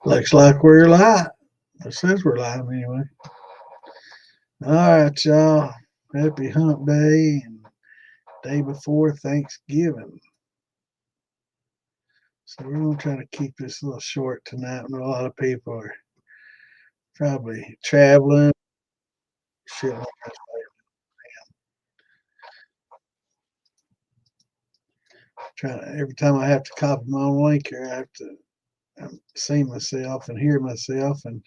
Looks like we're live. It says we're live anyway. All right, y'all. Happy hump day and day before Thanksgiving. So we're going to try to keep this a little short tonight. I know a lot of people are probably traveling. Shit like that. Every time I have to copy my own link here, I have to see myself and hear myself. And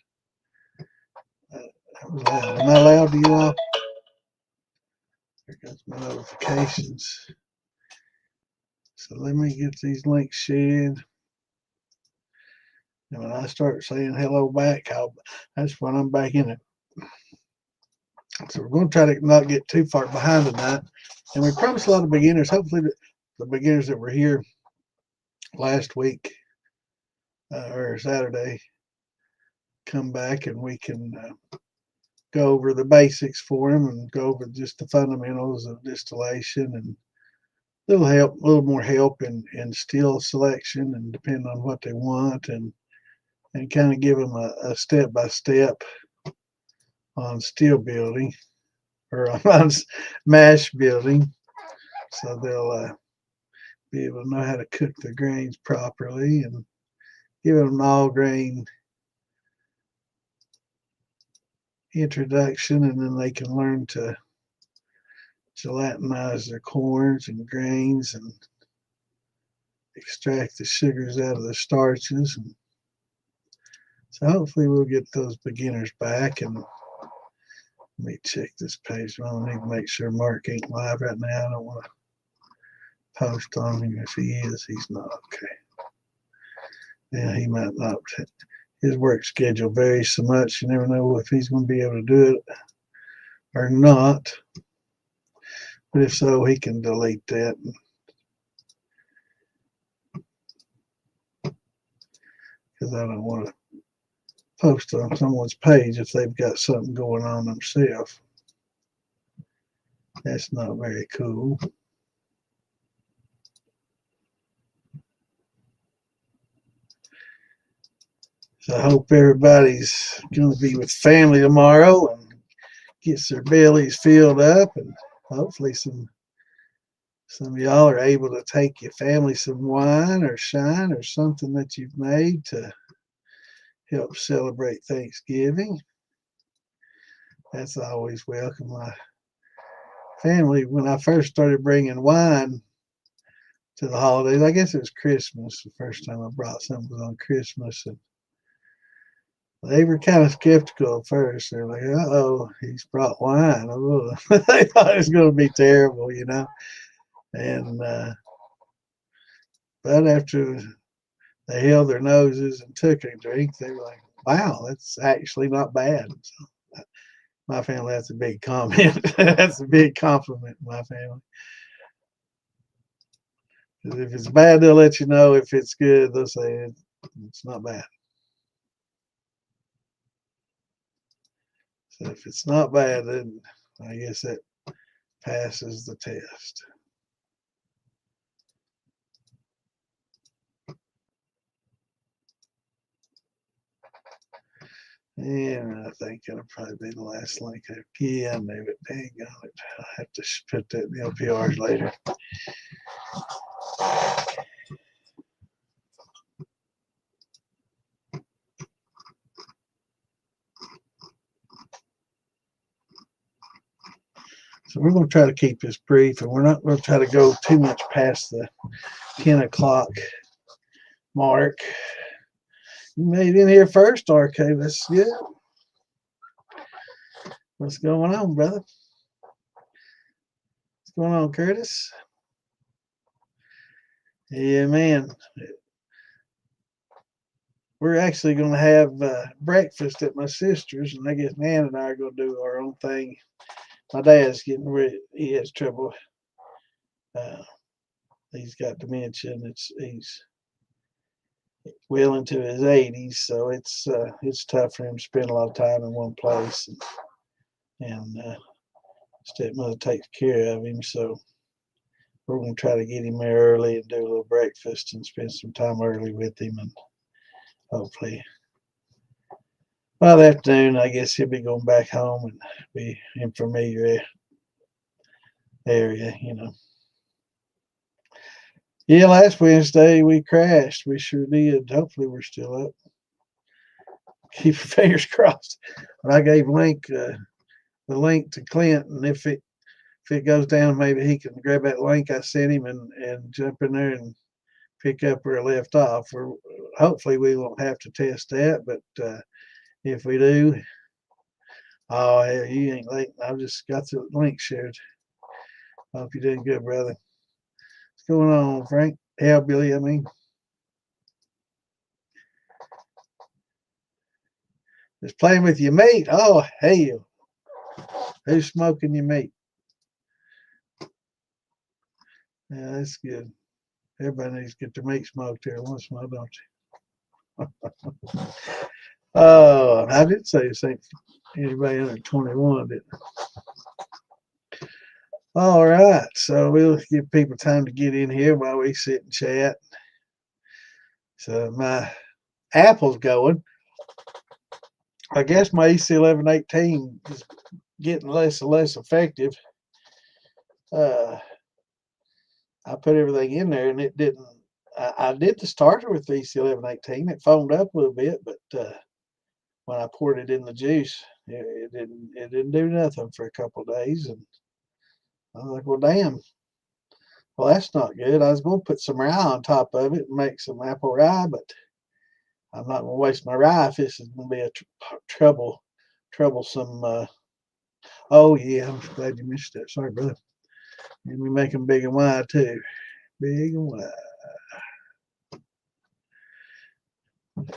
that was loud. Am I loud to you all? There goes my notifications. So let me get these links shared. And when I start saying hello back, that's when I'm back in it. So we're going to try to not get too far behind tonight. And we promised a lot of beginners, hopefully the beginners that were here last week or Saturday come back and we can go over the basics for them and go over just the fundamentals of distillation and a little more help in still selection and depending on what they want and kind of give them a step-by-step on still building or on mash building, so they'll be able to know how to cook the grains properly and give them an all grain introduction, and then they can learn to gelatinize their corns and grains and extract the sugars out of the starches. And so hopefully we'll get those beginners back. And let me check this page. I need to make sure Mark ain't live right now. I don't want to post on him. If he is, he's not. Okay. Yeah, he might not. His work schedule varies so much, you never know if he's going to be able to do it or not. But if so, he can delete that. Because I don't want to post on someone's page if they've got something going on themselves. That's not very cool. So I hope everybody's going to be with family tomorrow and gets their bellies filled up, and hopefully some of y'all are able to take your family some wine or shine or something that you've made to help celebrate Thanksgiving. That's always welcome. My family, when I first started bringing wine to the holidays, I guess it was Christmas. The first time I brought something was on Christmas, and they were kind of skeptical at first. They're like, "Uh-oh, he's brought wine." They thought it was going to be terrible, you know. And but after they held their noses and took a drink, they were like, "Wow, that's actually not bad." So, my family, that's a big comment. That's a big compliment in my family. If it's bad, they'll let you know. If it's good, they'll say it's not bad. So if it's not bad, then I guess it passes the test. And I think that'll probably be the last link. Yeah, I knew it. Dang on it. I'll have to put that in the LPRs later. So we're going to try to keep this brief, and we're not going to try to go too much past the 10 o'clock mark. You made in here first, RK. That's good. What's going on, brother? What's going on, Curtis? Yeah, man. We're actually going to have breakfast at my sister's, and I guess Nan and I are going to do our own thing. My dad's getting rid. He has trouble. He's got dementia, and he's well into his 80s, so it's tough for him to spend a lot of time in one place, and stepmother takes care of him. So we're going to try to get him there early and do a little breakfast and spend some time early with him, and hopefully By the afternoon, I guess he'll be going back home and be in familiar area, you know. Yeah, last Wednesday we crashed. We sure did. Hopefully we're still up. Keep your fingers crossed. But I gave the link to Clint, and if it goes down, maybe he can grab that link I sent him and jump in there and pick up where it left off. Hopefully we won't have to test that, but if we do, oh hell, you ain't late. I've just got the link shared. Hope you're doing good, brother. What's going on, Frank? Billy, I mean. Just playing with your meat. Oh, hell. Who's smoking your meat? Yeah, that's good. Everybody needs to get their meat smoked here once in a while, don't you? Oh, I did say this ain't anybody under 21, didn't I? All right, so we'll give people time to get in here while we sit and chat. So my Apple's going. I guess my EC1118 is getting less and less effective. I put everything in there and it didn't. I did the starter with the EC1118. It foamed up a little bit, but when I poured it in the juice, it didn't do nothing for a couple of days. And I was like, well, damn. Well, that's not good. I was going to put some rye on top of it and make some apple rye, but I'm not going to waste my rye if this is going to be a troublesome. Oh, yeah, I'm glad you missed that. Sorry, brother. And we make them big and wide, too. Big and wide.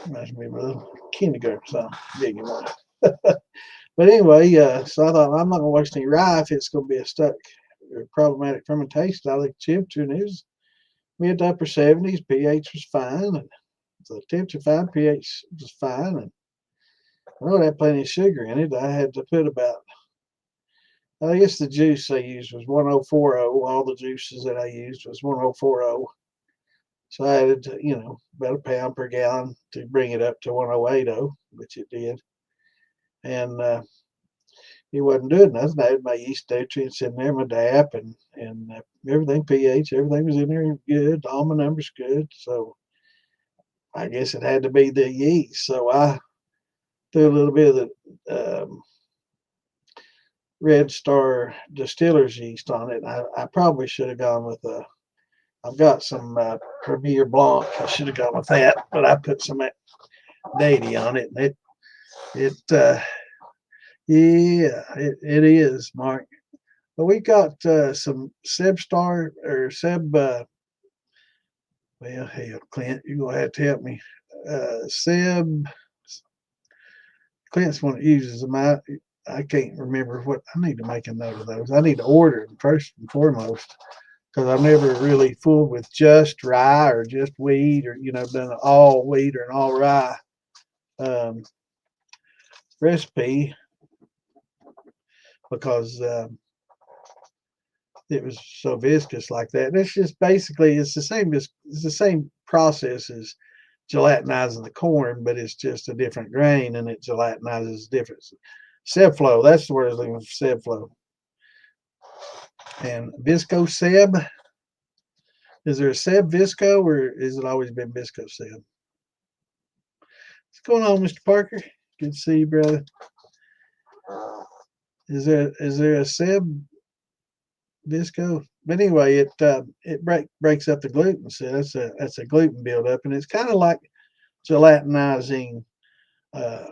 Reminds me of a little kindergarten song, big and wide. But anyway, so I thought I'm not going to waste any rye if it's going to be a stuck or problematic fermentation. I looked at temperature and it was mid to upper 70s. pH was fine. And so temperature fine, pH was fine. And I know it had plenty of sugar in it. I had to put about, I guess the juice I used was 1040. All the juices that I used was 1040. So I added, about a pound per gallon to bring it up to 1080, which it did. And it wasn't doing nothing. I had my yeast nutrients in there, my DAP, and everything, pH, everything was in there good. All my numbers good. So I guess it had to be the yeast. So I threw a little bit of the Red Star Distillers yeast on it. I probably should have gone with I've got some Premier Blanc. I should have gone with that, but I put some Deity on it, and it is, Mark. But we got some Seb Star or Seb. Well, hell, Clint, you're gonna have to help me. Seb, Clint's one that uses them. I can't remember what I need to make a note of those. I need to order them first and foremost because I've never really fooled with just rye or just wheat or done an all wheat or an all rye recipe because it was so viscous like that. And it's just basically it's the same process as gelatinizing the corn, but it's just a different grain and it gelatinizes different. Sebflow, that's the word I was looking for, Sebflow. And Visco Seb, is there a Seb Visco or has it always been Visco Seb? What's going on, Mr. Parker? Good to see you, brother. Is there a Seb Visco? But anyway, it breaks up the gluten. So that's a gluten buildup, and it's kind of like gelatinizing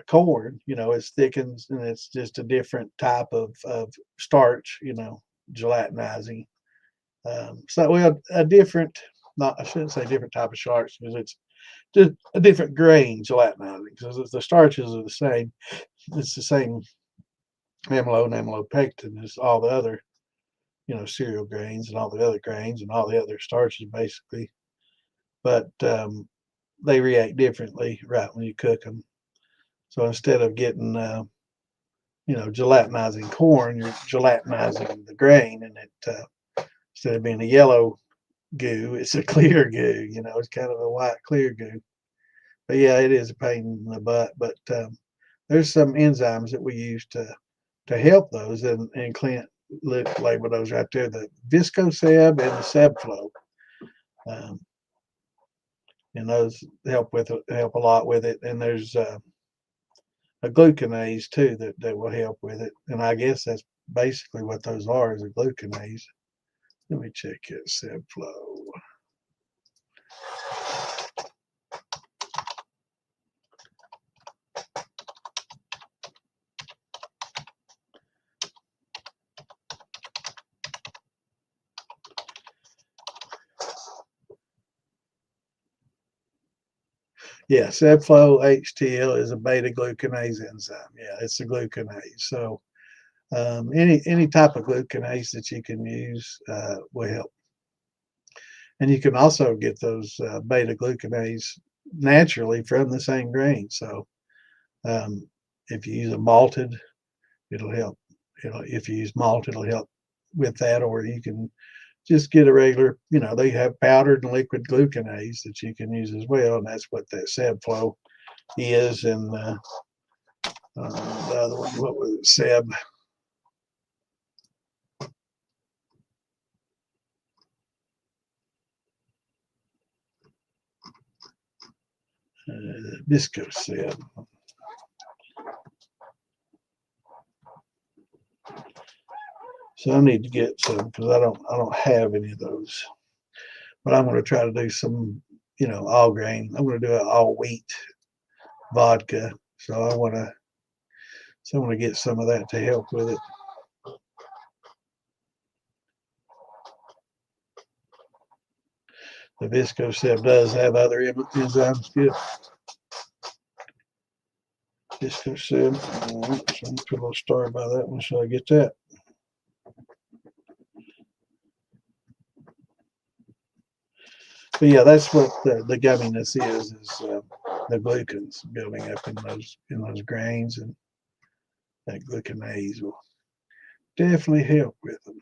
corn. It thickens, and it's just a different type of starch. Gelatinizing. So a different, not I shouldn't say different type of starch because it's just a different grain gelatinizing because the starches are the same. It's the same amylo and amylopectin as all the other cereal grains and all the other grains and all the other starches basically, but they react differently right when you cook them. So instead of getting gelatinizing corn, you're gelatinizing the grain, and it instead of being a yellow goo, it's a clear goo. It's kind of a white clear goo. But yeah, it is a pain in the butt, but there's some enzymes that we use to help those, and Clint label those right there, the viscoseb and the sebflow. And those help a lot with it. And there's a glucanase too that will help with it. And I guess that's basically what those are, is a glucanase. Let me check it, sebflow. Yeah, sebflow HTL is a beta glucanase enzyme. Yeah, it's a glucanase. So any type of glucanase that you can use will help. And you can also get those beta glucanase naturally from the same grain. So if you use a malted, it'll help. If you use malt, it'll help with that. Or you can just get a regular, they have powdered and liquid glucanase that you can use as well. And that's what that sebflow is. And the other one, what was it? Viscoseb. So I need to get some, because I don't have any of those. But I'm going to try to do some, all grain. I'm going to do an all wheat vodka. So I want to get some of that to help with it. The viscoseb does have other enzymes. Good. Viscoseb. All right, so I'm put a little star by that one so I get that. But yeah, that's what the gumminess is the glucans building up in those grains, and that glucanase will definitely help with them.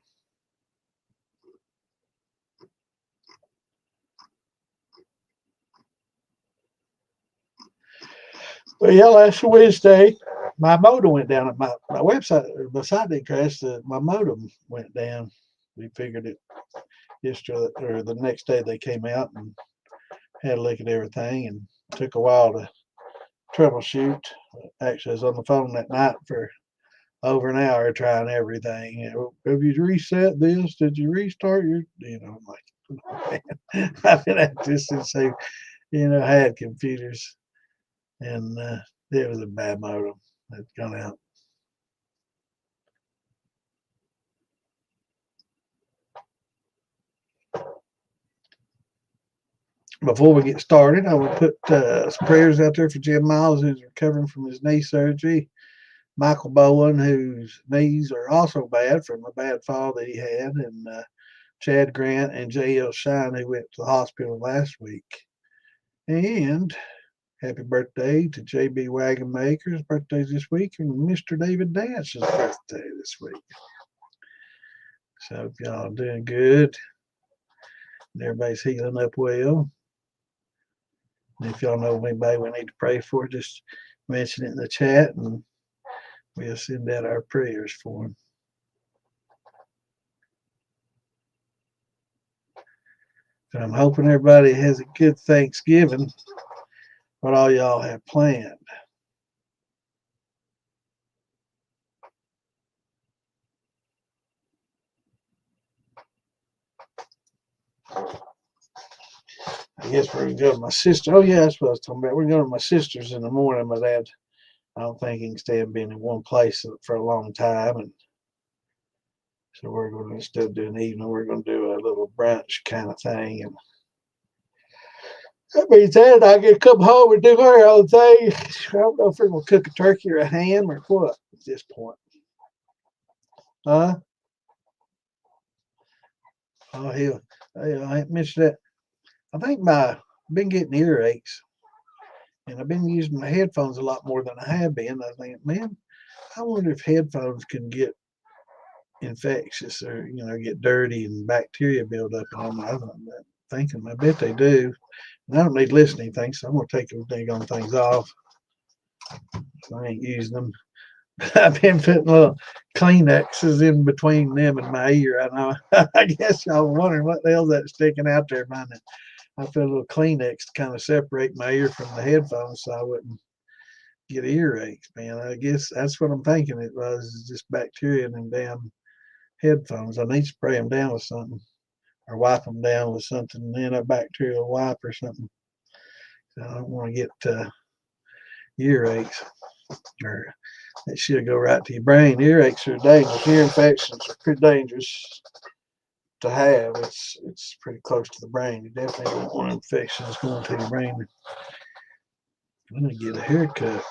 Well, yeah, last Wednesday, my modem went down at my website. My site didn't crash. My modem went down. We figured it yesterday or the next day. They came out and had a look at everything, and took a while to troubleshoot. Actually, I was on the phone that night for over an hour trying everything. Have you reset this? Did you restart your? I'm like, man, I've been at this since they, had computers. And it was a bad modem that gone out. Before we get started, I would put some prayers out there for Jim Miles, who's recovering from his knee surgery. Michael Bowen, whose knees are also bad from a bad fall that he had, and Chad Grant and J.L. Shine, who went to the hospital last week. And happy birthday to J.B. Wagon Maker's birthday this week, and Mr. David Dance's birthday this week. So if y'all are doing good, and everybody's healing up well. And if y'all know anybody we need to pray for, just mention it in the chat, and we'll send out our prayers for them. So I'm hoping everybody has a good Thanksgiving. What all y'all have planned? I guess we're going to go to my sister. Oh, yeah, that's what I was talking about. We're going to my sister's in the morning. My dad, I don't think he can stand being in one place for a long time. And so we're going to, instead of doing evening, we're going to do a little brunch kind of thing. And that means that I get to come home and do our own thing. I don't know if we're going to cook a turkey or a ham or what at this point. Huh? Oh, hell. I mentioned that. I think I've been getting earaches, and I've been using my headphones a lot more than I have been. I think, man, I wonder if headphones can get infectious or, get dirty and bacteria build up on them. I'm thinking, I bet they do. And I don't need to listen to anything, so I'm going to take those dang things off. So I ain't using them. I've been putting little Kleenexes in between them and my ear. I know. I guess y'all were wondering what the hell's that sticking out there, man. I put a little Kleenex to kind of separate my ear from the headphones so I wouldn't get earaches, man. I guess that's what I'm thinking it was, is just bacteria in them damn headphones. I need to spray them down with something or wipe them down with something, then a bacterial wipe or something. So I don't want to get earaches, or it should go right to your brain. Earaches are dangerous. Ear infections are pretty dangerous to have. It's pretty close to the brain. You definitely don't want infections going to your brain. I'm gonna get a haircut.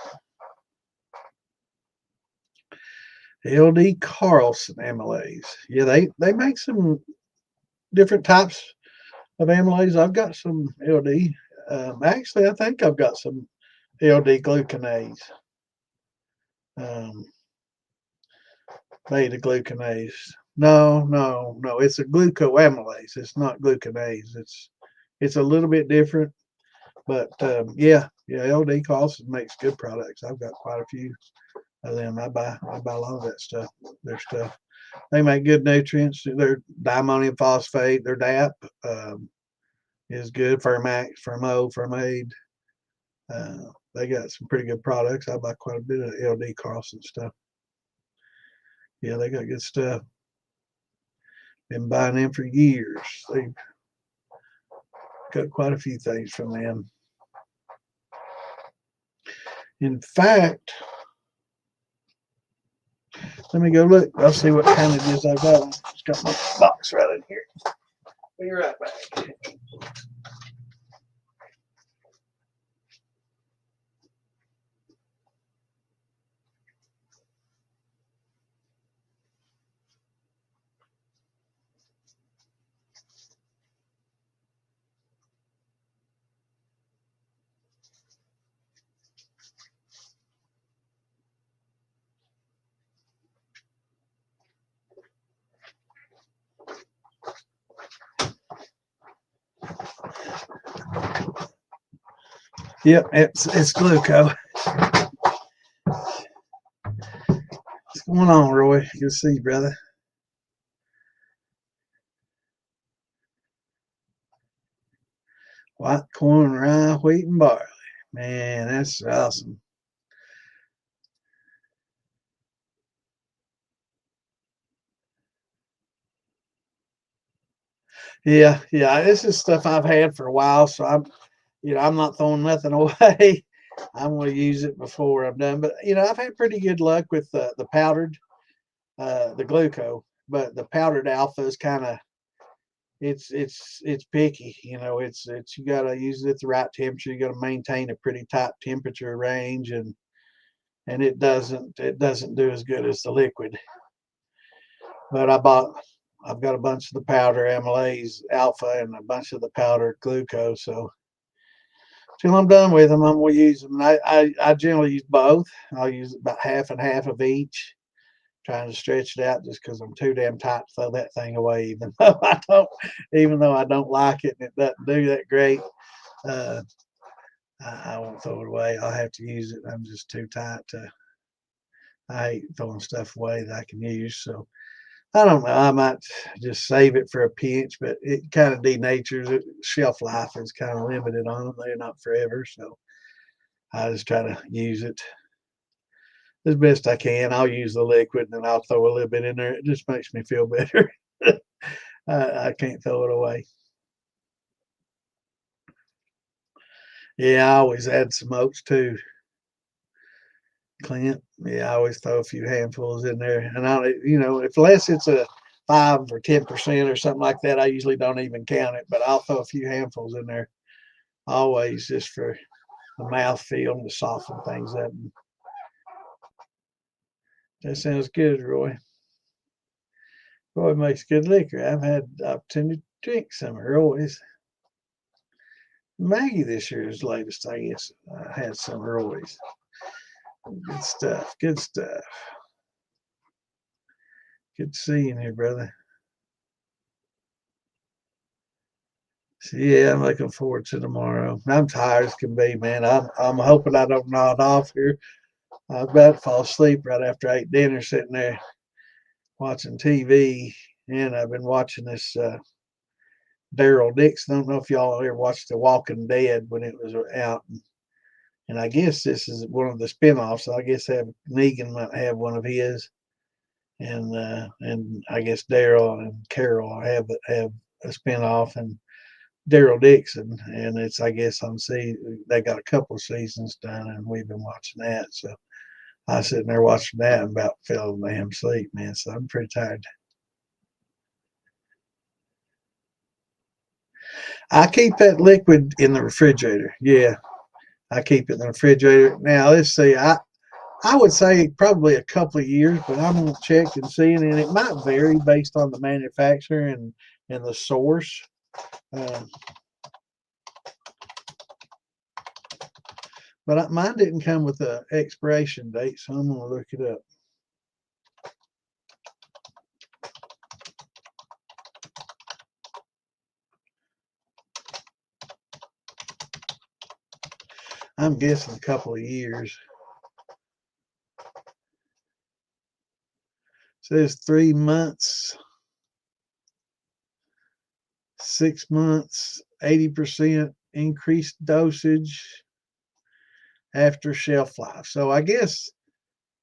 LD Carlson amylase. Yeah, they make some different types of amylase. I've got some LD. Actually, I think I've got some LD glucanase. Um, Beta glucanase. No. It's a glucoamylase. It's not glucanase. It's a little bit different, but yeah. LD Carlson makes good products. I've got quite a few of them. I buy a lot of that stuff. Their stuff. They make good nutrients. Their diammonium phosphate, their DAP is good. Fermax, Fermo, Fermade. They got some pretty good products. I buy quite a bit of LD Carlson stuff. Yeah, they got good stuff. Been buying them for years. They've got quite a few things from them. In fact, let me go look. I'll see what kind it is I've got. Just got my box right in here. Be right back. Yep, it's gluco. What's going on, Roy? Good to see you, brother. White corn, rye, wheat, and barley. Man, that's awesome. Yeah. This is stuff I've had for a while, so I'm not throwing nothing away. I'm going to use it before I'm done. But I've had pretty good luck with the powdered, the gluco, but the powdered alpha is kind of it's picky. It's you got to use it at the right temperature. You got to maintain a pretty tight temperature range, and it doesn't do as good as the liquid. But I've got a bunch of the powder amylase alpha and a bunch of the powdered glucose. So till I'm done with them, I'm gonna use them. And I generally use both. I'll use about half and half of each, trying to stretch it out just because I'm too damn tight to throw that thing away. Even though I don't like it and it doesn't do that great, uh, I won't throw it away. I'll have to use it. I'm just too tight to. I hate throwing stuff away that I can use. So I don't know. I might just save it for a pinch, but it kind of denatures it. Shelf life is kind of limited on them. They're not forever. So I just try to use it as best I can. I'll use the liquid and then I'll throw a little bit in there. It just makes me feel better. I can't throw it away. Yeah, I always add some oats too, Clint. Yeah, I always throw a few handfuls in there. And if unless it's a 5 or 10% or something like that, I usually don't even count it, but I'll throw a few handfuls in there always just for the mouth feel and to soften things up. That sounds good, Roy. Roy makes good liquor. I've had the opportunity to drink some of Roy's. Maggie this year is the latest, I guess. I had some of Roy's. Good stuff. Good stuff. Good seeing you, brother. So yeah, I'm looking forward to tomorrow. I'm tired as can be, man. I'm hoping I don't nod off here. I'm about to fall asleep right after I ate dinner, sitting there watching TV, and I've been watching this Daryl Dixon. I don't know if y'all ever watched The Walking Dead when it was out, and I guess this is one of the spinoffs. So I guess Negan might have one of his, and I guess Daryl and Carol have a spinoff, and Daryl Dixon, and it's I guess on they got a couple of seasons done, and we've been watching that. So I was sitting there watching that and about fell damn asleep, man. So I'm pretty tired. I keep that liquid in the refrigerator. Yeah, I keep it in the refrigerator. Now let's see. I would say probably a couple of years, but I'm gonna check and see, and it might vary based on the manufacturer and the source. Um, but mine didn't come with an expiration date, so I'm gonna look it up. I'm guessing a couple of years. It says 3 months, 6 months, 80% increased dosage after shelf life. So I guess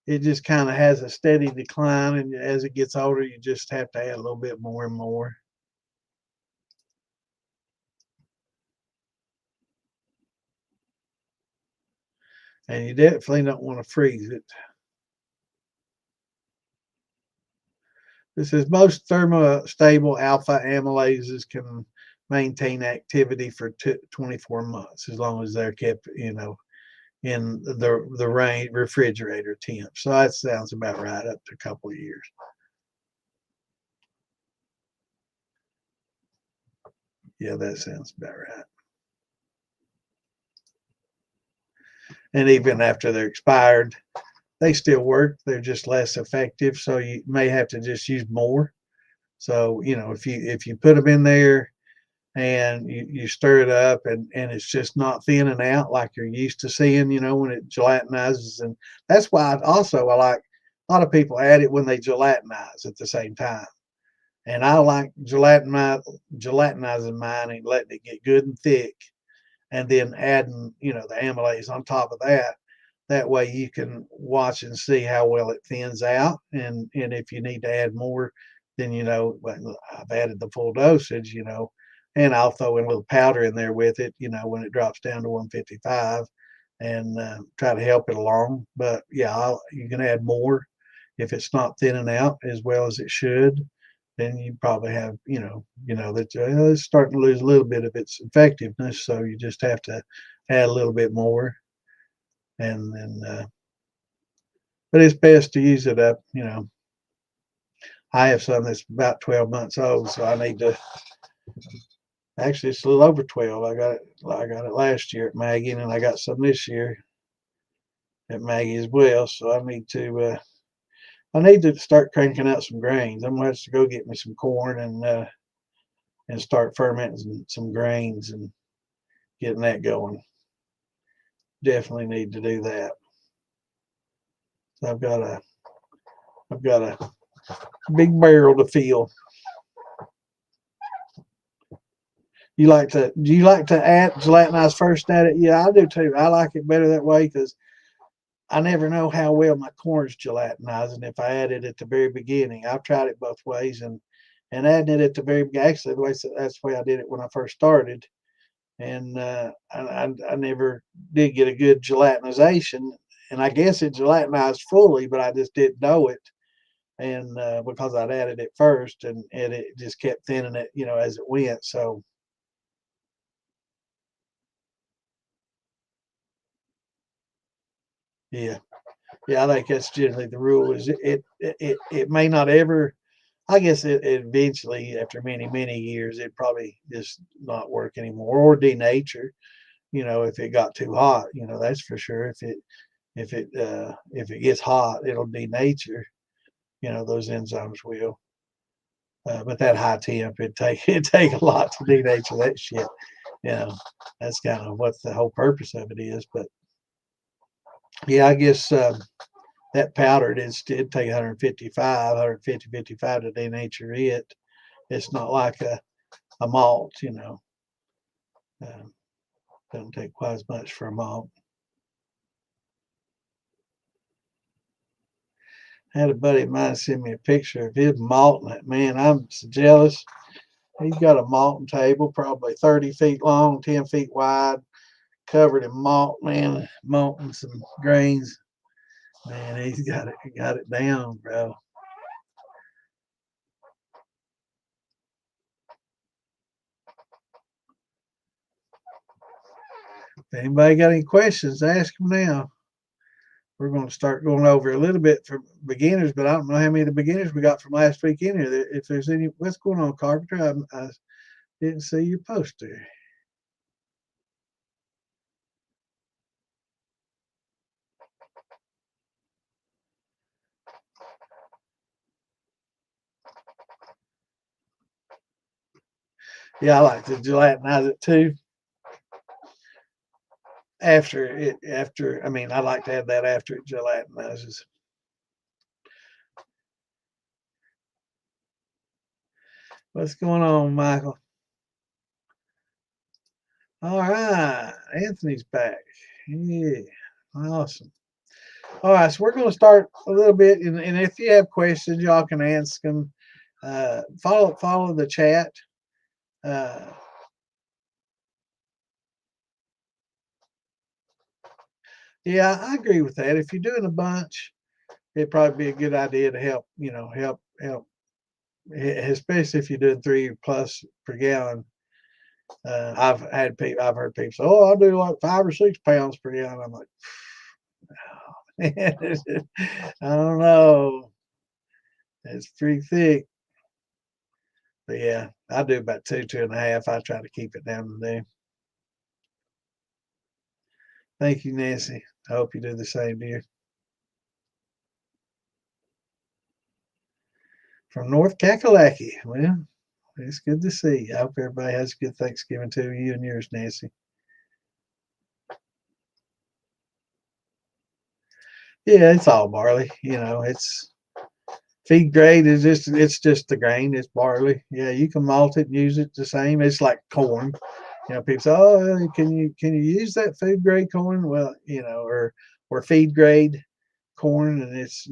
it just kind of has a steady decline, and as it gets older, you just have to add a little bit more and more. And you definitely don't want to freeze it. This says most thermostable alpha amylases can maintain activity for 24 months as long as they're kept, in the range refrigerator temp. So that sounds about right, up to a couple of years. Yeah, that sounds about right. And even after they're expired, they still work. They're just less effective. So you may have to just use more. So, if you put them in there and you stir it up and it's just not thinning out like you're used to seeing, when it gelatinizes. And that's why I like a lot of people add it when they gelatinize at the same time. And I like gelatinizing mine and letting it get good and thick, and then adding, the amylase on top of that. That way you can watch and see how well it thins out. And if you need to add more, then, I've added the full dosage, and I'll throw in a little powder in there with it, when it drops down to 155, and try to help it along. But yeah, you can add more if it's not thinning out as well as it should. Then you probably have, that it's starting to lose a little bit of its effectiveness. So you just have to add a little bit more, and then, but it's best to use it up. I have some that's about 12 months old, so I need to. Actually, it's a little over 12. I got it last year at Maggie, and I got some this year at Maggie as well. So I need to start cranking out some grains. I'm gonna have to go get me some corn and start fermenting some grains and getting that going. Definitely need to do that. So I've got a big barrel to fill. Do you like to add gelatinize first at it? Yeah, I do too. I like it better that way because I never know how well my corn's gelatinizing if I add it at the very beginning. I've tried it both ways, and adding it at the very actually that's the way I did it when I first started, and I never did get a good gelatinization, and I guess it gelatinized fully, but I just didn't know it, and because I'd added it first, and it just kept thinning it, as it went. So yeah. Yeah, I think that's generally the rule. Is it may not ever. I guess it eventually, after many many years, it probably just not work anymore or denature. If it got too hot, that's for sure. If it gets hot, it'll denature. Those enzymes will. But that high temp, it'd take a lot to denature that shit. You know, that's kind of what the whole purpose of it is. But yeah, I guess that powdered it'd take 155 to denature it. It's not like a malt, you know. Um, doesn't take quite as much for a malt. I had a buddy of mine send me a picture of his malting it. Man, I'm so jealous. He's got a malting table, probably 30 feet long, 10 feet wide, covered in malt, man, malting some grains. Man, he's got it down, bro. If anybody got any questions, ask them now. We're going to start going over a little bit for beginners, but I don't know how many of the beginners we got from last week in here. If there's any, what's going on, Carpenter? I didn't see your poster. Yeah, I like to gelatinize it too. I mean, I like to have that after it gelatinizes. What's going on, Michael? All right, Anthony's back. Yeah, awesome. All right, so we're going to start a little bit, and if you have questions, y'all can ask them. Follow the chat. Uh, yeah, I agree with that. If you're doing a bunch, it'd probably be a good idea to help. You know, help, especially if you're doing 3+ per gallon. I've heard people say, "Oh, I do like 5 or 6 pounds per gallon." I'm like, I don't know. It's pretty thick. But yeah, I do about 2.5. I try to keep it down to there. Thank you, Nancy. I hope you do the same, dear. From North Kakalaki. Well, it's good to see you. I hope everybody has a good Thanksgiving too. You and yours, Nancy. Yeah, it's all barley. You know, it's feed grade is just the grain. It's barley. Yeah, you can malt it and use it the same. It's like corn. You know, people say, "Oh, can you use that food grade corn?" Well, you know, or feed grade corn, and it's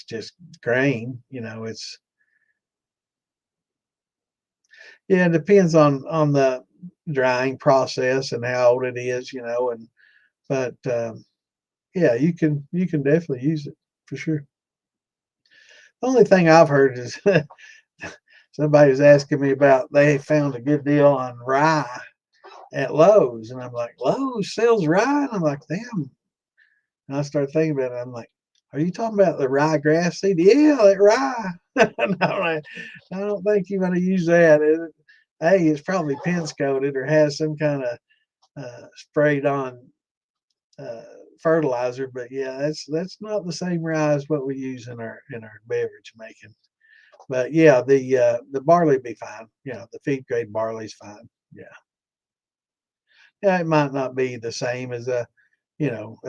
just grain. You know, it's yeah. It depends on the drying process and how old it is. You know, and but yeah, you can definitely use it for sure. The only thing I've heard is somebody was asking me about they found a good deal on rye at Lowe's, and I'm like, Lowe's sells rye, and I'm like, damn. And I started thinking about it. I'm like, are you talking about the rye grass seed? Yeah, that rye. And I'm like, I don't think you're going to use that. Hey, it's probably Penske or has some kind of sprayed on uh, fertilizer, but yeah, that's not the same rye as what we use in our beverage making. But yeah, the barley be fine. Yeah, the feed grade barley's fine. Yeah, yeah, it might not be the same as a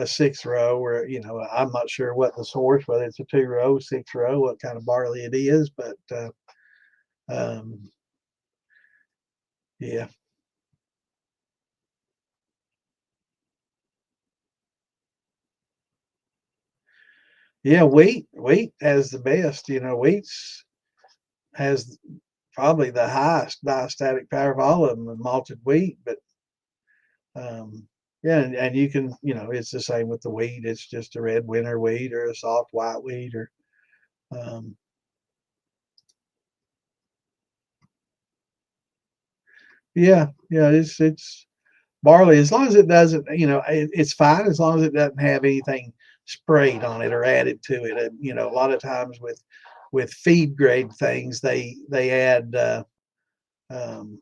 6 row, or I'm not sure what the source, whether it's a 2 row, 6 row, what kind of barley it is, but um, yeah, yeah, wheat has the best. Wheat's has probably the highest diastatic power of all of them, in malted wheat, but yeah, and you can, it's the same with the wheat. It's just a red winter wheat or a soft white wheat or um, yeah, yeah. It's barley as long as it doesn't, it's fine as long as it doesn't have anything sprayed on it or added to it. And, a lot of times with feed grade things, they add um,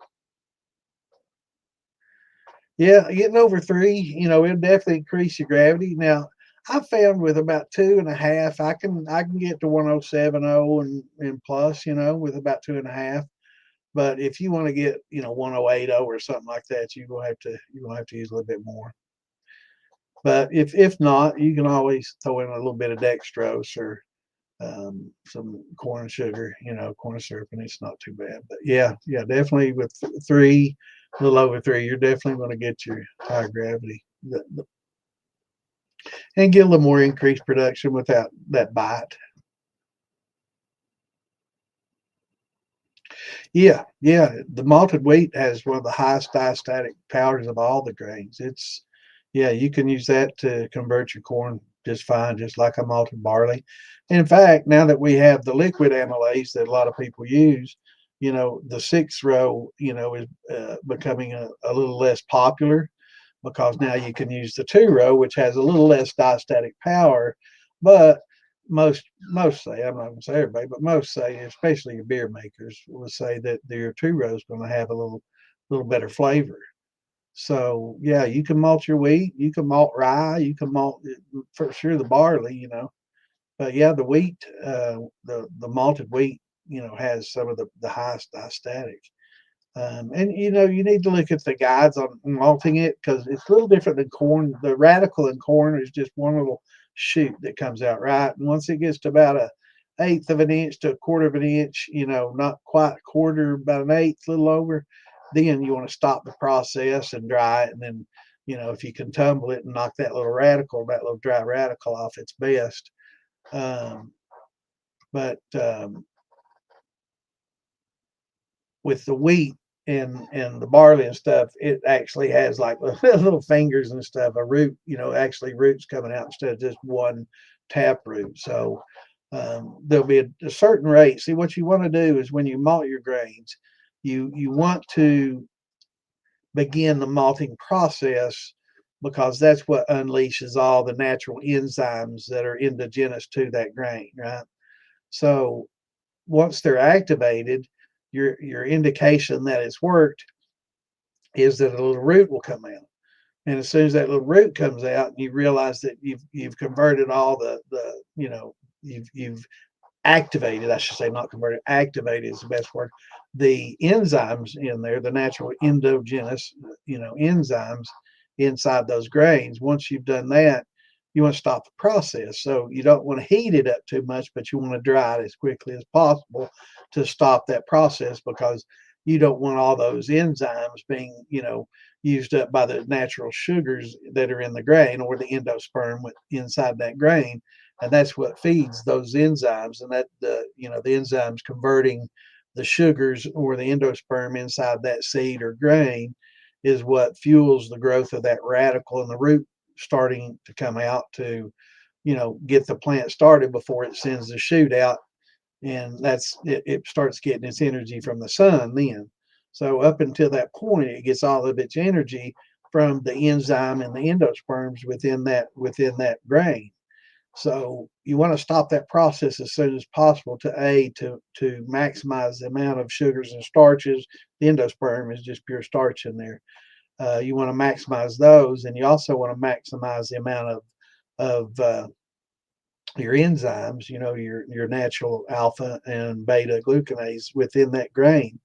yeah, getting over 3, it'll definitely increase your gravity. Now, I found with about 2.5, I can get to 1070 and plus, with about 2.5. But if you want to get, 1080 or something like that, you're gonna have to use a little bit more. But if not, you can always throw in a little bit of dextrose or some corn sugar, corn syrup, and it's not too bad. But yeah, definitely with three, a little over three, you're definitely going to get your higher gravity and get a little more increased production without that bite. Yeah. The malted wheat has one of the highest diastatic powers of all the grains. Yeah, you can use that to convert your corn just fine, just like a malted barley. In fact, now that we have the liquid amylase that a lot of people use, the 6 row, is becoming a little less popular because now you can use the 2 row, which has a little less diastatic power, but most say, I'm not going to say everybody, but most say, especially your beer makers, will say that your 2 row is going to have a little better flavor. So yeah, you can malt your wheat, you can malt rye, you can malt for sure the barley, but yeah, the wheat, the malted wheat, has some of the highest diastatic. And you need to look at the guides on malting it because it's a little different than corn. The radical in corn is just one little shoot that comes out, right? And once it gets to about a eighth of an inch to a quarter of an inch, not quite a quarter, about an eighth, a little over, then you want to stop the process and dry it. And then, if you can tumble it and knock that little dry radical off, it's best. Um, but with the wheat and the barley and stuff, it actually has like little fingers and stuff, a root, actually roots coming out instead of just one tap root. So there'll be a certain rate. See, what you want to do is when you malt your grains, you want to begin the malting process because that's what unleashes all the natural enzymes that are indigenous to that grain, right? So once they're activated, your indication that it's worked is that a little root will come out. And as soon as that little root comes out, you realize that you've converted all you've activated, I should say, not converted, activated is the best word. The enzymes in there, the natural endogenous, enzymes inside those grains. Once you've done that, you want to stop the process. So you don't want to heat it up too much, but you want to dry it as quickly as possible to stop that process because you don't want all those enzymes being, used up by the natural sugars that are in the grain or the endosperm inside that grain, and that's what feeds those enzymes, and that the enzymes converting the sugars or the endosperm inside that seed or grain is what fuels the growth of that radical and the root starting to come out to get the plant started before it sends the shoot out, and it starts getting its energy from the sun then. So up until that point, it gets all of its energy from the enzyme and the endosperms within that grain. So you want to stop that process as soon as possible to maximize the amount of sugars and starches. The endosperm is just pure starch in there. You want to maximize those, and you also want to maximize the amount of your enzymes, your natural alpha and beta glucanase within that grain.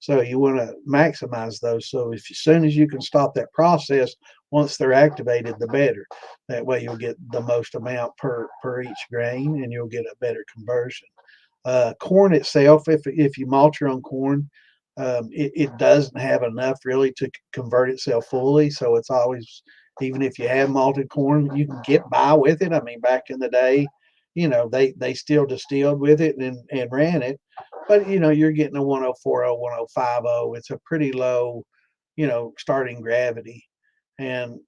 So you want to maximize those. So as soon as you can stop that process, once they're activated, the better. That way you'll get the most amount per each grain, and you'll get a better conversion. Corn itself, if you malt your own corn, it doesn't have enough really to convert itself fully. So it's always, even if you have malted corn, you can get by with it. I mean, back in the day, they still distilled with it and ran it, but you're getting a 1040, 1050. It's a pretty low, starting gravity, and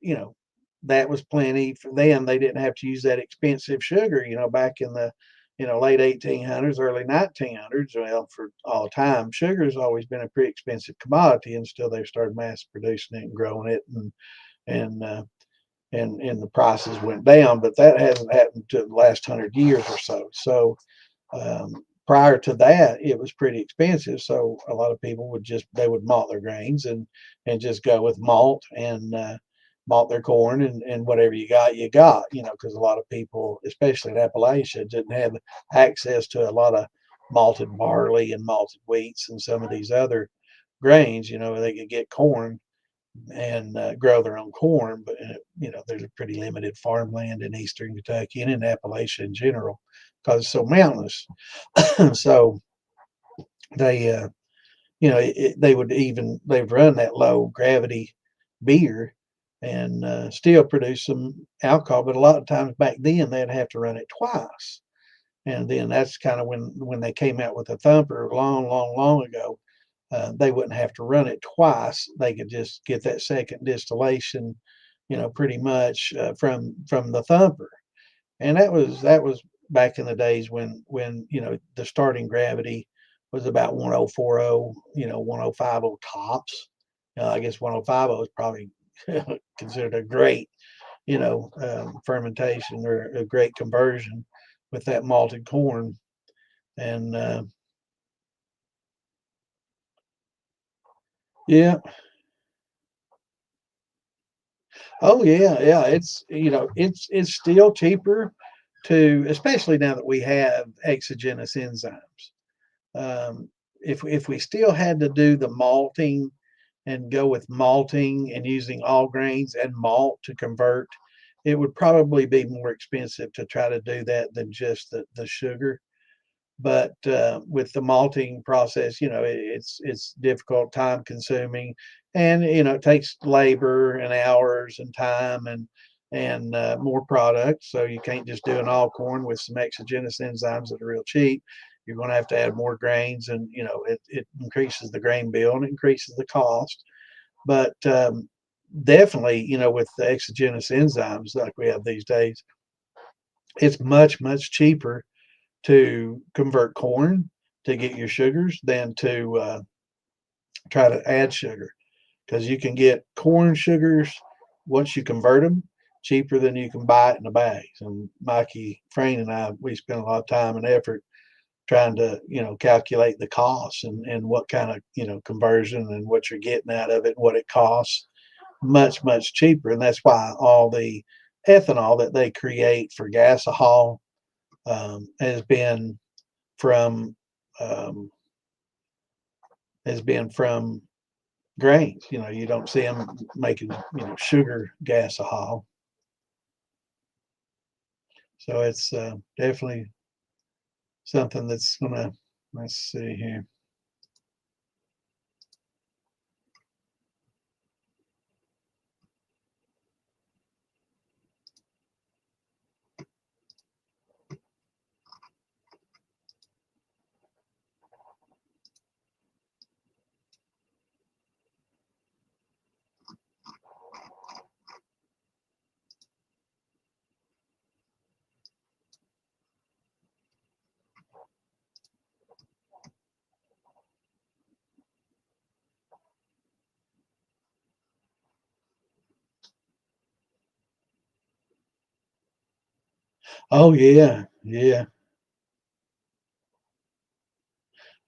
that was plenty for them. They didn't have to use that expensive sugar, back in the late 1800s, early 1900s. Well, for all time, sugar has always been a pretty expensive commodity, and still they started mass producing it and growing it, and and the prices went down. But that hasn't happened to the last 100 years or so. So prior to that, it was pretty expensive. So a lot of people would malt their grains and just go with malt, bought their corn, and whatever you got, you got, because a lot of people, especially in Appalachia, didn't have access to a lot of malted barley and malted wheats and some of these other grains. They could get corn and grow their own corn, but there's a pretty limited farmland in eastern Kentucky and in Appalachia in general because it's so mountainous. So they they'd run that low gravity beer and still produce some alcohol, but a lot of times back then they'd have to run it twice. And then that's kind of when they came out with the thumper long, long, long ago. They wouldn't have to run it twice. They could just get that second distillation, pretty much from the thumper. And that was back in the days when the starting gravity was about 1040, 1050 tops. I guess 1050 is probably considered a great, fermentation or a great conversion with that malted corn. And yeah, oh yeah, yeah. It's still cheaper to, especially now that we have exogenous enzymes. If we still had to do the malting and go with malting and using all grains and malt to convert, it would probably be more expensive to try to do that than just the sugar. But with the malting process, it's difficult, time consuming, and it takes labor and hours and time and more product. So you can't just do an all corn with some exogenous enzymes that are real cheap. You're going to have to add more grains, and it increases the grain bill and it increases the cost. But definitely, with the exogenous enzymes like we have these days, it's much, much cheaper to convert corn to get your sugars than to try to add sugar, because you can get corn sugars once you convert them cheaper than you can buy it in the bags. And Mikey Frayne and I, we spent a lot of time and effort trying to calculate the costs and what kind of conversion and what you're getting out of it and what it costs. Much, much cheaper. And that's why all the ethanol that they create for gasohol has been from um, grains. You don't see them making sugar gasohol. So it's definitely something that's gonna. Let's see here. Oh yeah, yeah.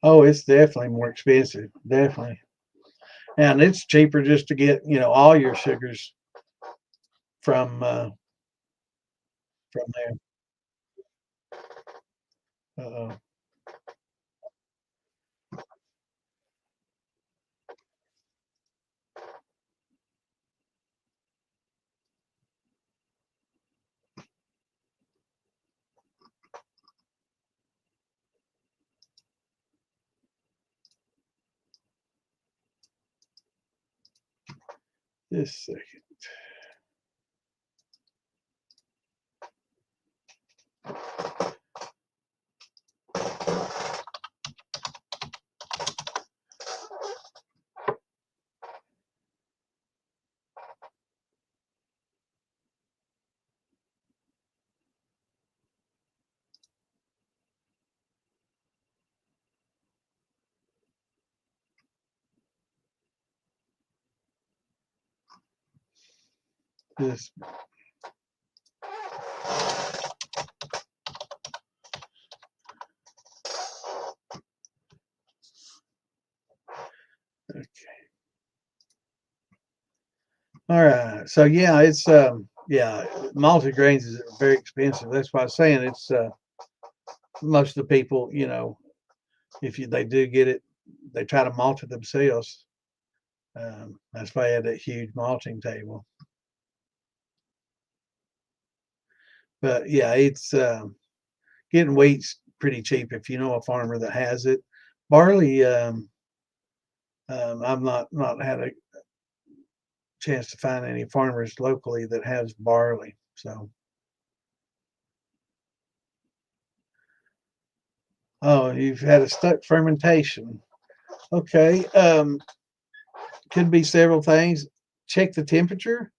Oh, it's definitely more expensive. Definitely, and it's cheaper just to get all your sugars from there. Uh-oh. Just a second. Just okay. All right. So yeah, it's yeah, malted grains is very expensive. That's why I'm saying it's most of the people, if they do get it, they try to malt it themselves. That's why I had that huge malting table. But yeah, it's getting wheat's pretty cheap if you know a farmer that has it. Barley, I've not had a chance to find any farmers locally that has barley. So, oh, you've had a stuck fermentation. Okay, could be several things. Check the temperature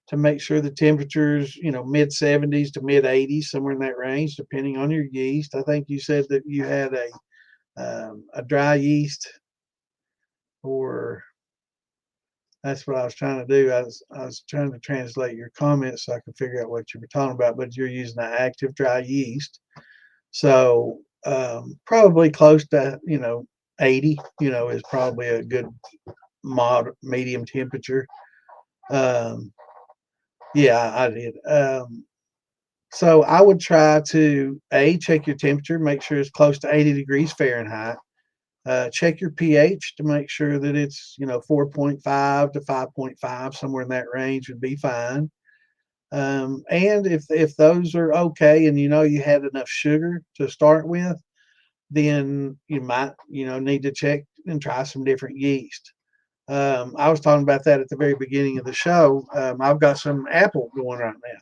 to make sure the temperature's mid 70s to mid 80s, somewhere in that range, depending on your yeast. I think you said that you had a dry yeast, or that's what I was trying to do. I was trying to translate your comments so I could figure out what you were talking about. But you're using an active dry yeast, so probably close to 80. Is probably a good medium temperature. Um, yeah, I did. So I would try to check your temperature, make sure it's close to 80 degrees Fahrenheit. Check your pH to make sure that it's 4.5 to 5.5, somewhere in that range would be fine. And if those are okay, and you had enough sugar to start with, then you might need to check and try some different yeast. I was talking about that at the very beginning of the show. I've got some apple going right now.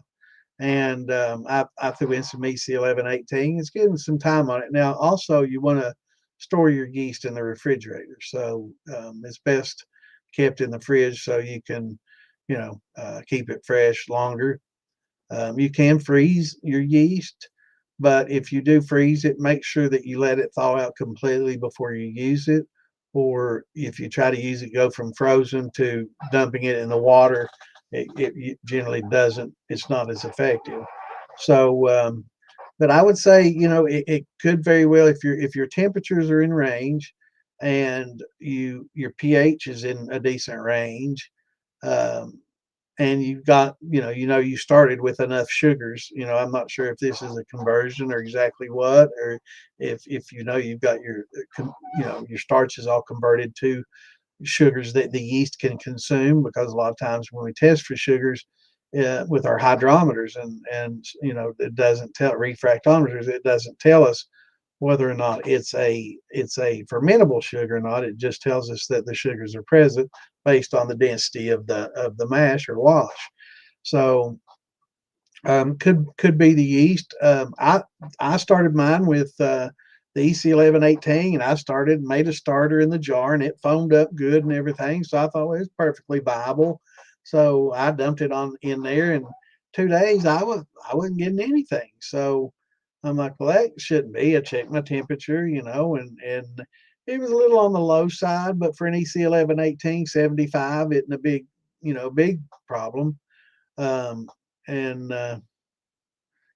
And I threw in some EC1118. It's getting some time on it. Now, also, you want to store your yeast in the refrigerator. So it's best kept in the fridge so you can, keep it fresh longer. You can freeze your yeast, but if you do freeze it, make sure that you let it thaw out completely before you use it. Or if you try to use it, go from frozen to dumping it in the water, it generally doesn't, it's not as effective. So, but I would say, it could very well, if your temperatures are in range and your pH is in a decent range, um, and you've got you started with enough sugars. I'm not sure if this is a conversion or exactly what, or if you've got your starches all converted to sugars that the yeast can consume, because a lot of times when we test for sugars with our hydrometers, and it doesn't tell, refractometers, it doesn't tell us whether or not it's a fermentable sugar or not. It just tells us that the sugars are present based on the density of the mash or wash. So could be the yeast. I started mine with the EC1118, and I started made a starter in the jar, and it foamed up good and everything. So I thought, well, it's perfectly viable. So I dumped it on in there, and 2 days I wasn't getting anything. So I'm like, well, that shouldn't be. I checked my temperature, and it was a little on the low side, but for an EC1118, 75 isn't a big problem. Um, and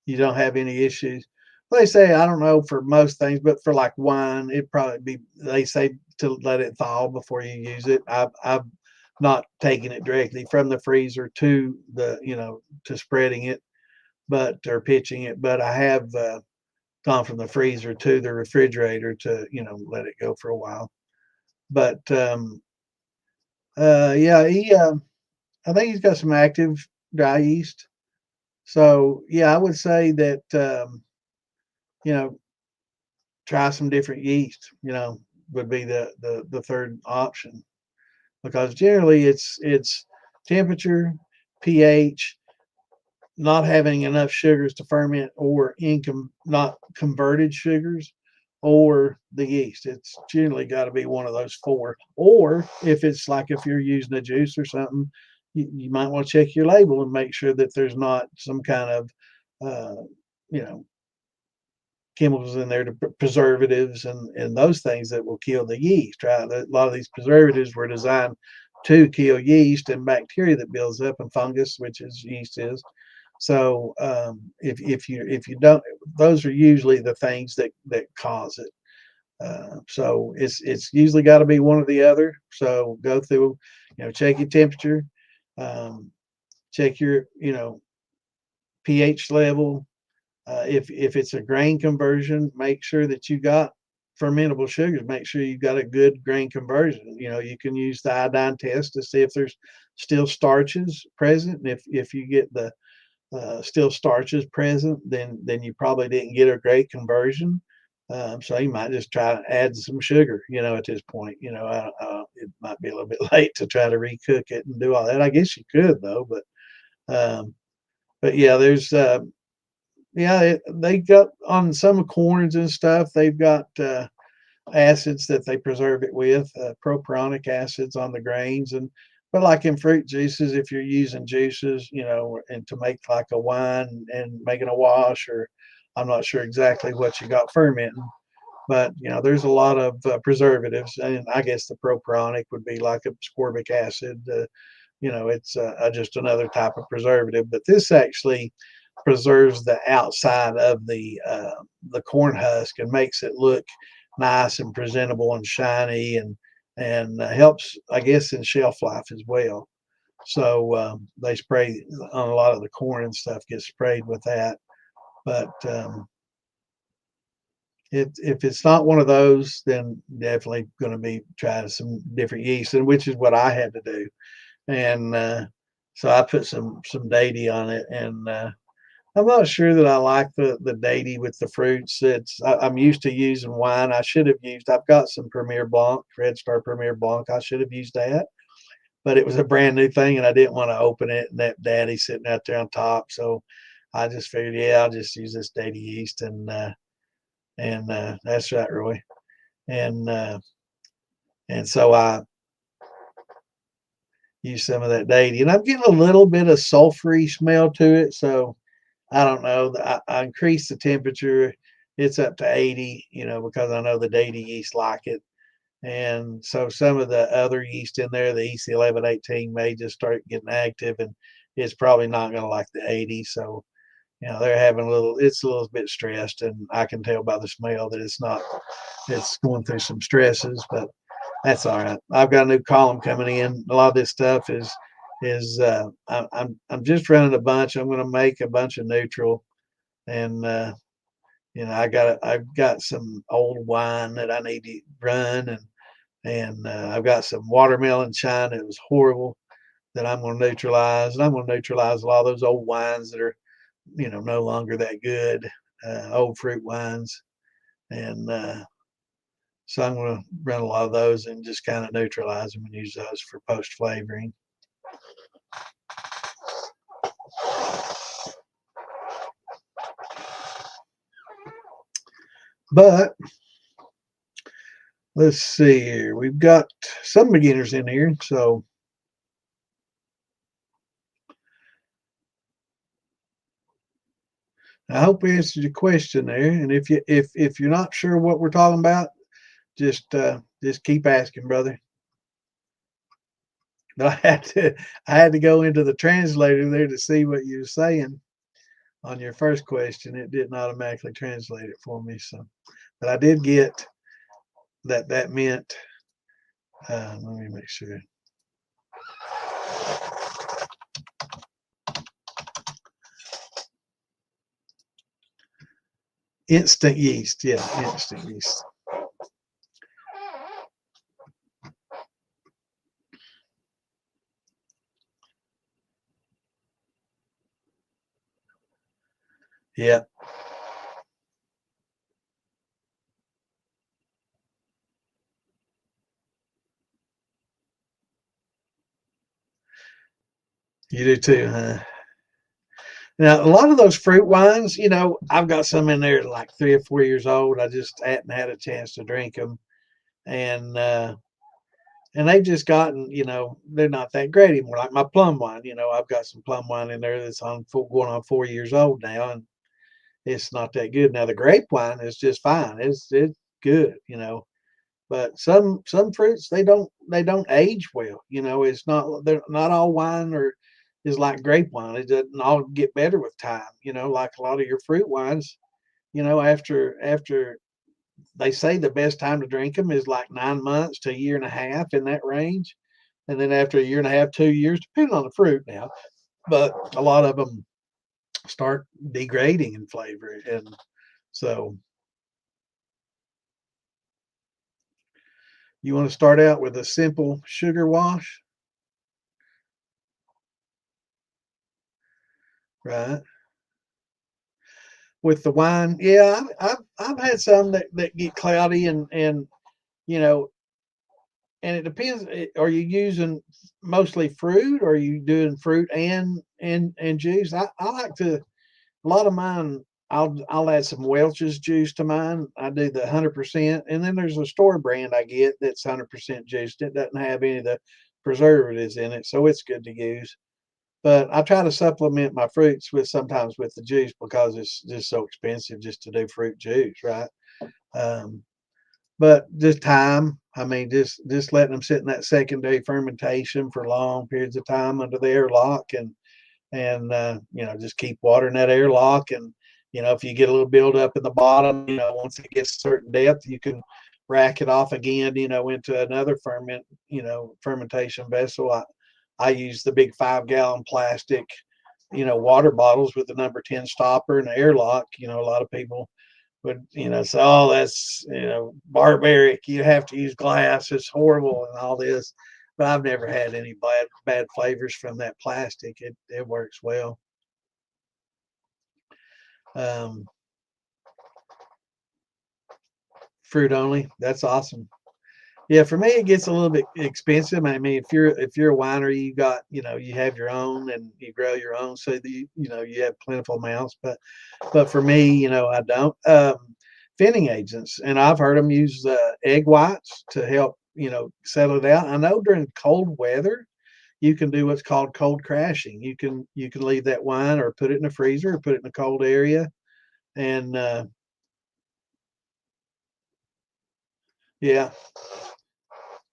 you don't have any issues. They say, I don't know for most things, but for like wine, it'd probably be, they say to let it thaw before you use it. I've not taken it directly from the freezer to to spreading it, or pitching it, but I have gone from the freezer to the refrigerator to, let it go for a while. But yeah, I think he's got some active dry yeast. So yeah, I would say that you know, try some different yeast. Would be the third option, because generally it's temperature, pH, not having enough sugars to ferment, or not converted sugars, or the yeast. It's generally got to be one of those four. Or if you're using a juice or something, you might want to check your label and make sure that there's not some kind of uh, you know chemicals in there, to preservatives and those things that will kill the yeast. Right, a lot of these preservatives were designed to kill yeast and bacteria that builds up, and fungus, which is yeast is. So if you don't, those are usually the things that cause it. So it's usually got to be one or the other. So go through, check your temperature, um, check your, pH level. If it's a grain conversion, make sure that you got fermentable sugars. Make sure you got a good grain conversion. You can use the iodine test to see if there's still starches present. And if you get the still starches present, then you probably didn't get a great conversion. So you might just try to add some sugar. At this point, it might be a little bit late to try to recook it and do all that. I guess you could though, but yeah, there's yeah, they got on some corns and stuff. They've got acids that they preserve it with, propionic acids on the grains, but like in fruit juices, if you're using juices, and to make like a wine and making a wash, or I'm not sure exactly what you got fermenting, but there's a lot of preservatives, and I guess the propionic would be like ascorbic acid. It's just another type of preservative, but this actually preserves the outside of the corn husk and makes it look nice and presentable and shiny, and helps, I guess, in shelf life as well. So they spray on a lot of the corn and stuff gets sprayed with that. But if it's not one of those, then definitely going to be trying some different yeast, and which is what I had to do. And so I put some deity on it, and I'm not sure that I like the deity with the fruits. I'm used to using wine. I've got some Premier Blanc, Red Star Premier Blanc. I should have used that, but it was a brand new thing, and I didn't want to open it, and that daddy sitting out there on top. So I just figured, yeah, I'll just use this deity yeast, and that's right, Roy. And so I use some of that deity, and I'm getting a little bit of sulfury smell to it. So I don't know. I increased the temperature. It's up to 80, because I know the deity yeast like it. And so some of the other yeast in there, the EC1118, may just start getting active, and it's probably not going to like the 80. So, they're having it's a little bit stressed, and I can tell by the smell that it's going through some stresses, but that's all right. I've got a new column coming in. A lot of this stuff I'm just running a bunch. I'm going to make a bunch of neutral, and I've got some old wine that I need to run, and I've got some watermelon shine that was horrible that I'm going to neutralize, and I'm going to neutralize a lot of those old wines that are no longer that good, old fruit wines, and so I'm going to run a lot of those and just kind of neutralize them and use those for post flavoring. But let's see here. We've got some beginners in here, so I hope we answered your question there. And if you're not sure what we're talking about, just keep asking, brother. But I had to go into the translator there to see what you were saying on your first question. It didn't automatically translate it for me, so but I did get that meant. Let me make sure. Instant yeast, yeah, instant yeast. Yeah. You do too, huh? Now, a lot of those fruit wines, I've got some in there like 3 or 4 years old. I just hadn't had a chance to drink them, and they've just gotten, they're not that great anymore. Like my plum wine, I've got some plum wine in there that's going on 4 years old now, and it's not that good. Now the grape wine is just fine. It's good, but some fruits they don't age well. It's not they're not all wine or is like grape wine. It doesn't all get better with time. Like a lot of your fruit wines. After they say the best time to drink them is like 9 months to a year and a half, in that range, and then after a year and a half, 2 years, depending on the fruit now. but a lot of them start degrading in flavor. And so you want to start out with a simple sugar wash, right? With the wine, yeah, I've had some that get cloudy, and you know, and it depends. Are you using mostly fruit, or are you doing fruit and juice? I like to, a lot of mine. I'll add some Welch's juice to mine. I do the 100%, and then there's a store brand I get that's 100% juiced. It doesn't have any of the preservatives in it, so it's good to use. But I try to supplement my fruits with sometimes with the juice because it's just so expensive just to do fruit juice, right? Um, but just time. I mean, just letting them sit in that secondary fermentation for long periods of time under the airlock, and just keep watering that airlock. And if you get a little buildup in the bottom, once it gets a certain depth, you can rack it off again, into another fermentation vessel. I use the big 5-gallon plastic, water bottles with the number 10 stopper and the airlock. A lot of people would, say, oh, that's, barbaric. You have to use glass. It's horrible and all this. But I've never had any bad flavors from that plastic. It works well. Um, Fruit only. That's awesome. Yeah, for me it gets a little bit expensive. I mean, if you're a winery, you have your own and you grow your own, so you have plentiful amounts. But for me, I don't. Thinning agents, and I've heard them use egg whites to help settle it out. I know during cold weather you can do what's called cold crashing. You can leave that wine or put it in the freezer or put it in a cold area, and yeah,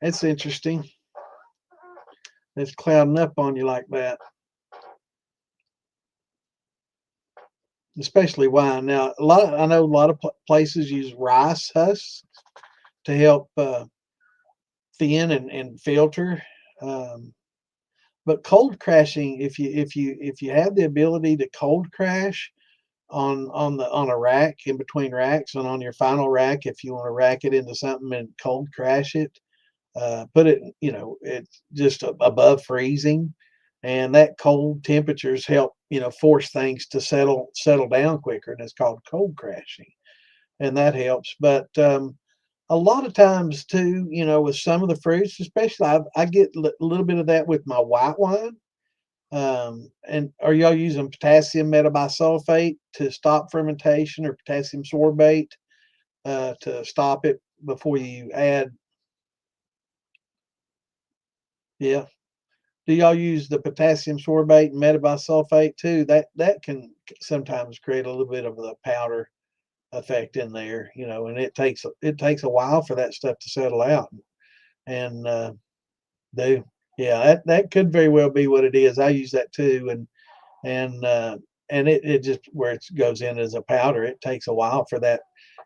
it's interesting. It's clouding up on you like that, especially wine. Now, I know a lot of places use rice husks to help thin and filter. Um, but cold crashing, if you have the ability to cold crash on a rack in between racks and on your final rack, if you want to rack it into something and cold crash it, put it, it's just above freezing, and that cold temperatures help, force things to settle down quicker, and it's called cold crashing, and that helps. But a lot of times too, with some of the fruits, especially I get a little bit of that with my white wine. And are y'all using potassium metabisulfate to stop fermentation, or potassium sorbate to stop it before you add? Yeah. Do y'all use the potassium sorbate and metabisulfate too? That can sometimes create a little bit of the powder effect in there, and it takes a while for that stuff to settle out. And do yeah, that could very well be what it is. I use that too, and it just where it goes in as a powder. It takes a while for that,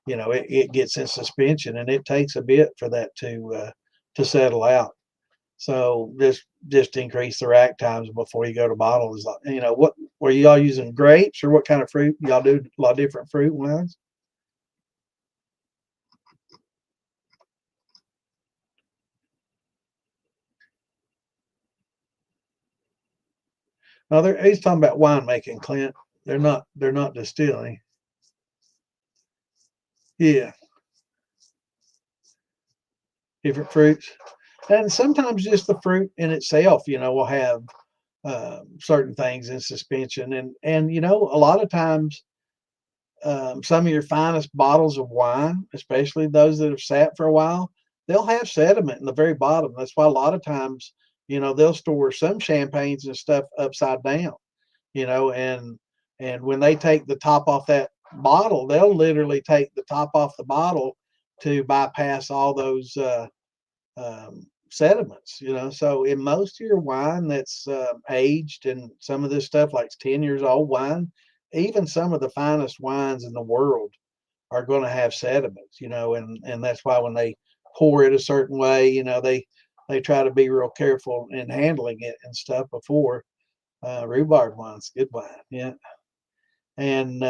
it gets in suspension, and it takes a bit for that to settle out. So just increase the rack times before you go to bottle. Is what were y'all using, grapes, or what kind of fruit? Y'all do a lot of different fruit wines. No, he's talking about winemaking, Clint. They're not distilling. Yeah, different fruits, and sometimes just the fruit in itself, will have certain things in suspension, and a lot of times some of your finest bottles of wine, especially those that have sat for a while, they'll have sediment in the very bottom. That's why a lot of times, they'll store some champagnes and stuff upside down, and when they take the top off that bottle, they'll literally take the top off the bottle to bypass all those sediments. So in most of your wine that's aged, and some of this stuff like 10 years old wine, even some of the finest wines in the world are going to have sediments, and that's why when they pour it a certain way, they try to be real careful in handling it and stuff before. Rhubarb wine's good wine, yeah. And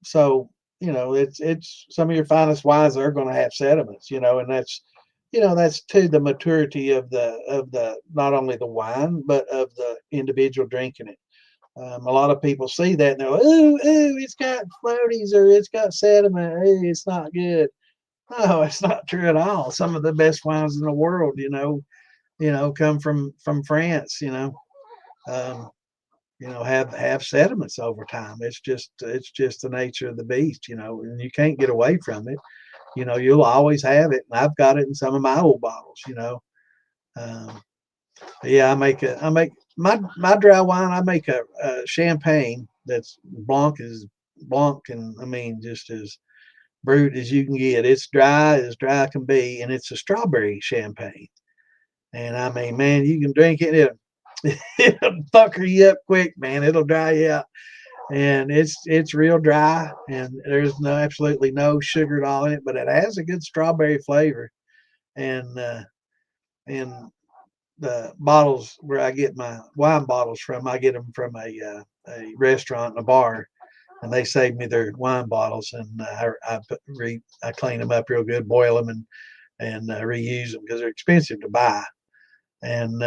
so it's some of your finest wines are going to have sediments, and that's to the maturity of the not only the wine but of the individual drinking it. A lot of people see that and they're like, "Ooh, ooh, it's got floaties or it's got sediment. Ooh, it's not good." No, it's not true at all. Some of the best wines in the world, come from France. Um, have sediments over time. It's just the nature of the beast, and you can't get away from it. You'll always have it, and I've got it in some of my old bottles. Um, yeah, I make my dry wine. I make a champagne that's blanc, and I mean just as brute as you can get. It's dry as dry can be, and it's a strawberry champagne. And I mean, man, you can drink it. It'll pucker you up quick, man. It'll dry you out, and it's real dry, and there's absolutely no sugar at all in it, but it has a good strawberry flavor. And the bottles where I get my wine bottles from, I get them from a restaurant and a bar, and they save me their wine bottles, and I clean them up real good, boil them, and reuse them because they're expensive to buy. And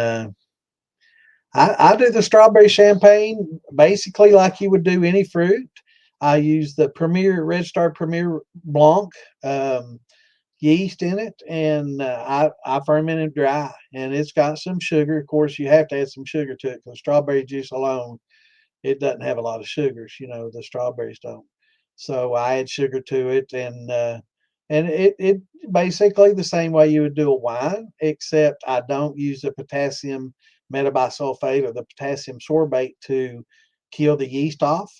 I do the strawberry champagne basically like you would do any fruit. I use the Red Star Premier Blanc yeast in it, and I ferment it dry, and it's got some sugar. Of course, you have to add some sugar to it because strawberry juice alone, it doesn't have a lot of sugars. The strawberries don't. So I add sugar to it, and it basically the same way you would do a wine, except I don't use the potassium metabisulfate or the potassium sorbate to kill the yeast off.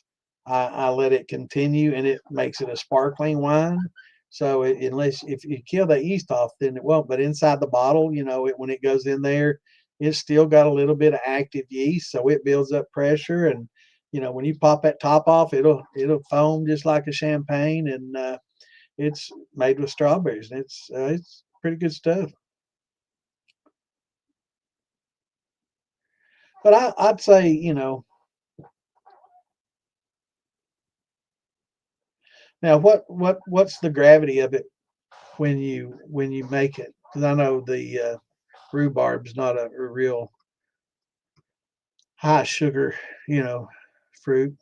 I let it continue, and it makes it a sparkling wine. So unless if you kill that yeast off, then it won't. But inside the bottle, when it goes in there, it's still got a little bit of active yeast, so it builds up pressure. And when you pop that top off, it'll foam just like a champagne, and it's made with strawberries, and it's pretty good stuff. But I'd say, now what's the gravity of it when you make it? Because I know the rhubarb's not a real high sugar, fruit.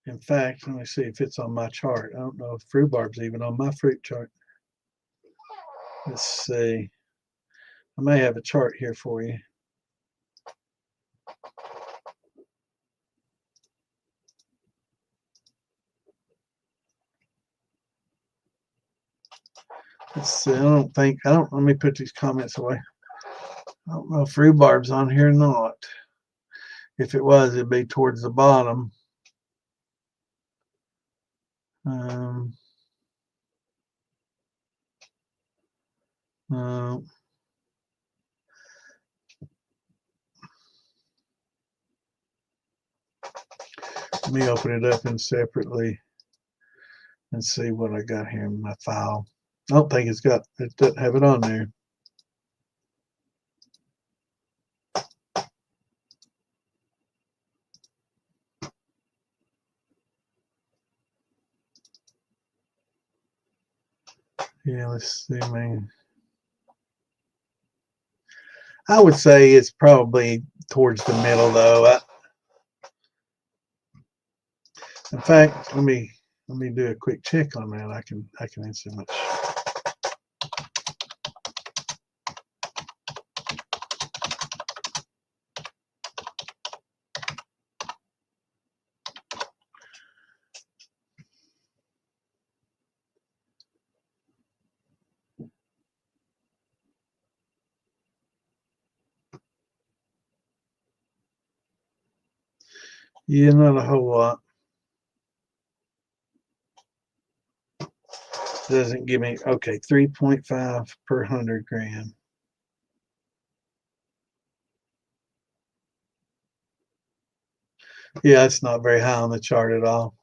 In fact, let me see if it's on my chart. I don't know if rhubarb's even on my fruit chart. Let's see. I may have a chart here for you. Let's see. Let me put these comments away. I don't know if rhubarb's on here or not. If it was, it'd be towards the bottom. Um, uh, Let me open it up and separately and see what I got here in my file. I don't think it doesn't have it on there. Yeah, let's see, man. I would say it's probably towards the middle, though. In fact, let me do a quick check on that. I can answer much. Yeah, not a whole lot. Doesn't give me, okay, 3.5 per 100 gram. Yeah, it's not very high on the chart at all.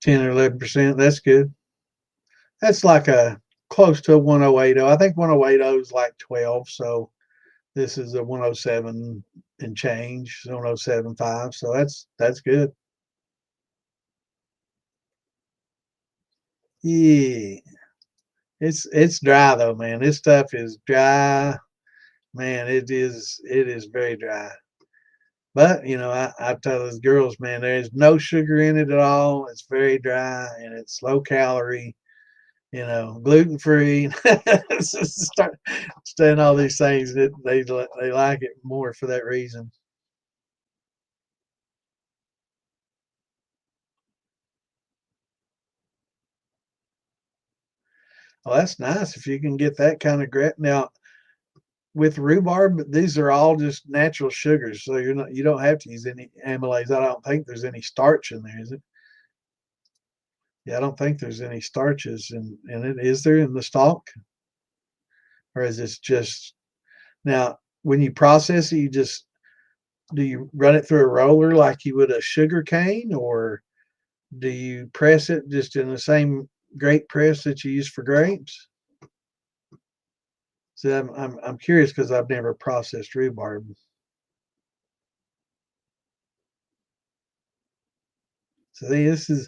10 or 11%. That's good. That's like a close to a 1080. I think 1080 is like 12. So this is a 107 and change, so 107.5. So that's good. Yeah. It's dry though, man. This stuff is dry. Man, it is very dry. But I tell those girls, man, there's no sugar in it at all. It's very dry and it's low calorie, gluten free. Start saying all these things that they like it more for that reason. Well, that's nice if you can get that kind of now with rhubarb. These are all just natural sugars, so you don't have to use any amylase. I don't think there's any starch in there, is it? Yeah, I don't think there's any starches in it. Is there in the stalk, or is this just now when you process it? Do you run it through a roller like you would a sugar cane, or do you press it just in the same grape press that you use for grapes? So I'm curious because I've never processed rhubarb. So see,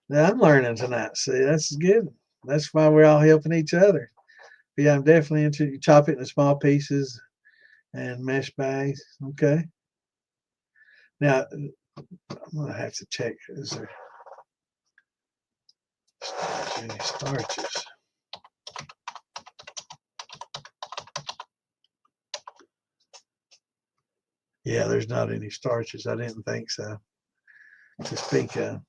now I'm learning tonight. See, that's good. That's why we're all helping each other. But yeah, I'm definitely into you chop it into small pieces and mesh bags. Okay. Now I'm gonna have to check. Is there any starches? Yeah, there's not any starches. I didn't think so to speak of.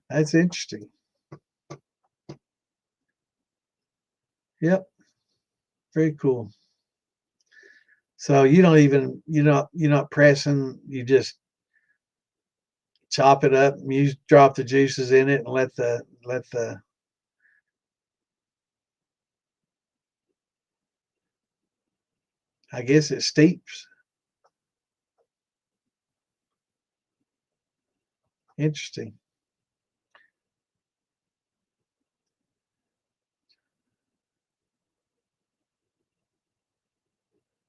That's interesting. Yep, very cool. So you don't even you're not pressing. You just chop it up. You drop the juices in it and let the. I guess it steeps. Interesting.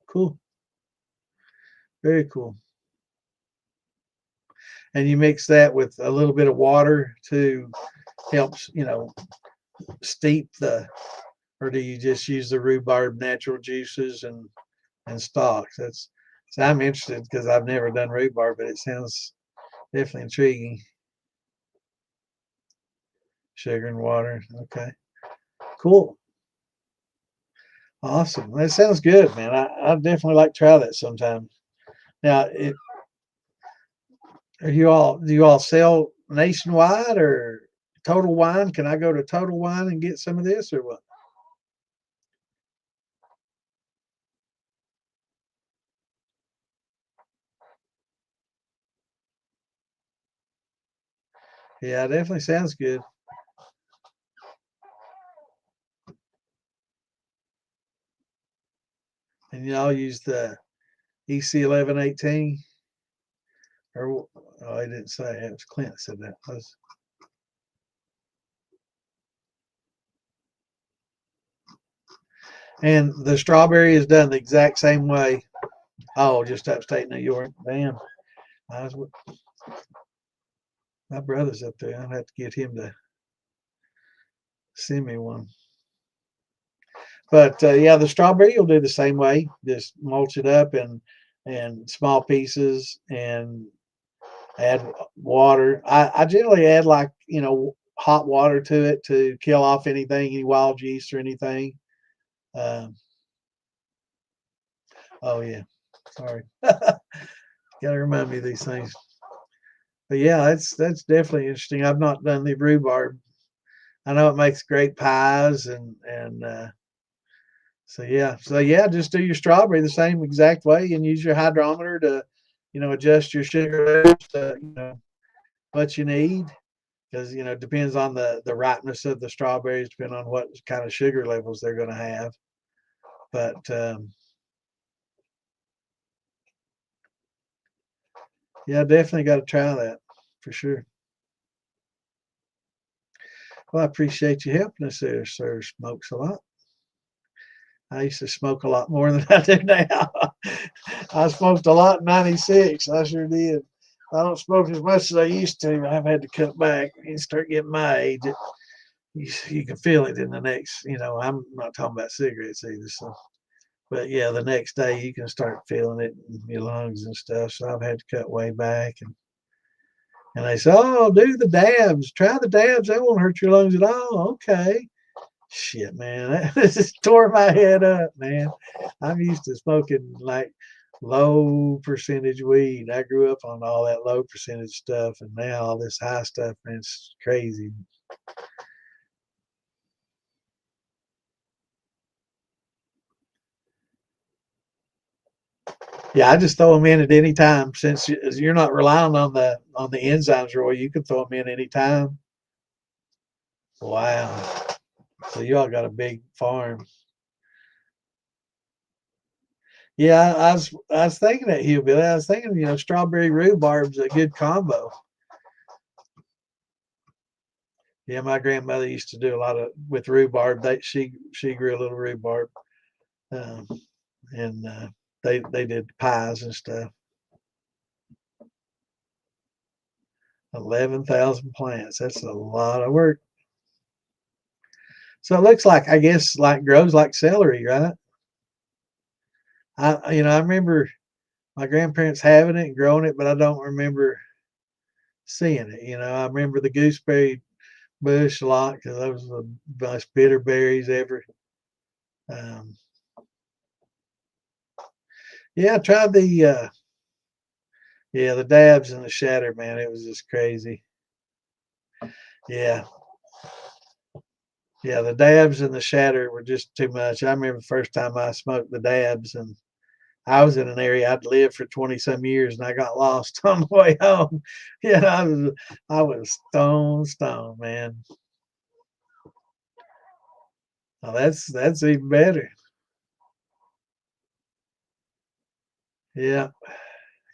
Cool. Very cool. And you mix that with a little bit of water to helps steep the. Or do you just use the rhubarb natural juices and stalks? That's so I'm interested because I've never done rhubarb, but it sounds definitely intriguing. Sugar and water. Okay. Cool. Awesome. That sounds good, man. I definitely like to try that sometime. Now, do you all sell nationwide or Total Wine? Can I go to Total Wine and get some of this or what? Yeah, it definitely sounds good. And y'all use the EC 1118 or oh, I didn't say it. It was Clint said that was. And the strawberry is done the exact same way. Oh, just upstate New York. Damn. I was, my brother's up there. I'll have to get him to send me one. But yeah, the strawberry you'll do the same way. Just mulch it up and small pieces and add water. I generally add like hot water to it to kill off anything, any wild yeast or anything. Um, oh yeah, sorry. Gotta remind me of these things. But yeah, that's definitely interesting. I've not done the rhubarb. I know it makes great pies and so yeah, just do your strawberry the same exact way and use your hydrometer to adjust your sugar levels to what you need because it depends on the ripeness of the strawberries, depending on what kind of sugar levels they're going to have. But yeah, definitely got to try that for sure. Well, I appreciate you helping us there, sir. Smokes a lot. I used to smoke a lot more than I do now. I smoked a lot in '96. I sure did. I don't smoke as much as I used to. I've had to cut back and start getting my age. You can feel it in the next, I'm not talking about cigarettes either. So, but yeah, the next day you can start feeling it in your lungs and stuff. So I've had to cut way back. And they say, oh, do the dabs. Try the dabs. That won't hurt your lungs at all. Okay. Shit, man, that just tore my head up, man. I'm used to smoking like low percentage weed. I grew up on all that low percentage stuff, and now all this high stuff, man, it's crazy. Yeah, I just throw them in at any time since you're not relying on the enzymes, Roy. You can throw them in any time. Wow. So you all got a big farm. Yeah, I was thinking that hillbilly. I was thinking, strawberry rhubarb's a good combo. Yeah, my grandmother used to do a lot of with rhubarb. She grew a little rhubarb, um, and they did pies and stuff. 11,000 plants. That's a lot of work. So it looks like, I guess, like grows like celery, right? I remember my grandparents having it and growing it, but I don't remember seeing it. I remember the gooseberry bush a lot because those were the most bitter berries ever. Um, yeah, I tried the dabs and the shatter, man. It was just crazy. Yeah, yeah, the dabs and the shatter were just too much. I remember the first time I smoked the dabs, and I was in an area I'd lived for 20 some years, and I got lost on the way home. Yeah, I was stone, man. Oh, that's even better. Yeah,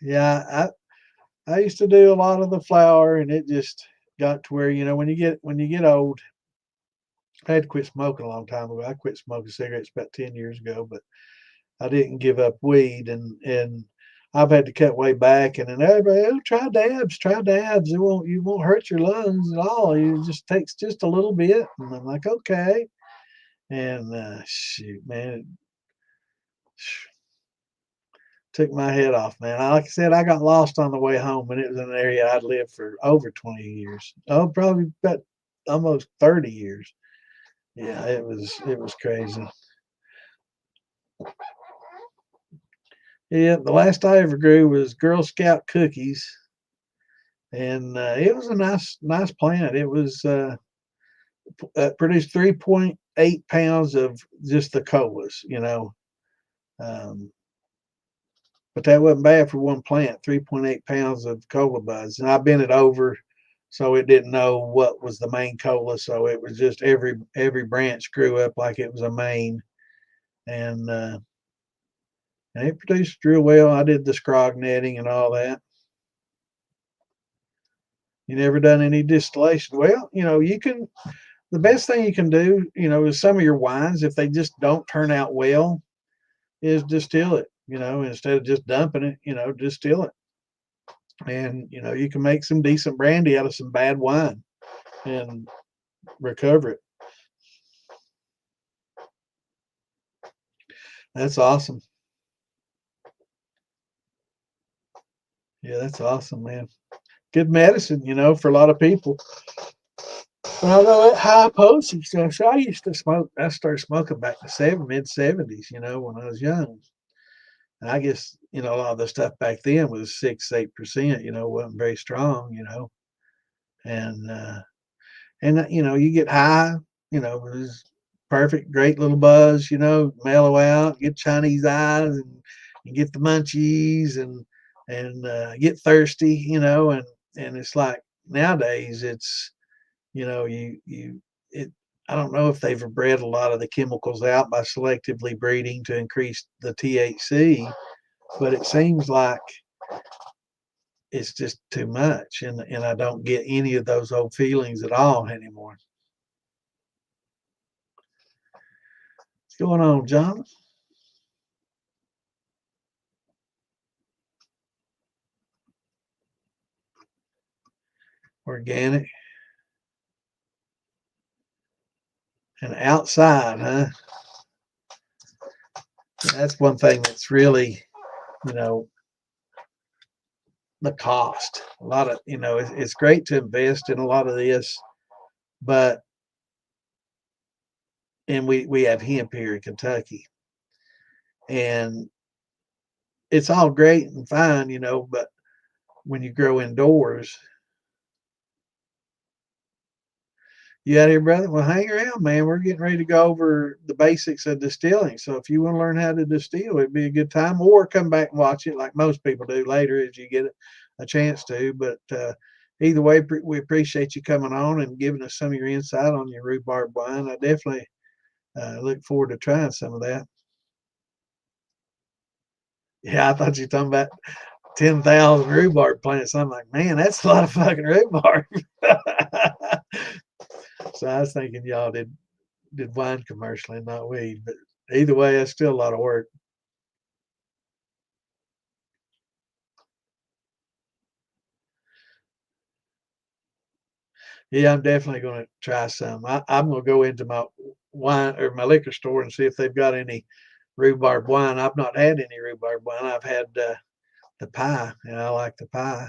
yeah. I used to do a lot of the flower, and it just got to where when you get old. I had to quit smoking a long time ago. I quit smoking cigarettes about 10 years ago, but I didn't give up weed, and I've had to cut way back. And then everybody, oh, try dabs, try dabs. You won't hurt your lungs at all. It just takes just a little bit. And I'm like, okay. And shoot, man, it took my head off, man. Like I said, I got lost on the way home, and it was in an area I'd lived for over 20 years. Oh, probably about almost 30 years. Yeah, it was crazy. Yeah, the last I ever grew was Girl Scout cookies, and it was a nice plant. It was produced 3.8 pounds of just the colas, um, but that wasn't bad for one plant. 3.8 pounds of cola buds, and I bent it over so it didn't know what was the main cola. So it was just every branch grew up like it was a main, and it produced real well. I did the scrog netting and all that. You never done any distillation? Well, you can. The best thing you can do, is some of your wines, if they just don't turn out well, is distill it. Instead of just dumping it, distill it, and you can make some decent brandy out of some bad wine and recover it. That's awesome. Yeah, that's awesome, man. Good medicine, for a lot of people. Well, I know that high potency stuff. So I used to smoke. I started smoking back in the mid '70s. When I was young. And I guess a lot of the stuff back then was 6, 8%. Wasn't very strong. And you get high. It was perfect, great little buzz. Mellow out, get Chinese eyes, and get the munchies, and get thirsty. And it's like nowadays it's it I don't know if they've bred a lot of the chemicals out by selectively breeding to increase the THC, but it seems like it's just too much, and I don't get any of those old feelings at all anymore. What's going on, John? Organic and outside, huh? That's one thing that's really, you know, the cost. A lot of, it's great to invest in a lot of this, but and we have hemp here in Kentucky, and it's all great and fine, but when you grow indoors, you out here, brother? Well, hang around, man. We're getting ready to go over the basics of distilling. So if you want to learn how to distill, it'd be a good time, or come back and watch it like most people do later as you get a chance to. But either way, we appreciate you coming on and giving us some of your insight on your rhubarb wine. I definitely look forward to trying some of that. Yeah, I thought you were talking about 10,000 rhubarb plants. I'm like, man, that's a lot of fucking rhubarb. So I was thinking y'all did wine commercially, not weed. But either way, that's still a lot of work. Yeah, I'm definitely going to try some. I'm going to go into my wine or my liquor store and see if they've got any rhubarb wine. I've not had any rhubarb wine. I've had the pie, and I like the pie.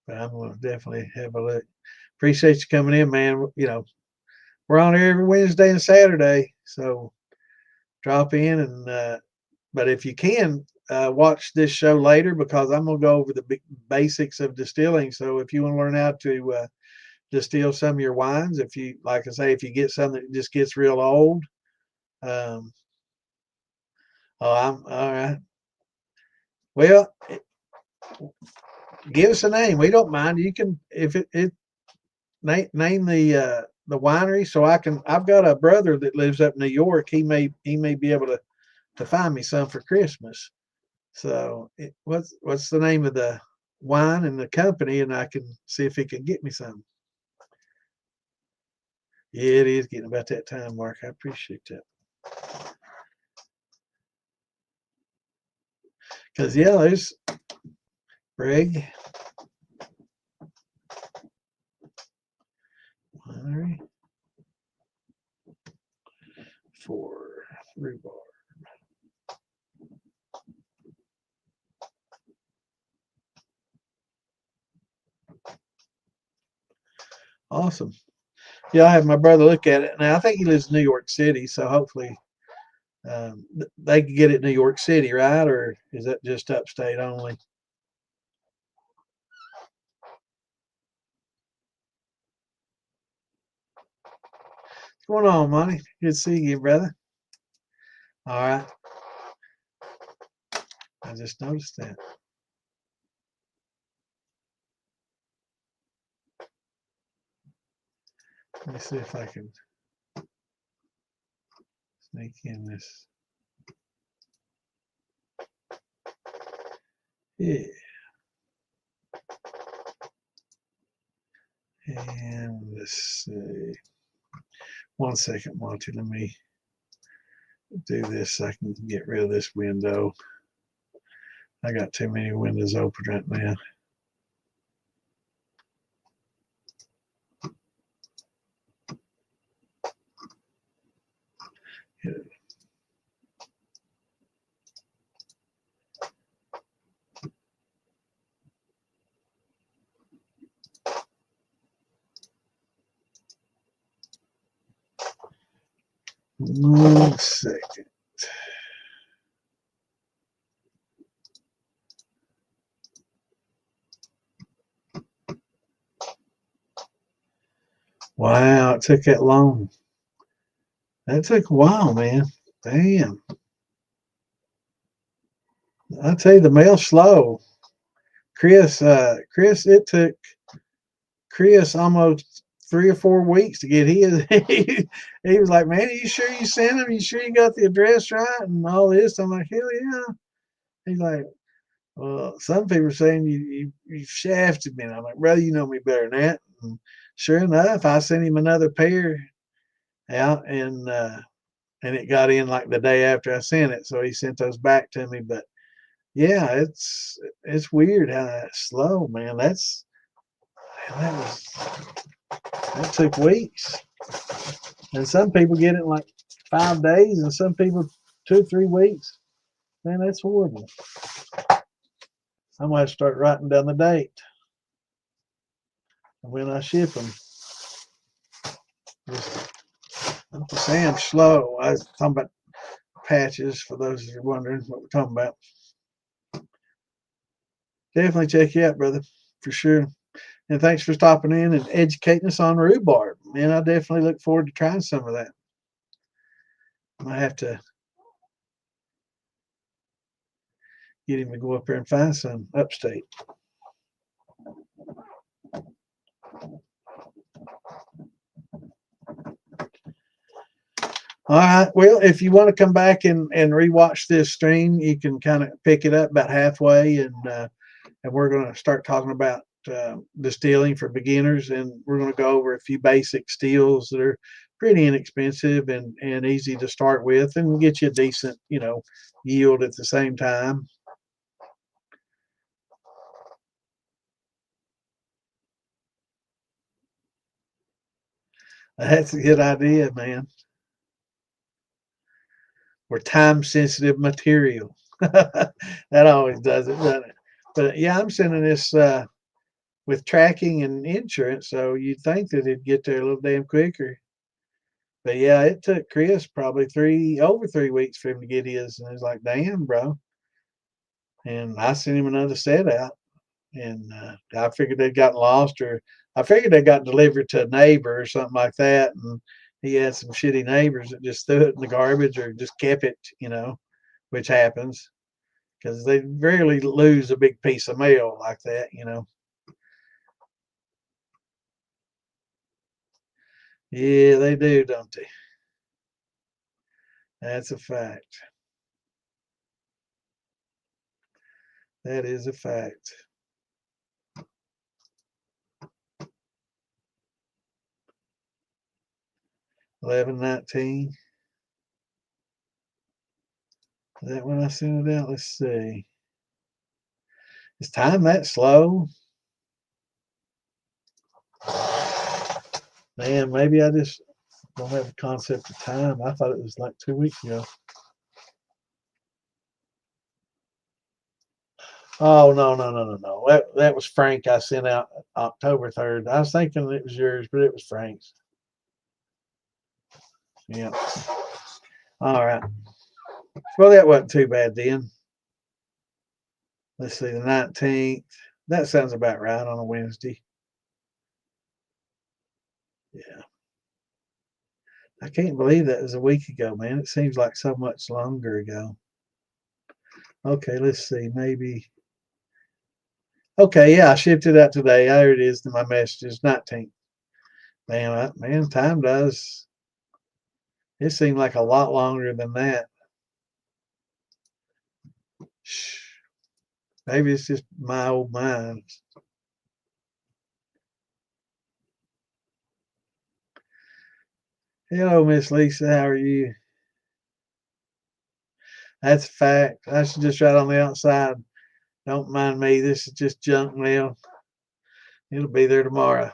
But I'm going to definitely have a look. Appreciate you coming in, man. We're on here every Wednesday and Saturday, so drop in and. But if you can watch this show later, because I'm going to go over the basics of distilling. So if you want to learn how to distill some of your wines, if you, like I say, if you get something that just gets real old, I'm all right. Well, give us a name. We don't mind. You can, if it name the winery, so I can. I've got a brother that lives up in New York. He may be able to find me some for Christmas. So what's the name of the wine and the company, and I can see if he can get me some. Yeah, it is getting about that time, Mark. I appreciate that. Because yeah, there's Greg Winery for rhubarb. Awesome. Yeah, I have my brother look at it. Now I think he lives in New York City, so hopefully they can get it in New York City, right? Or is that just upstate only? What's going on, Monty? Good to see you, brother. All right. I just noticed that. Let me see if I can sneak in this. Yeah. And let's see. 1 second, Monty. Let me do this so I can get rid of this window. I got too many windows open right now. Yeah. One second. Wow, it took that long. That took a while, man. Damn. I tell you, the mail's slow. Chris, it took Chris almost 3 or 4 weeks to get his. He was like, "Man, are you sure you sent him? You sure you got the address right and all this?" I'm like, "Hell yeah." He's like, "Well, some people are saying you shafted me." And I'm like, "Brother, you know me better than that." And sure enough, I sent him another pair out, and and it got in like the day after I sent it. So he sent those back to me. But yeah, it's weird how that's slow, man. That took weeks. And some people get it in like 5 days, and some people 2 or 3 weeks. Man, that's horrible. I'm gonna have to start writing down the date when I ship them. I'm just saying slow. I was talking about patches for those that are wondering what we're talking about. Definitely check you out, brother, for sure. And thanks for stopping in and educating us on rhubarb. Man, I definitely look forward to trying some of that. I might have to get him to go up there and find some upstate. All right. Well, if you want to come back and rewatch this stream, you can kind of pick it up about halfway, and we're going to start talking about distilling for beginners, and we're going to go over a few basic stills that are pretty inexpensive and easy to start with, and get you a decent, yield at the same time. That's a good idea, man. We're time-sensitive material. That always does it, doesn't it? But yeah, I'm sending this with tracking and insurance, so you'd think that it'd get there a little damn quicker. But yeah, it took Chris probably over 3 weeks for him to get his, and it's like, damn, bro. And I sent him another set out, and I figured they'd gotten lost, or I figured they got delivered to a neighbor or something like that, and he had some shitty neighbors that just threw it in the garbage or just kept it, which happens because they rarely lose a big piece of mail like that. Yeah, they do, don't they? That's a fact. That is a fact. 11:19. Is that when I sent it out? Let's see. Is time that slow? Man, maybe I just don't have a concept of time. I thought it was like 2 weeks ago. Oh, no. That was Frank I sent out October 3rd. I was thinking it was yours, but it was Frank's. Yeah. All right. Well, that wasn't too bad then. Let's see, the 19th. That sounds about right on a Wednesday. Yeah. I can't believe that was a week ago, man. It seems like so much longer ago. Okay, let's see. Maybe. Okay, yeah, I shipped it out today. There it is to my messages. 19th. Man, time does. It seemed like a lot longer than that. Maybe it's just my old mind. Hello, Miss Lisa. How are you? That's a fact. That's just right on the outside. Don't mind me. This is just junk mail. It'll be there tomorrow.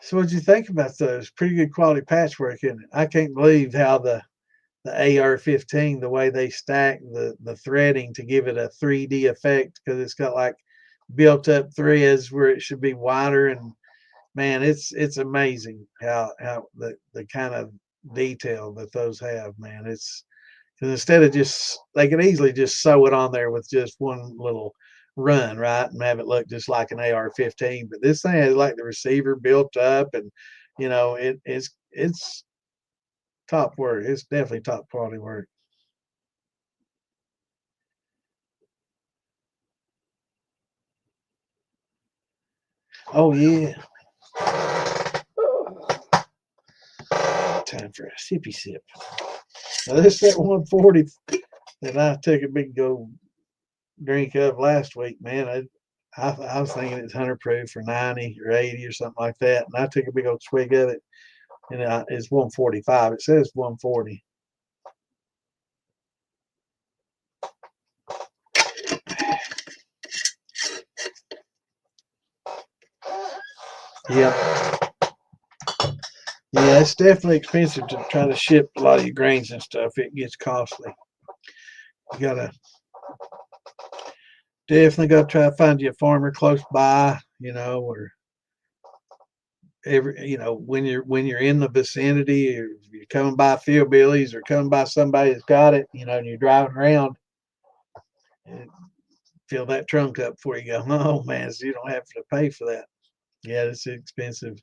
So what'd you think about those? Pretty good quality patchwork, isn't it? I can't believe how the AR-15, the way they stack the threading to give it a 3D effect, because it's got like built up threads where it should be wider, and man, it's amazing how the kind of detail that those have, man. It's because instead of just, they could easily just sew it on there with just one little run, right, and have it look just like an AR-15. But this thing has like the receiver built up, and it's top work. It's definitely top quality work. Oh yeah. Time for a sippy sip. Now this is at 140. that I took a big go drink of last week, man. I was thinking it's 100 proof or 90 or 80 or something like that, and I took a big old swig of it, and it's 145. It says 140. Yeah, yeah, it's definitely expensive to try to ship a lot of your grains and stuff. It gets costly. You gotta definitely gotta try to find you a farmer close by, or when you're in the vicinity, or you're coming by field billies or coming by somebody that's got it, and you're driving around, and fill that trunk up before you go home, man, so you don't have to pay for that. Yeah, it's expensive.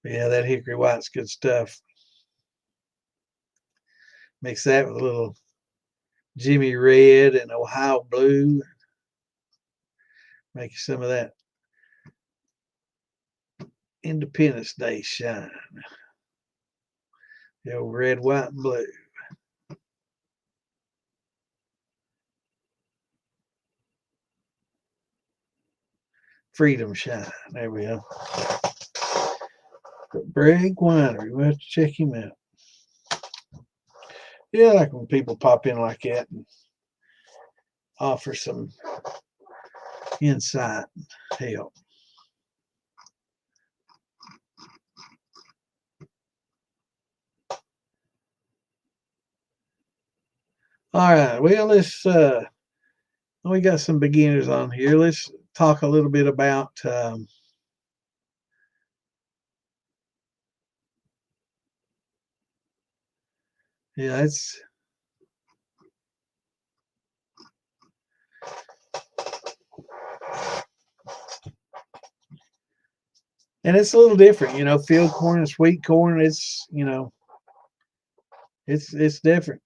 Yeah, that hickory white's good stuff. Mix that with a little Jimmy Red and Ohio Blue. Make you some of that Independence Day shine. The old red, white, and blue. Freedom shine. There we go. But Bragg Winery, we'll have to check him out. Yeah, I like when people pop in like that and offer some insight and help. All right, well, we got some beginners on here. Let's talk a little bit about yeah, it's a little different, field corn and sweet corn. It's different.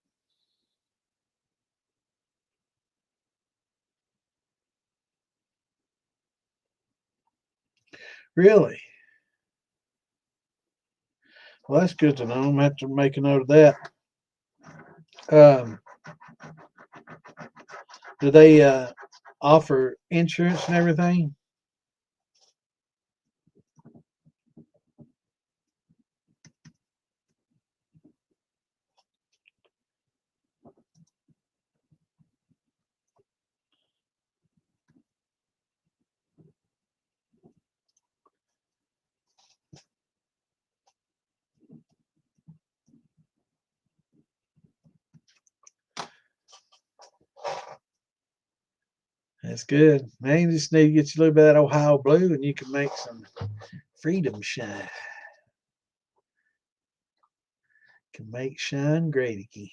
Really? Well, that's good to know. I'm gonna have to make a note of that. Um, do they offer insurance and everything? That's good. Man, you just need to get you a little bit of that Ohio Blue, and you can make some freedom shine. Can make shine great again.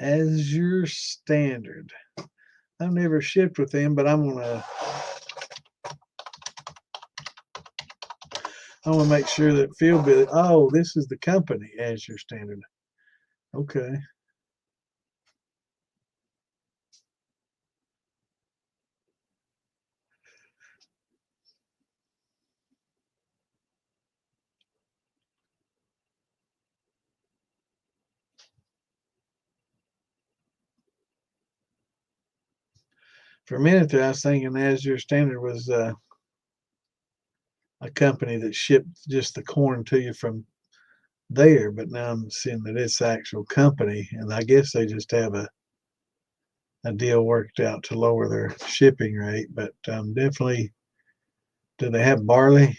As your standard. I've never shipped with them, but I want to make sure that Field Billy. Oh, this is the company as your standard. Okay. For a minute there, I was thinking as your standard was a company that shipped just the corn to you from there, but now I'm seeing that it's the actual company, and I guess they just have a deal worked out to lower their shipping rate. But definitely, do they have barley?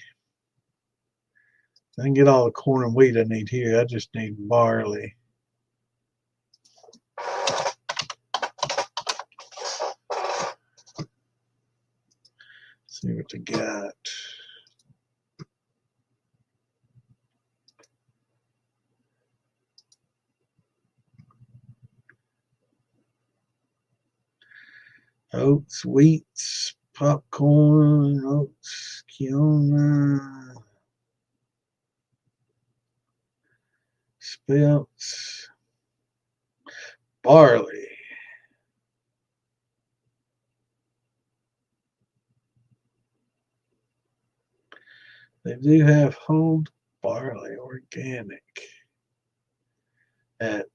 I can get all the corn and wheat I need here. I just need barley. Let's see what they got. Oats, wheats, popcorn, oats, Kiona, spelts, barley. They do have whole barley organic at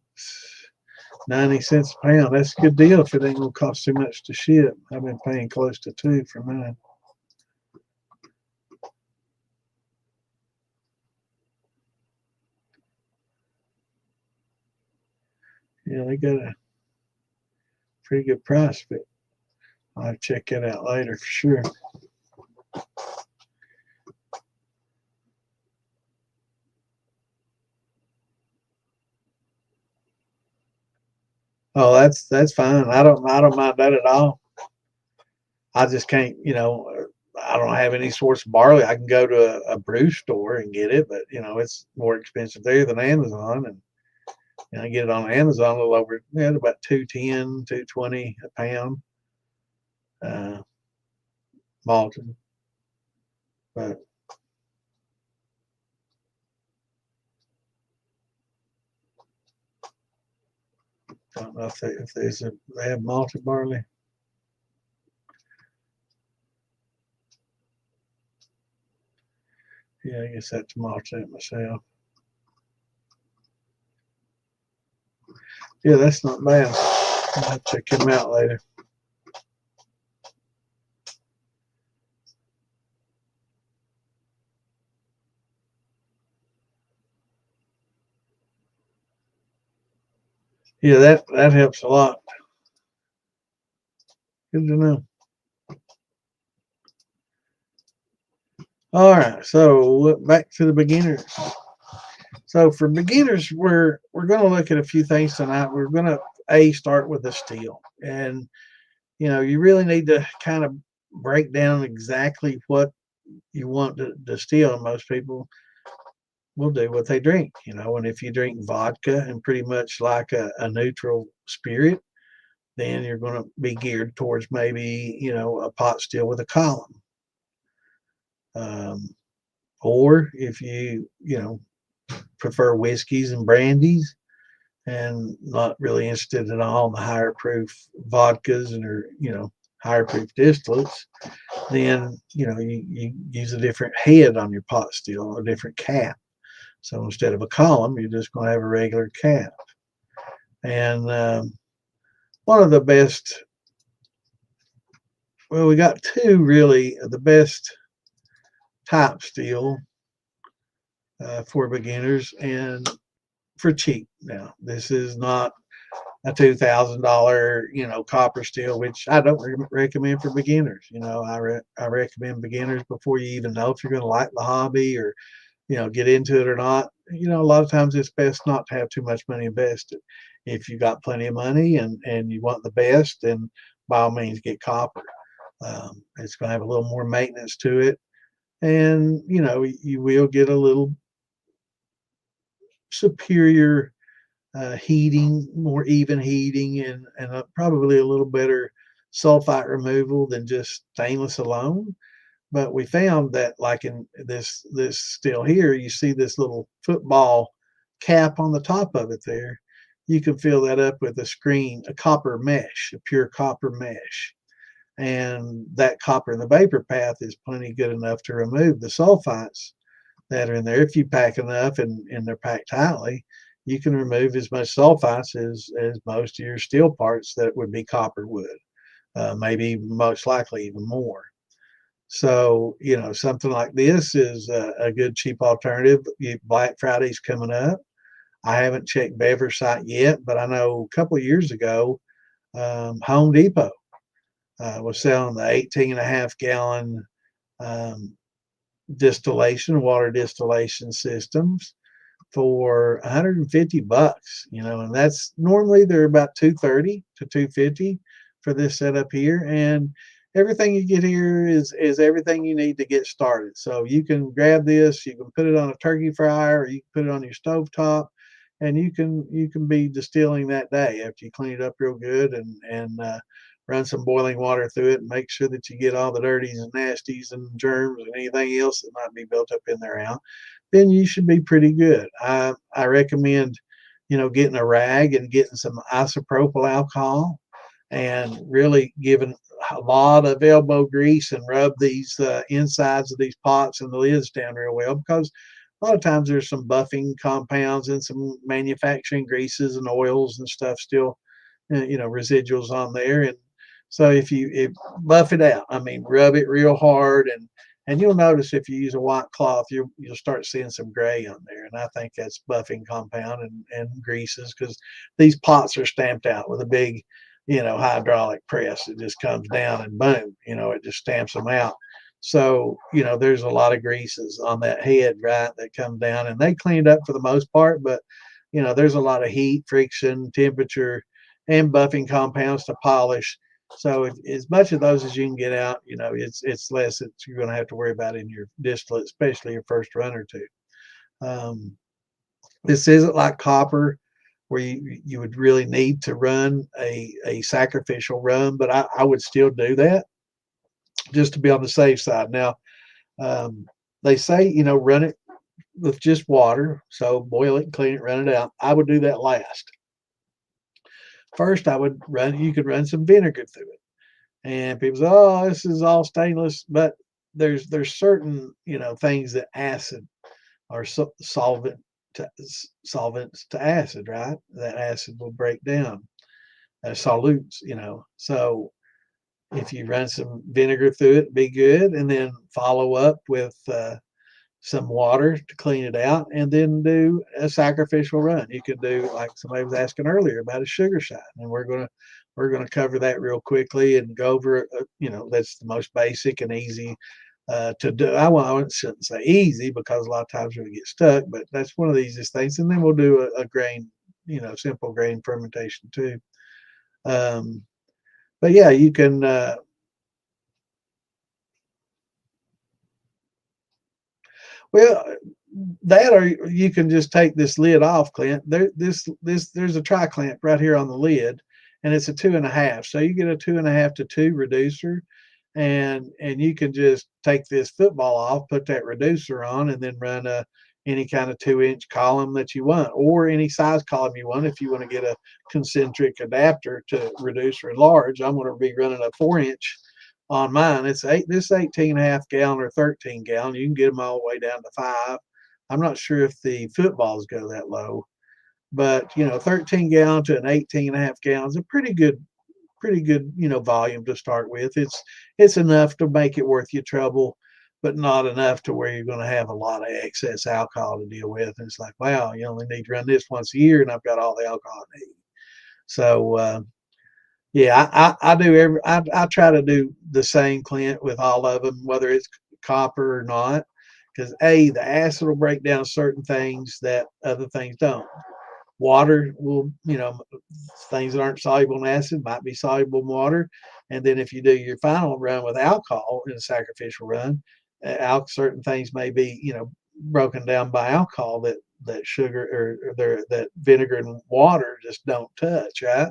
90 cents a pound. That's a good deal if it ain't gonna cost too much to ship. I've been paying close to 2 for mine. Yeah, they got a pretty good price, but I'll check it out later for sure. Oh, that's fine. I don't mind that at all. I just can't, I don't have any source of barley. I can go to a brew store and get it, but it's more expensive there than Amazon, and I get it on Amazon a little over, about 210, 220 a pound, uh, malted. But I don't know if they have malted barley. Yeah, I guess that's malted myself. Yeah, that's not bad. I'll check him out later. Yeah, that helps a lot. Good to know. All right, so back to the beginners. So for beginners, we're going to look at a few things tonight. We're going to start with the still, and you really need to kind of break down exactly what you want to distill. Most people will do what they drink, and if you drink vodka and pretty much like a neutral spirit, then you're going to be geared towards maybe a pot still with a column. Or if you prefer whiskeys and brandies and not really interested at all in the higher proof vodkas and higher proof distillates, then you use a different head on your pot still, a different cap. So instead of a column, you're just going to have a regular cap. And one of the best, well, we got two really the best type still for beginners and for cheap. Now, this is not a $2,000 copper steel, which I don't recommend for beginners. I recommend beginners before you even know if you're going to like the hobby or get into it or not. A lot of times it's best not to have too much money invested. If you got plenty of money and you want the best, then by all means get copper. It's going to have a little more maintenance to it, and you will get a little superior heating, more even heating, and probably a little better sulfite removal than just stainless alone. But we found that, like in this still here, you see this little football cap on the top of it there. You can fill that up with a copper mesh, a pure copper mesh. And that copper in the vapor path is plenty good enough to remove the sulfites that are in there. If you pack enough and they're packed tightly, you can remove as much sulfites as most of your steel parts that would be copper would, maybe most likely even more. So, something like this is a good cheap alternative. Black Friday's coming up. I haven't checked Bever's site yet, but I know a couple of years ago, Home Depot was selling the 18.5 gallon um, water distillation systems for $150, and that's normally they're about 230 to 250 for this setup here. And everything you get here is everything you need to get started. So you can grab this, you can put it on a turkey fryer, or you can put it on your stovetop, and you can be distilling that day after you clean it up real good and run some boiling water through it and make sure that you get all the dirties and nasties and germs and anything else that might be built up in there out. Then you should be pretty good. I recommend, getting a rag and getting some isopropyl alcohol and really giving a lot of elbow grease and rub these insides of these pots and the lids down real well, because a lot of times there's some buffing compounds and some manufacturing greases and oils and stuff still, residuals on there. And so if buff it out, I mean, rub it real hard, and you'll notice if you use a white cloth, you'll start seeing some gray on there. And I think that's buffing compound and greases, because these pots are stamped out with a big, hydraulic press. It just comes down and boom, it just stamps them out. So, there's a lot of greases on that head, right, that come down, and they cleaned up for the most part, but, there's a lot of heat, friction, temperature, and buffing compounds to polish. So as much of those as you can get out, it's less that you're going to have to worry about in your distillate, especially your first run or two. This isn't like copper, where you would really need to run a sacrificial run, but I would still do that just to be on the safe side. Now, they say, run it with just water. So boil it, clean it, run it out. I would do that last. First, you could run some vinegar through it. And people say, oh, this is all stainless. But there's certain, things that acid are solvents to acid, right? That acid will break down solutes, So if you run some vinegar through it, be good, and then follow up with some water to clean it out, and then do a sacrificial run. You could do, like somebody was asking earlier, about a sugar shine, and we're gonna cover that real quickly and go over. That's the most basic and easy to do. I shouldn't say easy, because a lot of times we get stuck, but that's one of the easiest things. And then we'll do a grain, simple grain fermentation too. But yeah, you can. Well, that, or you can just take this lid off, Clint. There's a tri clamp right here on the lid, and it's a 2.5. So you get a 2.5 to 2 reducer, and you can just take this football off, put that reducer on, and then run any kind of 2-inch column that you want, or any size column you want. If you want to get a concentric adapter to reduce or enlarge, I'm going to be running a 4-inch on mine. It's 18.5 gallon or 13 gallon. You can get them all the way down to 5. I'm not sure if the footballs go that low, but 13 gallon to an 18.5 gallons, a pretty good, volume to start with. It's enough to make it worth your trouble, but not enough to where you're going to have a lot of excess alcohol to deal with. And it's like, wow, you only need to run this once a year, and I've got all the alcohol I need. So yeah, I try to do the same, Clint, with all of them, whether it's copper or not, because the acid will break down certain things that other things don't. Water will, things that aren't soluble in acid might be soluble in water. And then if you do your final run with alcohol in a sacrificial run, certain things may be, broken down by alcohol that sugar or that vinegar and water just don't touch, right?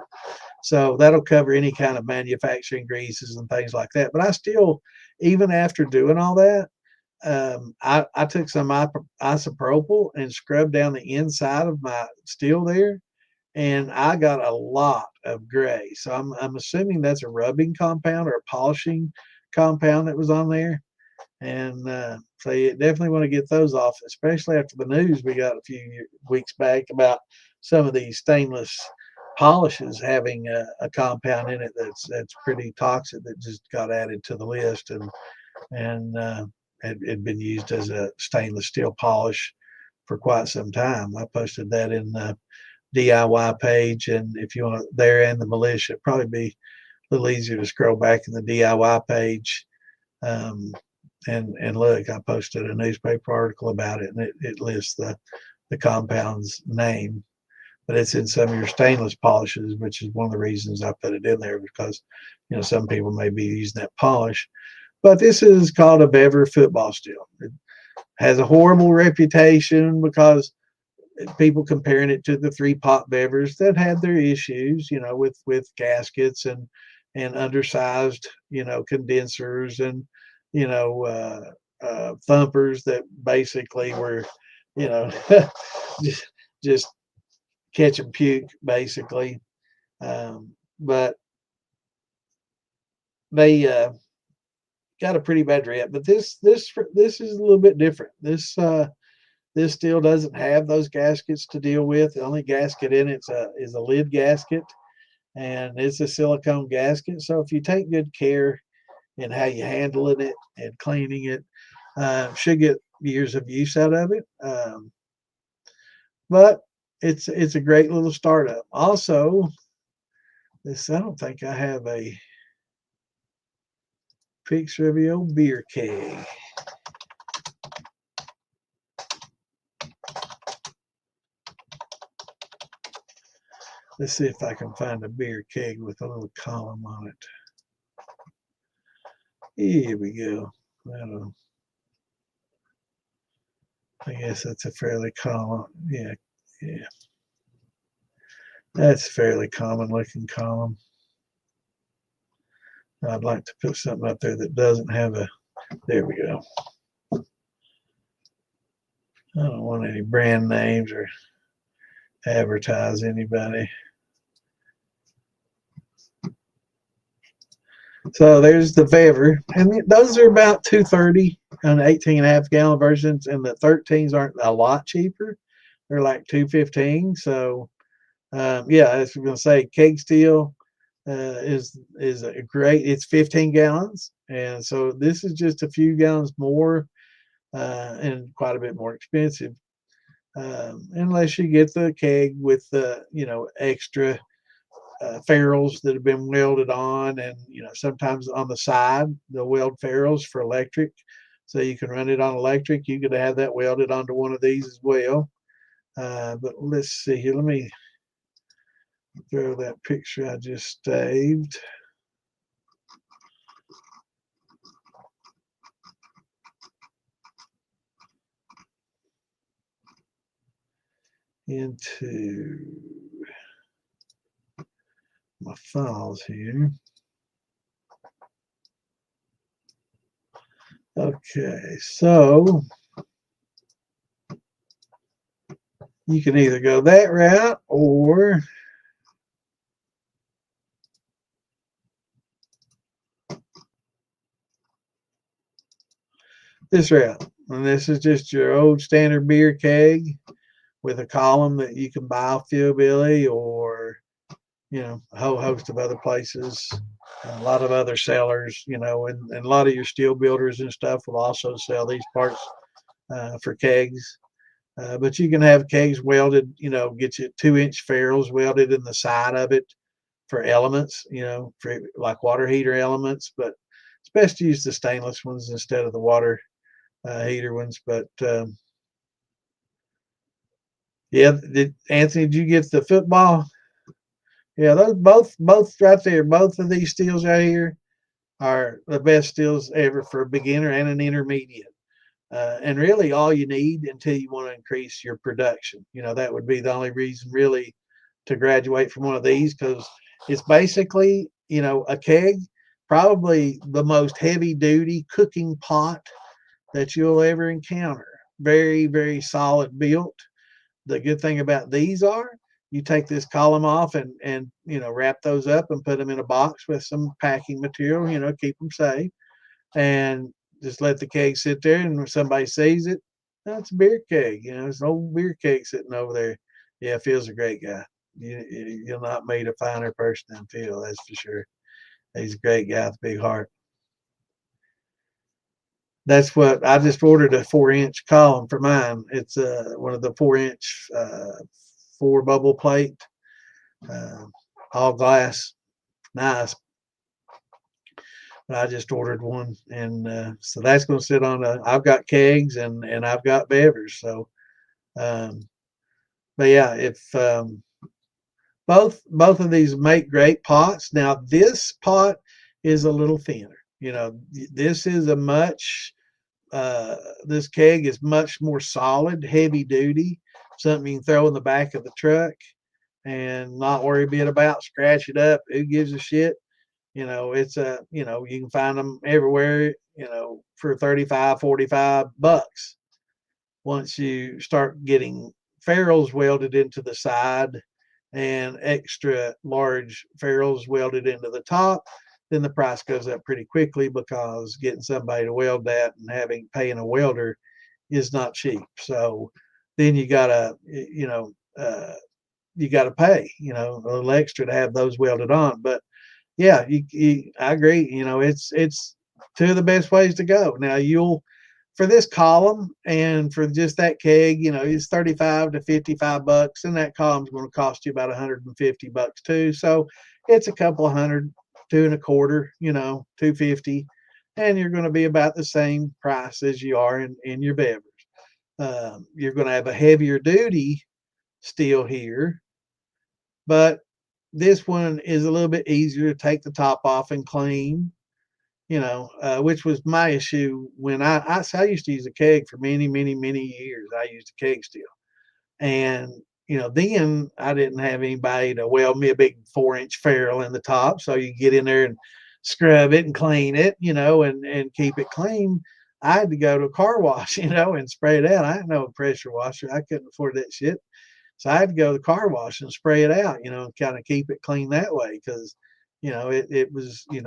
So that'll cover any kind of manufacturing greases and things like that. But I still, even after doing all that, I took some isopropyl and scrubbed down the inside of my steel there, and I got a lot of gray. So I'm assuming that's a rubbing compound or a polishing compound that was on there. And so you definitely want to get those off, especially after the news we got a few weeks back about some of these stainless polishes having a compound in it that's pretty toxic, that just got added to the list, and had been used as a stainless steel polish for quite some time. I posted that in the DIY page, and if you want there and the militia, it'd probably be a little easier to scroll back in the DIY page. And look, I posted a newspaper article about it, and it lists the compound's name, but it's in some of your stainless polishes, which is one of the reasons I put it in there, because some people may be using that polish. But this is called a Bever football steel. It has a horrible reputation because people comparing it to the 3-pot Bevers that had their issues, with gaskets and undersized, condensers and thumpers that basically were, just catch and puke, basically. But they got a pretty bad rep. But this is a little bit different. This still doesn't have those gaskets to deal with. The only gasket in it is a lid gasket, and it's a silicone gasket. So if you take good care in how you handling it and cleaning it, should get years of use out of it. But it's a great little startup. Also, this I don't think I have a picture of the old beer keg. Let's see if I can find a beer keg with a little column on it. Here we go. I guess that's a fairly common, yeah. That's a fairly common looking column. I'd like to put something up there that doesn't have a, there we go. I don't want any brand names or advertise anybody. So there's the Vever, and those are about $2.30 on 18.5 gallon versions, and the 13s aren't a lot cheaper. They're like $2.15. So yeah, I was going to say keg steel is a great. It's 15 gallons, and so this is just a few gallons more and quite a bit more expensive, unless you get the keg with the extra ferrules that have been welded on, and sometimes on the side they'll weld ferrules for electric, so you can run it on electric. You could have that welded onto one of these as well. But let's see here. Let me throw that picture I just saved into my files here. Okay, so you can either go that route or this route. And this is just your old standard beer keg with a column that you can buy off Billy or a whole host of other places, a lot of other sellers, and a lot of your steel builders and stuff will also sell these parts for kegs. But you can have kegs welded, get you 2-inch ferrules welded in the side of it for elements, for like water heater elements. But it's best to use the stainless ones instead of the water heater ones. But yeah, Anthony, did you get the football? Yeah, those both right there. Both of these steels right here are the best steels ever for a beginner and an intermediate. And really, all you need until you want to increase your production. That would be the only reason really to graduate from one of these, because it's basically a keg, probably the most heavy duty cooking pot that you'll ever encounter. Very, very solid built. The good thing about these are you take this column off and wrap those up and put them in a box with some packing material, keep them safe, and just let the keg sit there. And when somebody sees it, that's a beer keg. It's an old beer keg sitting over there. Yeah, Phil's a great guy. You'll not meet a finer person than Phil, that's for sure. He's a great guy with a big heart. That's what I just ordered, a 4-inch column for mine. It's one of the 4-inch 4 bubble plate, all glass, nice. But I just ordered one, and so that's going to sit on I've got kegs and I've got bevers. So, but yeah, if both of these make great pots. Now this pot is a little thinner. This is a much this keg is much more solid, heavy duty, something you can throw in the back of the truck and not worry a bit about, scratch it up. Who gives a shit? It's you can find them everywhere, for 35, 45 bucks. Once you start getting ferrules welded into the side and extra large ferrules welded into the top, then the price goes up pretty quickly, because getting somebody to weld that and paying a welder is not cheap. So then you gotta, you gotta pay, a little extra to have those welded on. But yeah, I agree. It's two of the best ways to go. Now for this column and for just that keg, it's 35 to 55 bucks, and that column's going to cost you about 150 bucks too. So it's a couple of hundred, two and a quarter, 250, and you're going to be about the same price as you are in your beverage. You're going to have a heavier duty steel here, but this one is a little bit easier to take the top off and clean, which was my issue when I used to use a keg for many, many, many years. I used a keg steel. And, then I didn't have anybody to weld me a big 4-inch ferrule in the top. So you get in there and scrub it and clean it, and keep it clean. I had to go to a car wash, and spray it out. I had no pressure washer. I couldn't afford that shit. So I had to go to the car wash and spray it out, and kind of keep it clean that way. Because, it was, you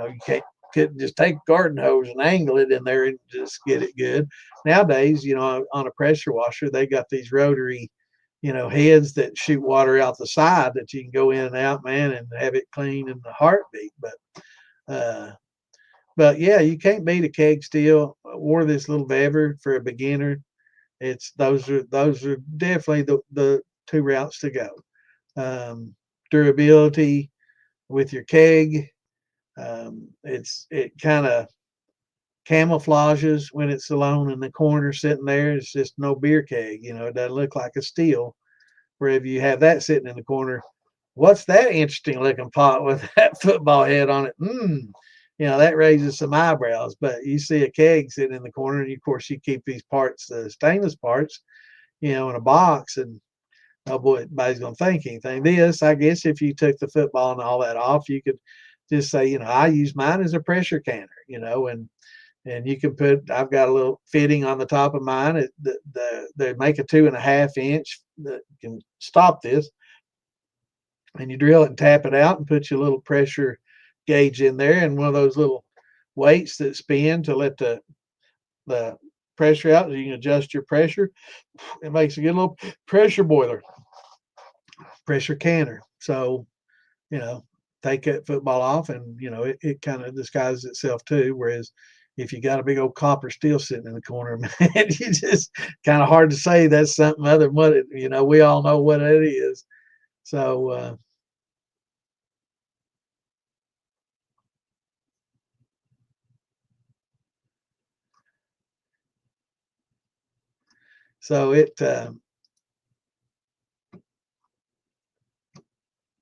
couldn't just take a garden hose and angle it in there and just get it good. Nowadays, on a pressure washer, they got these rotary, heads that shoot water out the side that you can go in and out, man, and have it clean in the heartbeat. But yeah, you can't beat a keg steel or this little bever for a beginner. Those are definitely the two routes to go. Durability with your keg. It kind of camouflages when it's alone in the corner sitting there. It's just no beer keg. It doesn't look like a steel. Where if you have that sitting in the corner, what's that interesting looking pot with that football head on it? That raises some eyebrows. But you see a keg sitting in the corner, and of course you keep these parts, the stainless parts, in a box, and oh boy, everybody's gonna think anything. This, I guess, if you took the football and all that off, you could just say, I use mine as a pressure canner, and you can I've got a little fitting on the top of mine. They make a 2.5 inch that can stop this, and you drill it and tap it out and put your little pressure gauge in there, and one of those little weights that spin to let the pressure out, so you can adjust your pressure. It makes a good little pressure boiler, pressure canner. So, take that football off, and it kind of disguises itself too. Whereas if you got a big old copper steel sitting in the corner, man, you just kind of hard to say that's something other than what it, we all know what it is. So so it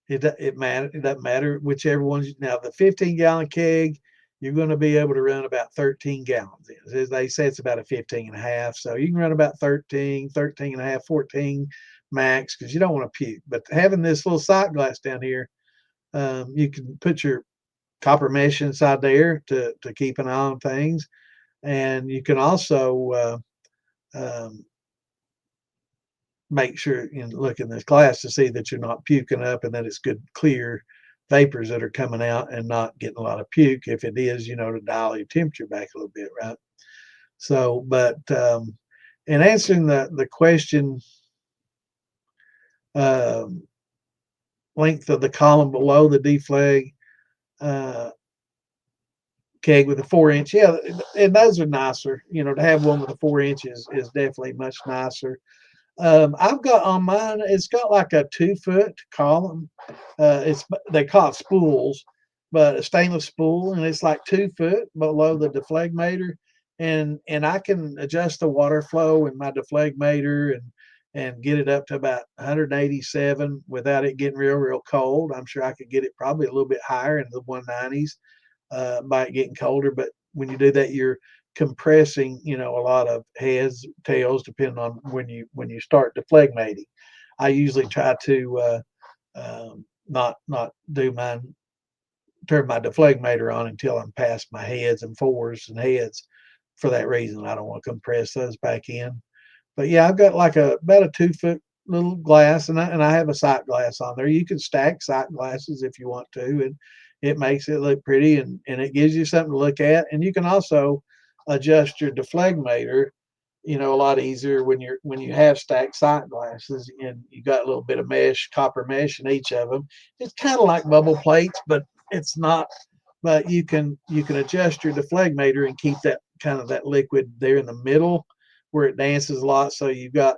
it doesn't matter whichever one's. Now the 15-gallon keg, you're going to be able to run about 13 gallons in. As they say, it's about a 15.5. So you can run about 13, 13.5, 14 max, because you don't want to puke. But having this little sight glass down here, you can put your copper mesh inside there to keep an eye on things. And you can also make sure you look in this glass to see that you're not puking up, and that it's good, clear vapors that are coming out and not getting a lot of puke. If it is, to dial your temperature back a little bit, right? So, but in answering the question, length of the column below the deflag keg with a 4-inch, yeah, and those are nicer. To have one with a 4 inches is definitely much nicer. I've got on mine, it's got like a 2-foot column. They call it spools, but a stainless spool, and it's like 2 foot below the deflagmator. And I can adjust the water flow in my deflagmator and get it up to about 187 without it getting real cold. I'm sure I could get it probably a little bit higher in the 190s by it getting colder. But when you do that, you're compressing, a lot of heads, tails, depending on when you start deflagmating. I usually try to not do mine, turn my deflagmator on until I'm past my heads and forwards and heads. For that reason, I don't want to compress those back in. But yeah, I've got like about a 2-foot little glass, and I have a sight glass on there. You can stack sight glasses if you want to, it makes it look pretty, and it gives you something to look at. And you can also adjust your deflegmator, a lot easier when you have stacked sight glasses and you got a little bit of mesh, copper mesh in each of them. It's kind of like bubble plates, but it's not. But you can adjust your deflegmator and keep that kind of that liquid there in the middle where it dances a lot. So you've got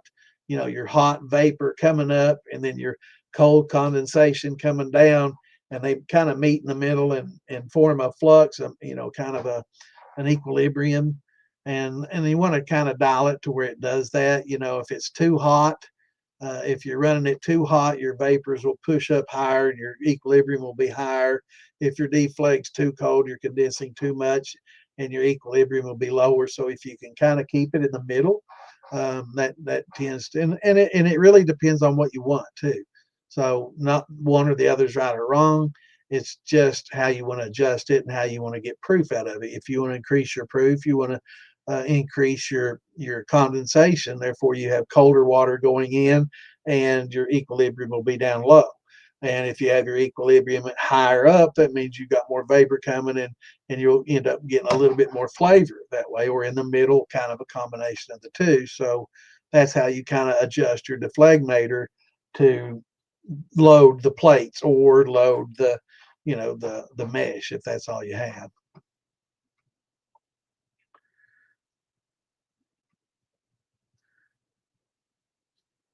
your hot vapor coming up and then your cold condensation coming down, and they kind of meet in the middle and form a flux, kind of an equilibrium. And you want to kind of dial it to where it does that. If it's too hot, if you're running it too hot, your vapors will push up higher and your equilibrium will be higher. If your defleg's too cold, you're condensing too much and your equilibrium will be lower. So if you can kind of keep it in the middle, that tends to, and it really depends on what you want too. So not one or the other is right or wrong. It's just how you want to adjust it and how you want to get proof out of it. If you want to increase your proof, you want to increase your condensation. Therefore, you have colder water going in, and your equilibrium will be down low. And if you have your equilibrium higher up, that means you've got more vapor coming in, and you'll end up getting a little bit more flavor that way, or in the middle, kind of a combination of the two. So that's how you kind of adjust your deflegmator to load the plates or load the mesh if that's all you have.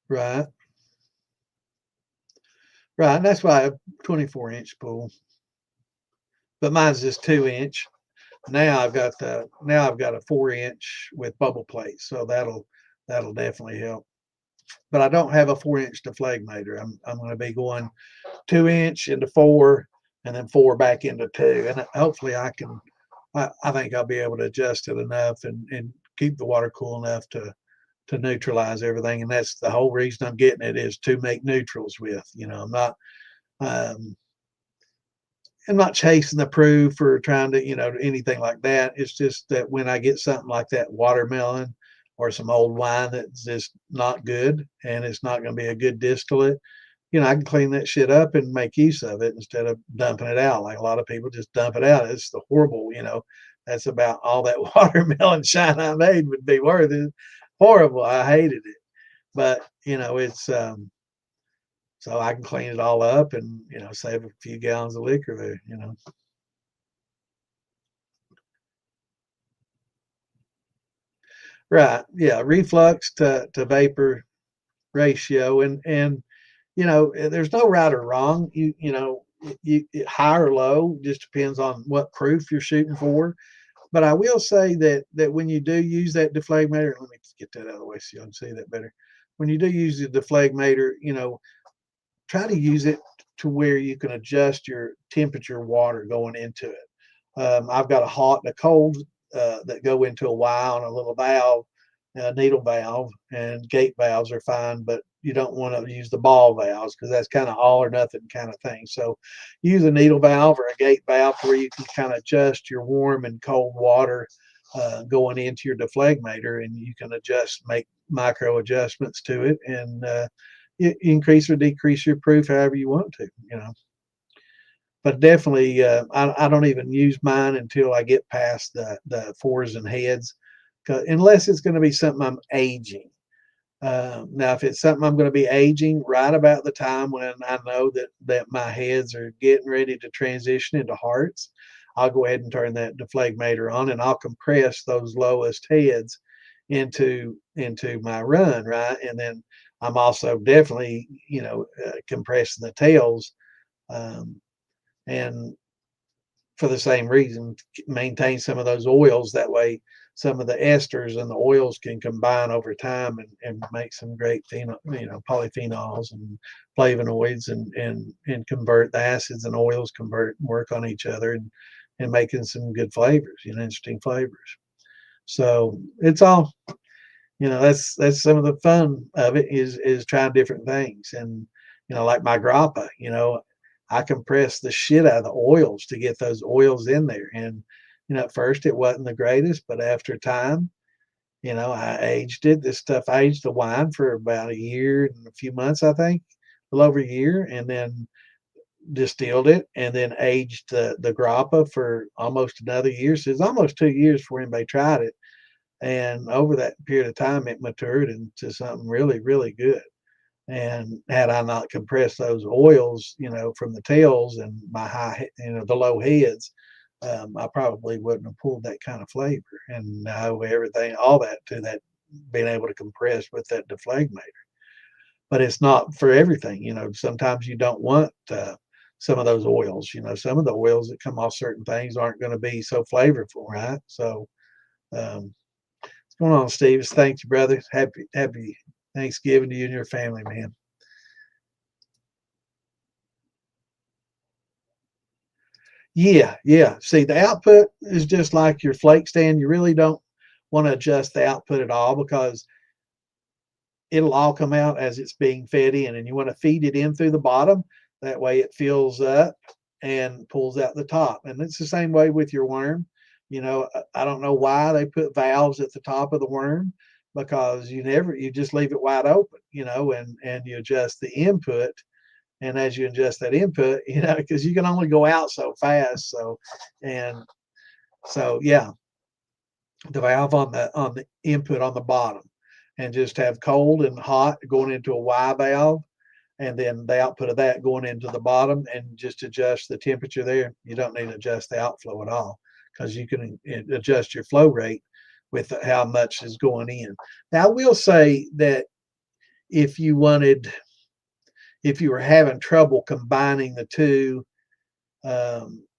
Right. Right. And that's why I have 24-inch pool. But mine's just 2-inch. Now I've got a 4-inch with bubble plates. So that'll definitely help. But I don't have a 4-inch deflegmator. I'm going to be going 2-inch into 4 and then 4 back into 2. And hopefully I think I'll be able to adjust it enough and keep the water cool enough to neutralize everything. And that's the whole reason I'm getting it, is to make neutrals with. Um, I'm not chasing the proof or trying to, anything like that. It's just that when I get something like that watermelon or some old wine that's just not good and it's not going to be a good distillate, I can clean that shit up and make use of it instead of dumping it out. Like a lot of people just dump it out. It's the horrible, that's about all that watermelon shine I made would be worth. It. Horrible. I hated it. But, it's, so I can clean it all up and, save a few gallons of liquor there. Right. Yeah. Reflux to vapor ratio. And, there's no right or wrong. High or low just depends on what proof you're shooting for. But I will say that when you do use that deflegmator, let me get that out of the way so you can see that better. When you do use the deflegmator, try to use it to where you can adjust your temperature water going into it. I've got a hot and a cold that go into a Y on a little valve, a needle valve, and gate valves are fine, but you don't want to use the ball valves because that's kind of all or nothing kind of thing. So use a needle valve or a gate valve where you can kind of adjust your warm and cold water going into your deflegmator, and you can make micro adjustments to it and increase or decrease your proof however you want to. But definitely, I don't even use mine until I get past the fours and heads, unless it's going to be something I'm aging. Now, if it's something I'm going to be aging right about the time when I know that my heads are getting ready to transition into hearts, I'll go ahead and turn that deflegmator on, and I'll compress those lowest heads into my run, right? And then I'm also definitely, compressing the tails, and for the same reason, maintain some of those oils. That way, some of the esters and the oils can combine over time and make some great polyphenols and flavonoids and convert the acids and oils work on each other and making some good flavors, interesting flavors. So it's all, that's some of the fun of it is trying different things. And, like my grappa, I compress the shit out of the oils to get those oils in there. And, at first it wasn't the greatest, but after time, I aged it. I aged the wine for about a year and a few months, I think, a little over a year. And then distilled it, and then aged the grappa for almost another year. So it's almost 2 years before anybody tried it. And over that period of time, it matured into something really, really good. And had I not compressed those oils, from the tails and my the low heads, I probably wouldn't have pulled that kind of flavor. And I owe everything, all that to that being able to compress with that deflagmator. But it's not for everything. Sometimes you don't want some of those oils. Some of the oils that come off certain things aren't going to be so flavorful, right? So, what's going on, Steve? Thank you, brother. Happy Thanksgiving to you and your family, man. Yeah, yeah. See, the output is just like your flake stand. You really don't want to adjust the output at all because it'll all come out as it's being fed in, and you want to feed it in through the bottom. That way it fills up and pulls out the top. And it's the same way with your worm. I don't know why they put valves at the top of the worm, because you just leave it wide open, and you adjust the input. And as you adjust that input, because you can only go out so fast. And so, yeah, the valve on the input on the bottom, and just have cold and hot going into a Y valve, and then the output of that going into the bottom, and just adjust the temperature there. You don't need to adjust the outflow at all, because you can adjust your flow rate with how much is going in. Now, I will say that if you were having trouble combining the two,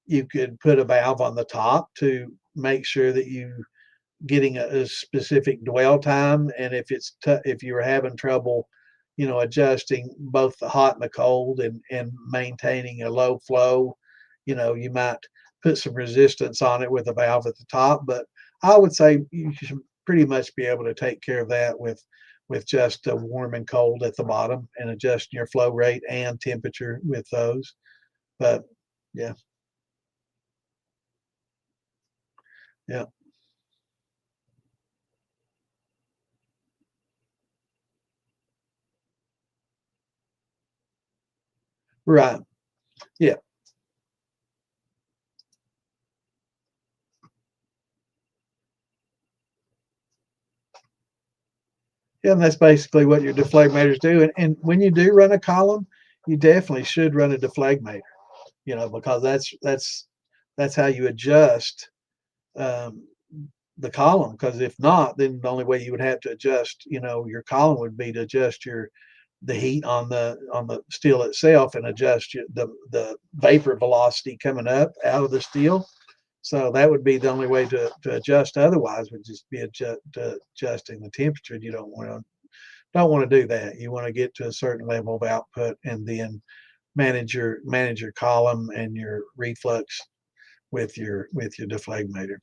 you could put a valve on the top to make sure that you getting a specific dwell time. And if you were having trouble, adjusting both the hot and the cold, and maintaining a low flow, you might put some resistance on it with a valve at the top. But I would say you should pretty much be able to take care of that with just a warm and cold at the bottom, and adjusting your flow rate and temperature with those. But yeah, yeah, right, yeah. Yeah, and that's basically what your deflagmators do. And when you do run a column, you definitely should run a deflagmator, because that's how you adjust um, the column. Because if not, then the only way you would have to adjust, your column would be to adjust the heat on the steel itself, and adjust the vapor velocity coming up out of the steel. So that would be the only way to adjust. Otherwise, would just be adjusting the temperature. You don't want to do that. You want to get to a certain level of output, and then manage your column and your reflux with your deflagmator.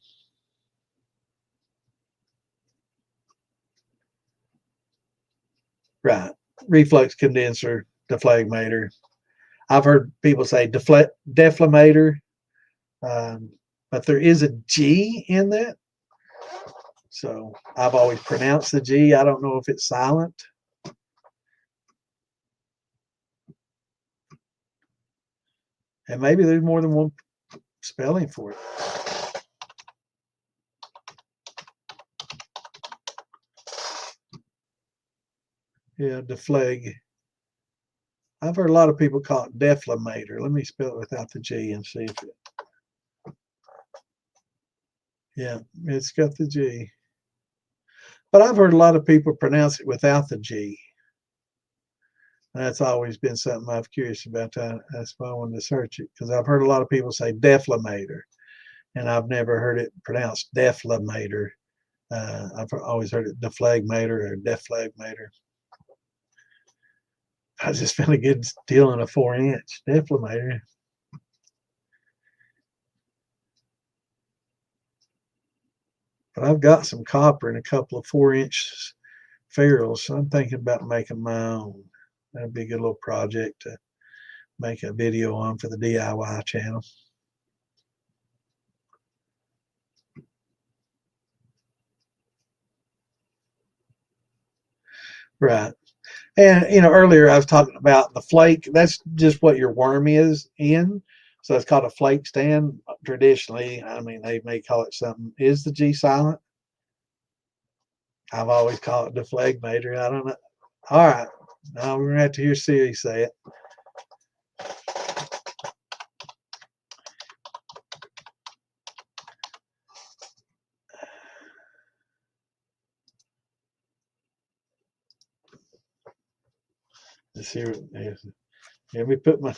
Right. Reflux condenser, deflagmator. I've heard people say deflamator, um, but there is a G in that. So I've always pronounced the G. I don't know if it's silent. And maybe there's more than one spelling for it. Yeah, deflag. I've heard a lot of people call it deflamator. Let me spell it without the G and see if it. Yeah, it's got the G. But I've heard a lot of people pronounce it without the G. That's always been something I've curious about. That's why I wanted to search it, because I've heard a lot of people say deflamator, and I've never heard it pronounced deflamator. I've always heard it deflagmator or deflagmator. I just been a good deal in a 4-inch deflamator. But I've got some copper and a couple of 4-inch ferrules, so I'm thinking about making my own. That'd be a good little project to make a video on for the DIY channel. Right. And earlier I was talking about the flake. That's just what your worm is in. So it's called a flake stand. Traditionally, I mean, they may call it something. Is the G silent? I've always called it the phlegmator. I don't know. All right. Now we're gonna have to hear Siri say it. Let's see what it is. Let me put my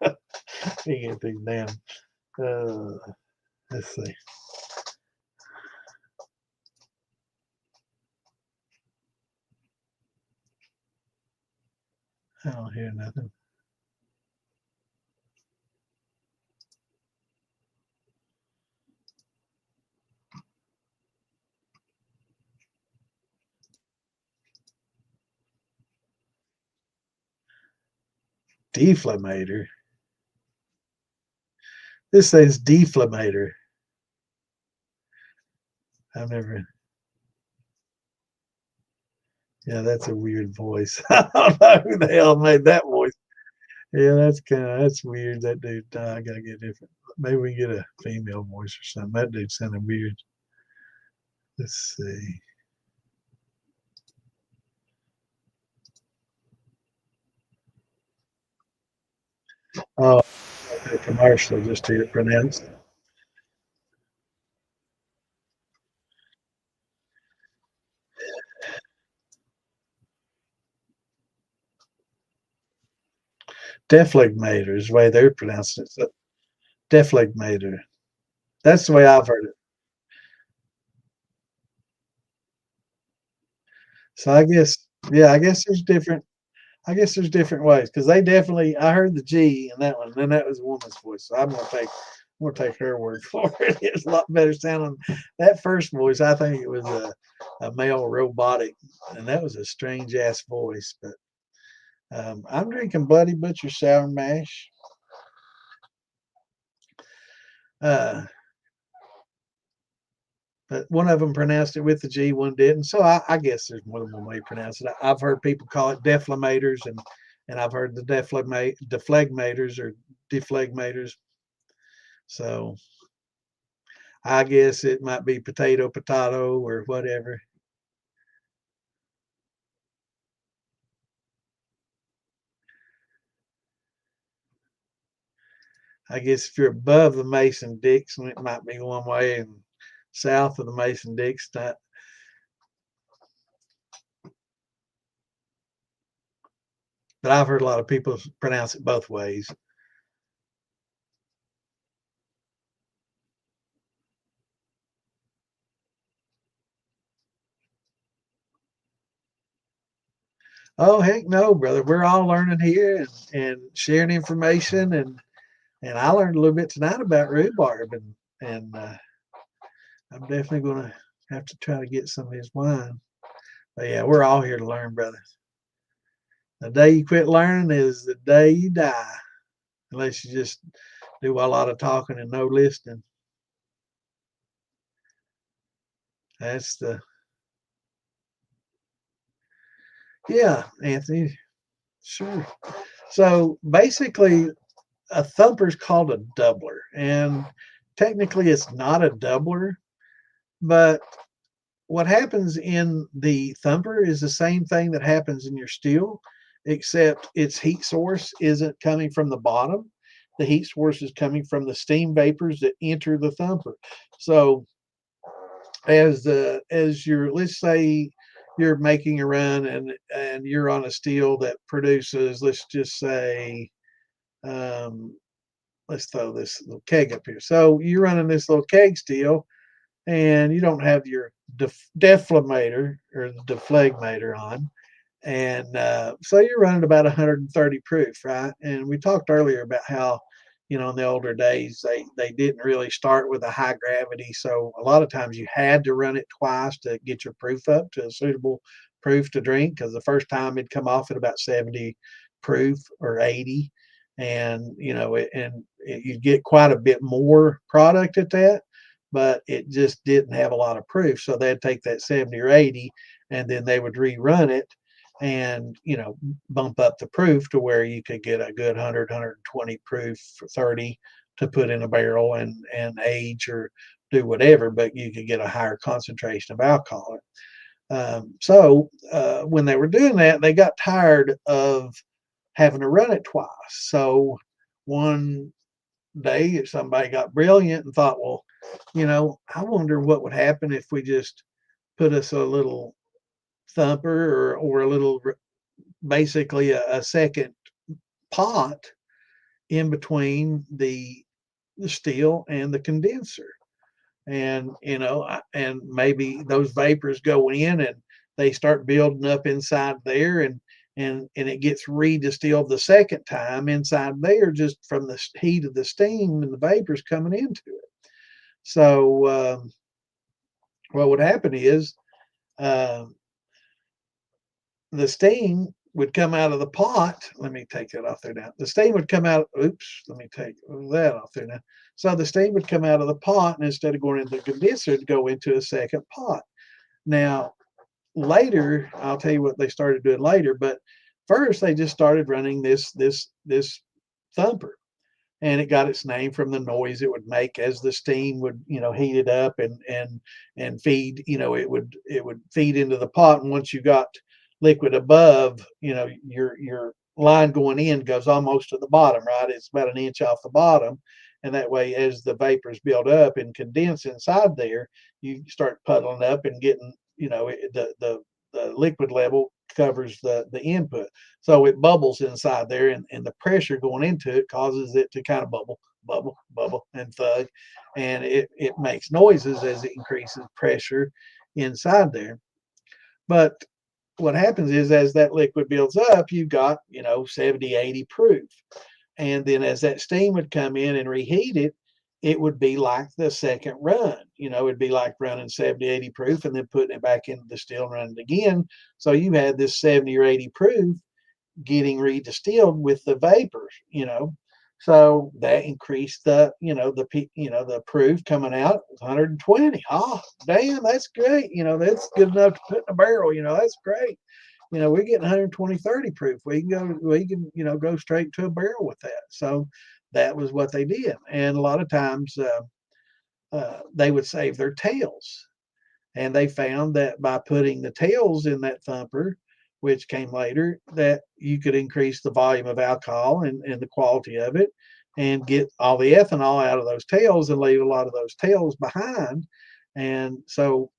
get these down. Let's see. I don't hear nothing. Deflammator. This says deflammator. I've never. Yeah, that's a weird voice. I don't know who the hell made that voice. Yeah, that's weird. That dude, I gotta get different. Maybe we get a female voice or something. That dude sounded weird. Let's see. Oh, a commercial just to hear it pronounced. Deflegmator is the way they're pronouncing it. So, Deflegmator. That's the way I've heard it. So I guess, yeah, I guess there's different. I guess there's different ways because they definitely. I heard the G in that one, and then that was a woman's voice. So I'm gonna take her word for it. It's a lot better sounding. That first voice, I think it was a male robotic, and that was a strange ass voice. But I'm drinking Bloody Butcher Sour Mash. Uh, but one of them pronounced it with the G, one didn't. So I guess there's more than one way to pronounce it. I've heard people call it deflamators, and I've heard the deflegmators or deflegmators. So I guess it might be potato, or whatever. I guess if you're above the Mason Dixon, it might be one way, and south of the Mason Dixon. But I've heard a lot of people pronounce it both ways. Oh heck no, brother. We're all learning here and sharing information, and I learned a little bit tonight about rhubarb, and I'm definitely gonna have to try to get some of his wine. But yeah, we're all here to learn, brother. The day you quit learning is the day you die, unless you just do a lot of talking and no listening. That's the Yeah, Anthony. Sure. So basically, a thumper is called a doubler, and technically, it's not a doubler. But what happens in the thumper is the same thing that happens in your steel, except its heat source isn't coming from the bottom. The heat source is coming from the steam vapors that enter the thumper. So as you're, let's say you're making a run, and you're on a steel that produces, let's just say, um, let's throw this little keg up here. So you're running this little keg steel, and you don't have your deflamator or the deflegmator on. And so you're running about 130 proof, right? And we talked earlier about how, in the older days, they didn't really start with a high gravity. So a lot of times you had to run it twice to get your proof up to a suitable proof to drink, because the first time it'd come off at about 70 proof or 80. And, you'd get quite a bit more product at that, but it just didn't have a lot of proof. So they'd take that 70 or 80, and then they would rerun it, and bump up the proof to where you could get a good 120 proof for 30 to put in a barrel and age or do whatever, but you could get a higher concentration of alcohol. So when they were doing that, they got tired of having to run it twice. So one day somebody got brilliant and thought, well, I wonder what would happen if we just put us a little thumper or a little, basically a second pot in between the steel and the condenser. And and maybe those vapors go in and they start building up inside there, and it gets redistilled the second time inside there, just from the heat of the steam and the vapors coming into it. So what would happen is uh, the steam would come out of the pot. Let me take that off there now. The steam would come out. Oops, let me take that off there now. So the steam would come out of the pot, and instead of going into the condenser, it'd go into a second pot. Now, later, I'll tell you what they started doing later, but first they just started running this thumper, and it got its name from the noise it would make as the steam would heat it up and feed. It would feed into the pot, and once you got liquid above, your line going in goes almost to the bottom, right? It's about an inch off the bottom, and that way, as the vapors build up and condense inside there, you start puddling up and getting the liquid level covers the input. So it bubbles inside there, and the pressure going into it causes it to kind of bubble, bubble, bubble, and thug. And it makes noises as it increases pressure inside there. But what happens is, as that liquid builds up, you've got, 70, 80 proof. And then as that steam would come in and reheat it, it would be like the second run. It'd be like running 70, 80 proof and then putting it back into the still and running it again. So you had this 70 or 80 proof getting redistilled with the vapors. So that increased the proof coming out 120. Oh, damn, that's great. That's good enough to put in a barrel. That's great. We're getting 120, 30 proof. We can go straight to a barrel with that. So that was what they did. And a lot of times they would save their tails. And they found that by putting the tails in that thumper, which came later, that you could increase the volume of alcohol and the quality of it and get all the ethanol out of those tails and leave a lot of those tails behind. And so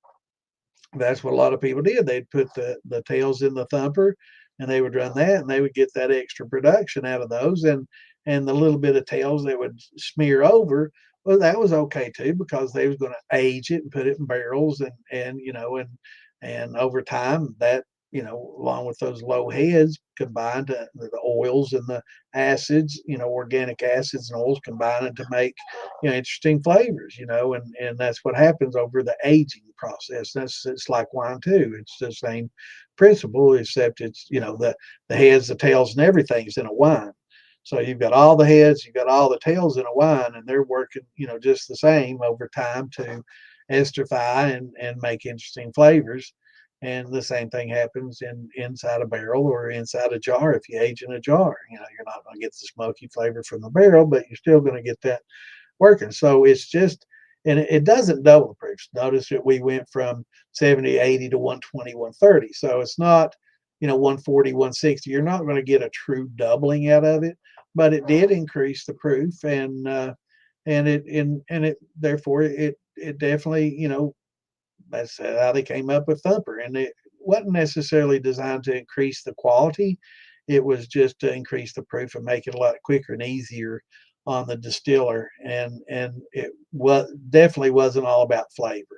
that's what a lot of people did. They'd put the tails in the thumper, and they would run that, and they would get that extra production out of those. And the little bit of tails that would smear over, well, that was okay too, because they was going to age it and put it in barrels, and over time that, along with those low heads combined to the oils and the acids, organic acids and oils combining to make, interesting flavors, and that's what happens over the aging process. It's like wine too. It's the same principle, except it's, the heads, the tails, and everything's in a wine. So you've got all the heads, you've got all the tails in a wine, and they're working, just the same over time to esterify and make interesting flavors. And the same thing happens inside a barrel or inside a jar. If you age in a jar, you're not going to get the smoky flavor from the barrel, but you're still going to get that working. So it's just, and it doesn't double the proofs. Notice that we went from 70, 80 to 120, 130. So it's not, 140, 160. You're not going to get a true doubling out of it, but it did increase the proof, and it therefore it definitely, that's how they came up with thumper. And it wasn't necessarily designed to increase the quality. It was just to increase the proof and make it a lot quicker and easier on the distiller. And it was definitely wasn't all about flavor,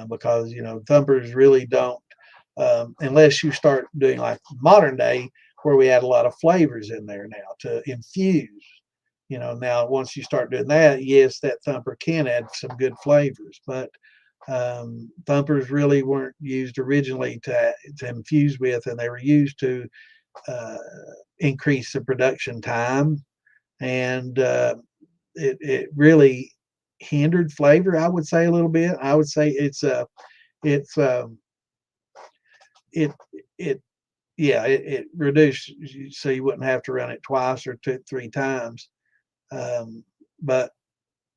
because thumpers really don't, unless you start doing like modern day, where we add a lot of flavors in there now to infuse. Now once you start doing that, yes, that thumper can add some good flavors, but thumpers really weren't used originally to infuse with, and they were used to uh, increase the production time, and it really hindered flavor, I would say, a little bit. I would say it's it it yeah, it reduced, so you wouldn't have to run it twice or two, three times. But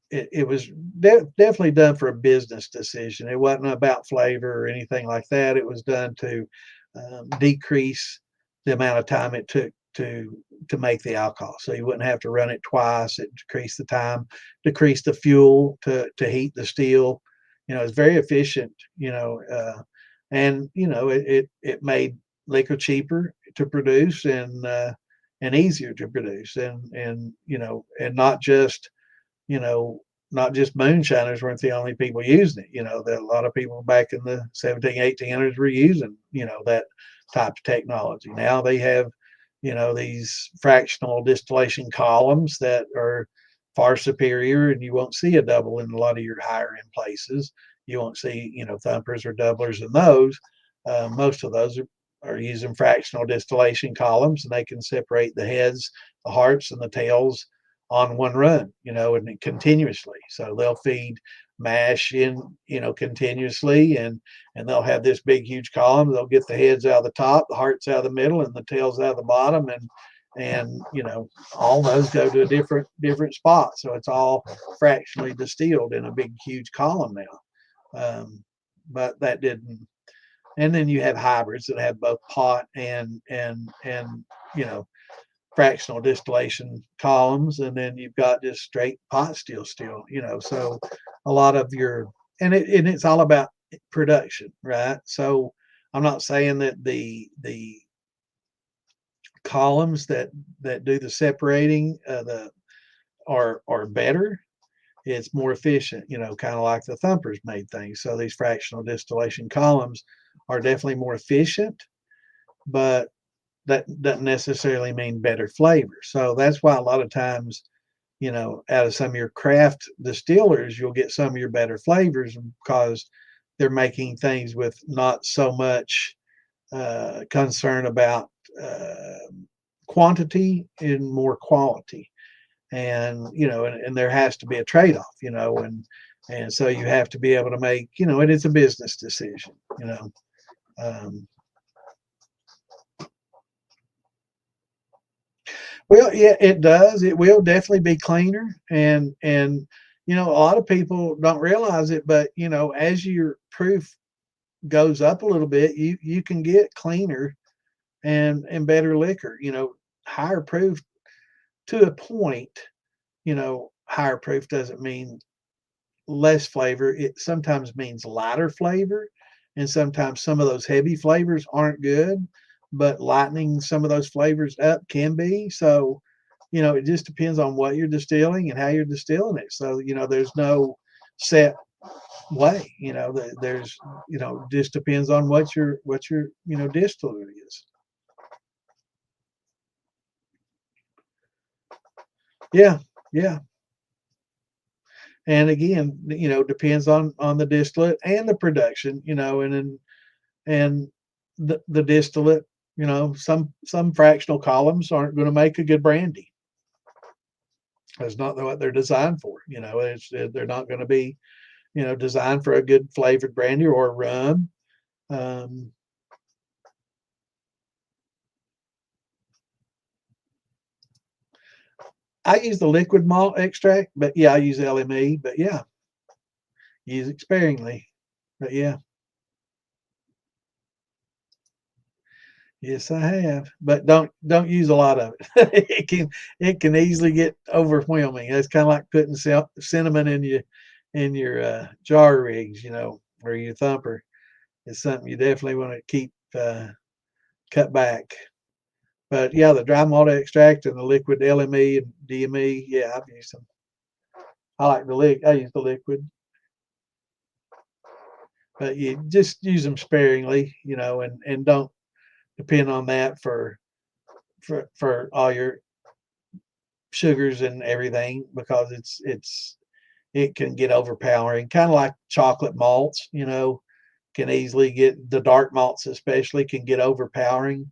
it was definitely done for a business decision. It wasn't about flavor or anything like that. It was done to decrease the amount of time it took to make the alcohol, so you wouldn't have to run it twice. It decreased the time, decreased the fuel to heat the still. It's very efficient. And it made liquor cheaper to produce and easier to produce, and you know, not just moonshiners weren't the only people using it. That a lot of people back in the 1800s were using, that type of technology. Now they have, these fractional distillation columns that are far superior, and you won't see a double in a lot of your higher end places. You won't see, thumpers or doublers in those. Most of those are using fractional distillation columns, and they can separate the heads, the hearts, and the tails on one run, and continuously. So they'll feed mash in, continuously, and they'll have this big, huge column. They'll get the heads out of the top, the hearts out of the middle, and the tails out of the bottom, and all those go to a different spot. So it's all fractionally distilled in a big, huge column now. But that didn't. And then you have hybrids that have both pot and fractional distillation columns, and then you've got just straight pot still, so a lot of your, and it's all about production, right? So I'm not saying that the columns that do the separating, the are better. It's more efficient, kind of like the thumpers made things. So these fractional distillation columns are definitely more efficient, but that doesn't necessarily mean better flavor. So that's why a lot of times, out of some of your craft distillers, you'll get some of your better flavors because they're making things with not so much concern about quantity and more quality. And, and there has to be a trade-off, and so you have to be able to make, and it's a business decision, um, Well, yeah, it does. It will definitely be cleaner, and a lot of people don't realize it, but as your proof goes up a little bit, you can get cleaner and better liquor. Higher proof to a point. Higher proof doesn't mean less flavor. It sometimes means lighter flavor, and sometimes some of those heavy flavors aren't good, but lightening some of those flavors up can be. So, it just depends on what you're distilling and how you're distilling it. So, there's no set way. There's, just depends on what your distillery is. Yeah, yeah. And again, depends on the distillate and the production, and the distillate, some fractional columns aren't going to make a good brandy. That's not what they're designed for. They're not going to be, designed for a good flavored brandy or a rum. Um, I use the liquid malt extract, but yeah, I use LME, but yeah, use it sparingly. But yeah, yes, I have, but don't use a lot of it. it can easily get overwhelming. It's kind of like putting cinnamon in your jar rigs, or your thumper. It's something you definitely want to keep cut back. But yeah, the dry malt extract and the liquid LME and DME, yeah, I've used them. I use the liquid, but you just use them sparingly, and don't depend on that for all your sugars and everything, because it can get overpowering, kind of like chocolate malts, can easily get, the dark malts especially can get overpowering.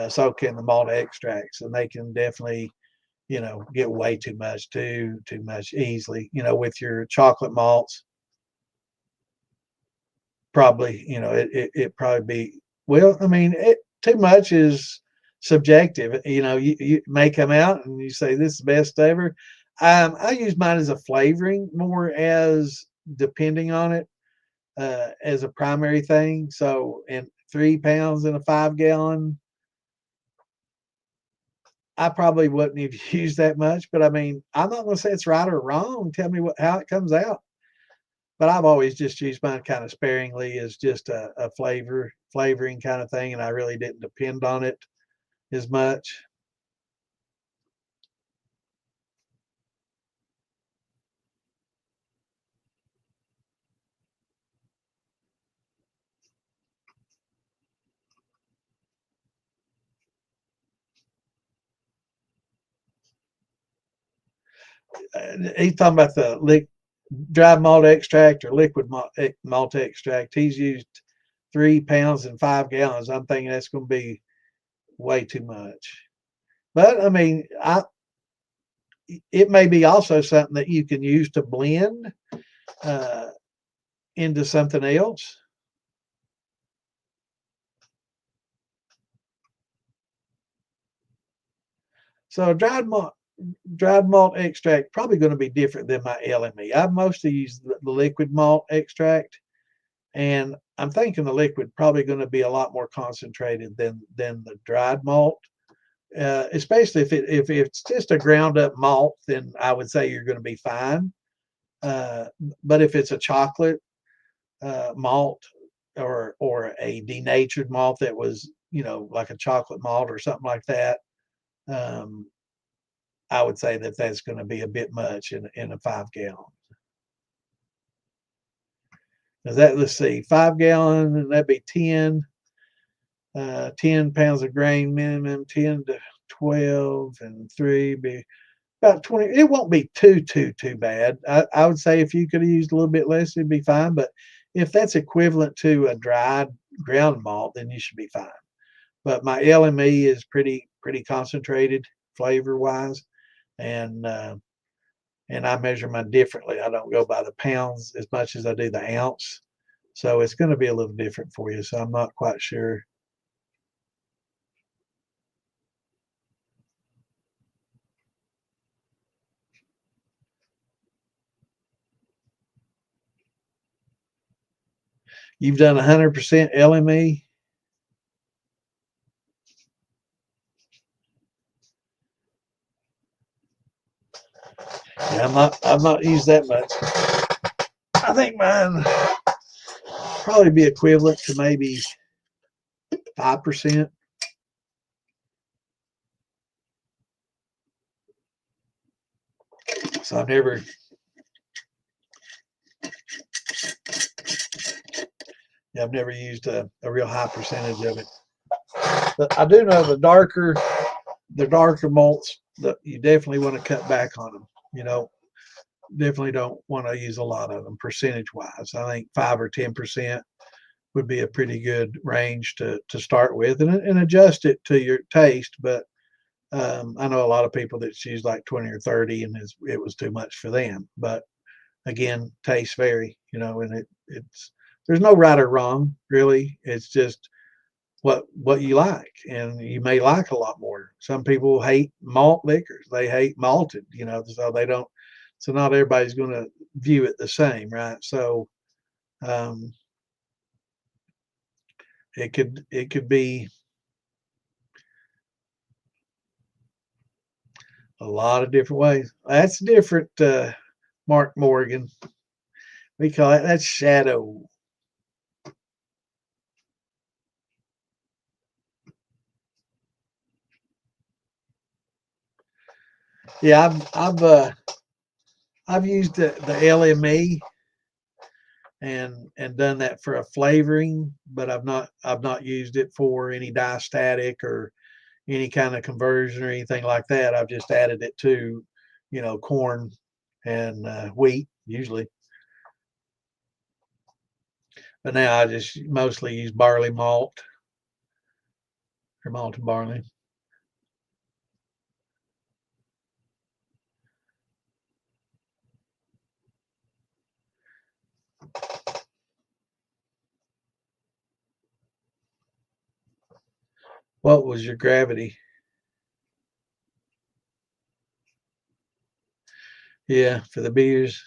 So can the malt extracts, and they can definitely, get way too much easily. With your chocolate malts, probably, it probably be, well, I mean, too much is subjective. You may come out and you say this is the best ever. I use mine as a flavoring more as depending on it as a primary thing. So, in 3 pounds in a 5 gallon, I probably wouldn't have used that much. But I mean, I'm not going to say it's right or wrong. Tell me how it comes out. But I've always just used mine kind of sparingly as just a flavoring kind of thing, and I really didn't depend on it as much. He's talking about the dry malt extract or liquid malt extract. He's used 3 pounds in 5 gallons. I'm thinking that's going to be way too much. But I mean, it may be also something that you can use to blend uh, into something else. So dried malt extract probably going to be different than my LME. I mostly use the liquid malt extract, and I'm thinking the liquid probably going to be a lot more concentrated than the dried malt. Especially if it's just a ground up malt, then I would say you're going to be fine. Uh, but if it's a chocolate malt or a denatured malt that was like a chocolate malt or something like that, um, I would say that that's going to be a bit much in a 5 gallon. Let's see, 5 gallon, and that'd be 10 pounds of grain minimum, 10 to 12, and 3 be about 20. It won't be too bad. I would say if you could have used a little bit less, it'd be fine. But if that's equivalent to a dried ground malt, then you should be fine. But my LME is pretty concentrated flavor wise, and I measure mine differently. I don't go by the pounds as much as I do the ounce. So it's going to be a little different for you. So I'm not quite sure. You've done 100% LME. Yeah, I'm not used that much. I think mine probably be equivalent to maybe 5%. So I've never used a real high percentage of it. But I do know the darker malts that you definitely want to cut back on them. Definitely don't want to use a lot of them percentage wise. I think 5 or 10% would be a pretty good range to start with, and adjust it to your taste. But I know a lot of people that use like 20 or 30, and it was too much for them. But again, tastes vary, and it's there's no right or wrong really. It's just what you like, and you may like a lot more. Some people hate malt liquors; they hate malted, so they don't. So not everybody's going to view it the same, right? So um, it could be a lot of different ways. That's different, Mark Morgan. We call it that's shadow. Yeah, I've used the LME and done that for a flavoring, but I've not used it for any diastatic or any kind of conversion or anything like that. I've just added it to, corn and wheat usually. But now I just mostly use barley malt or malted barley. What was your gravity? Yeah, for the beers.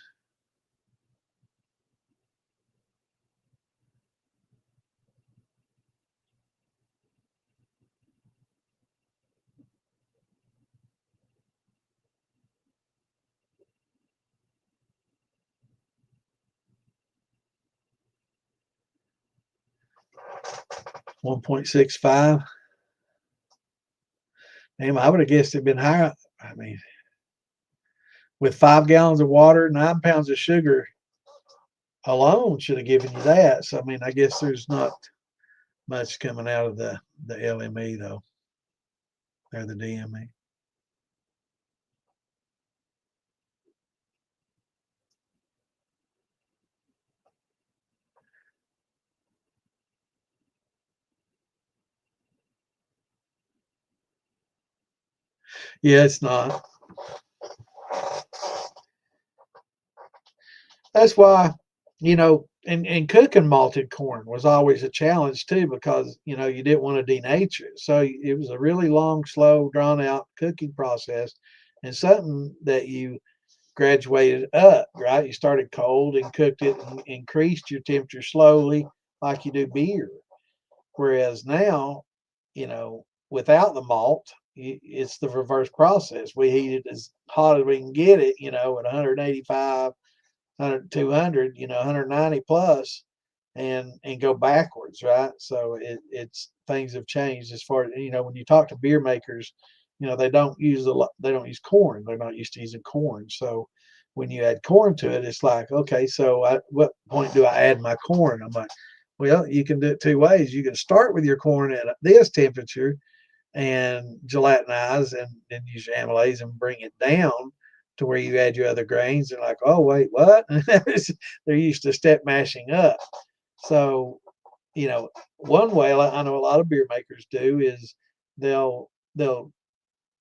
$1.65. Damn, I would have guessed it'd been higher. I mean, with 5 gallons of water, 9 pounds of sugar alone should have given you that. So I mean, I guess there's not much coming out of the LME though, or the DME. Yeah, it's not. That's why, and cooking malted corn was always a challenge too, because you didn't want to denature it. So it was a really long, slow, drawn out cooking process, and something that you graduated up, right? You started cold and cooked it and increased your temperature slowly, like you do beer. Whereas now, without the malt, it's the reverse process. We heat it as hot as we can get it, at 185, 100, 200, 190 plus, and go backwards, right? So it's things have changed as far as when you talk to beer makers, they don't use they don't use corn. They're not used to using corn. So when you add corn to it, it's like, okay, so at what point do I add my corn? I'm like, well, you can do it two ways. You can start with your corn at this temperature and gelatinize and then use your amylase and bring it down to where you add your other grains and like, oh wait, what? They're used to step mashing up. So, one way I know a lot of beer makers do is they'll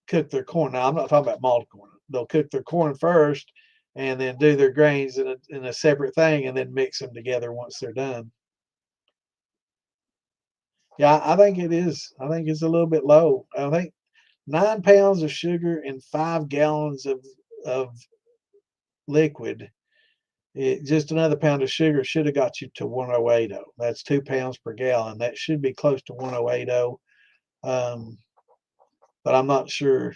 cook their corn. Now I'm not talking about malted corn. They'll cook their corn first and then do their grains in a separate thing and then mix them together once they're done. Yeah, I think it is. I think it's a little bit low. I think 9 pounds of sugar and 5 gallons of liquid. Just another pound of sugar should have got you to 108. That's 2 pounds per gallon. That should be close to 108. But I'm not sure,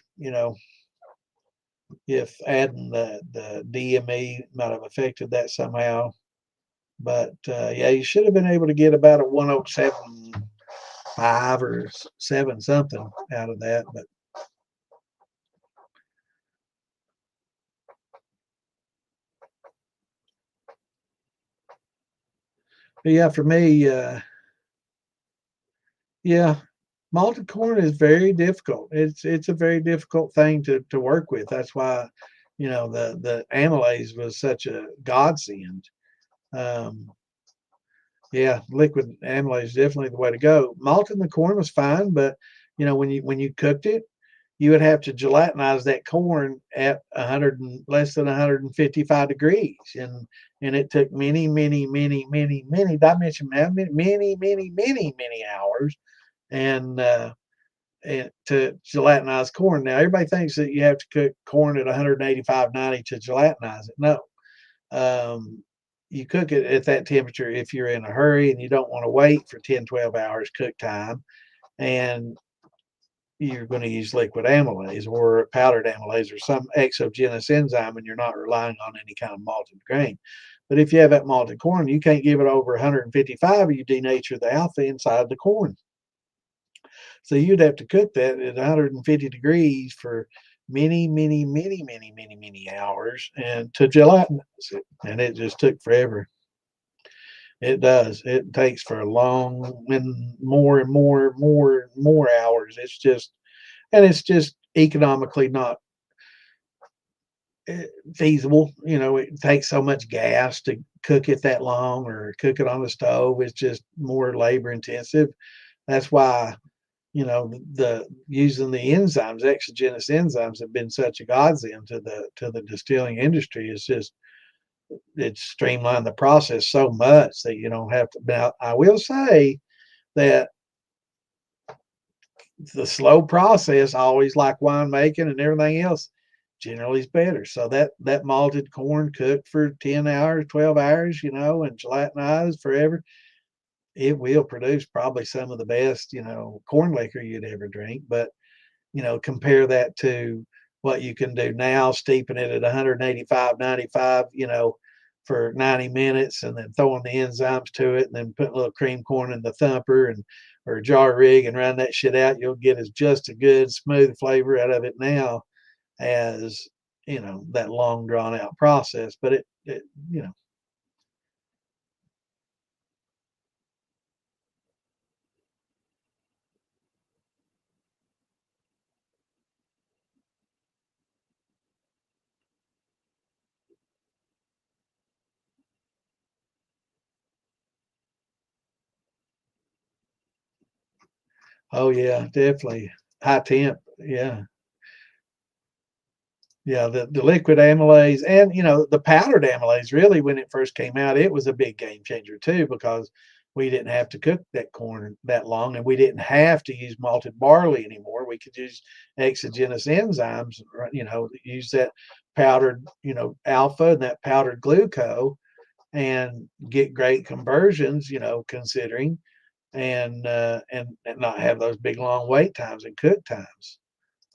if adding the DME might have affected that somehow. But yeah, you should have been able to get about a 107.5 or 7 something out of that. But yeah, for me, yeah, malted corn is very difficult. It's a very difficult thing to work with. That's why, the amylase was such a godsend. Um, yeah, liquid amylase is definitely the way to go. Malting the corn was fine, but when you cooked it, you would have to gelatinize that corn at 100 and less than 155 degrees, and it took many, many, many, many, many. Did I mention how many, many, many, many, many hours? And to gelatinize corn. Now everybody thinks that you have to cook corn at 185, 90 to gelatinize it. No, you cook it at that temperature if you're in a hurry and you don't want to wait for 10, 12 hours cook time, and you're going to use liquid amylase or powdered amylase or some exogenous enzyme, and you're not relying on any kind of malted grain. But if you have that malted corn, you can't give it over 155 or you denature the alpha inside the corn. So you'd have to cook that at 150 degrees for many, many, many, many, many, many hours and to gelatinize it. And it just took forever. It does. It takes for a long and more and more and more and more hours. It's just economically not feasible. It takes so much gas to cook it that long or cook it on the stove. It's just more labor intensive. That's why the using the enzymes, exogenous enzymes, have been such a godsend to the distilling industry. It's streamlined the process so much that you don't have to. Now I will say that the slow process, always like winemaking and everything else, generally is better. So that malted corn cooked for 10 hours, 12 hours, and gelatinized forever, it will produce probably some of the best, corn liquor you'd ever drink. But, compare that to what you can do now, steeping it at 185, 95, for 90 minutes and then throwing the enzymes to it and then putting a little cream corn in the thumper and or a jar rig and run that shit out. You'll get as just a good smooth flavor out of it now as, that long drawn out process. But it. Oh yeah, definitely. High temp. Yeah. Yeah, the liquid amylase and the powdered amylase really when it first came out, it was a big game changer too because we didn't have to cook that corn that long and we didn't have to use malted barley anymore. We could use exogenous enzymes, use that powdered, alpha and that powdered glucose and get great conversions, considering and not have those big long wait times and cook times.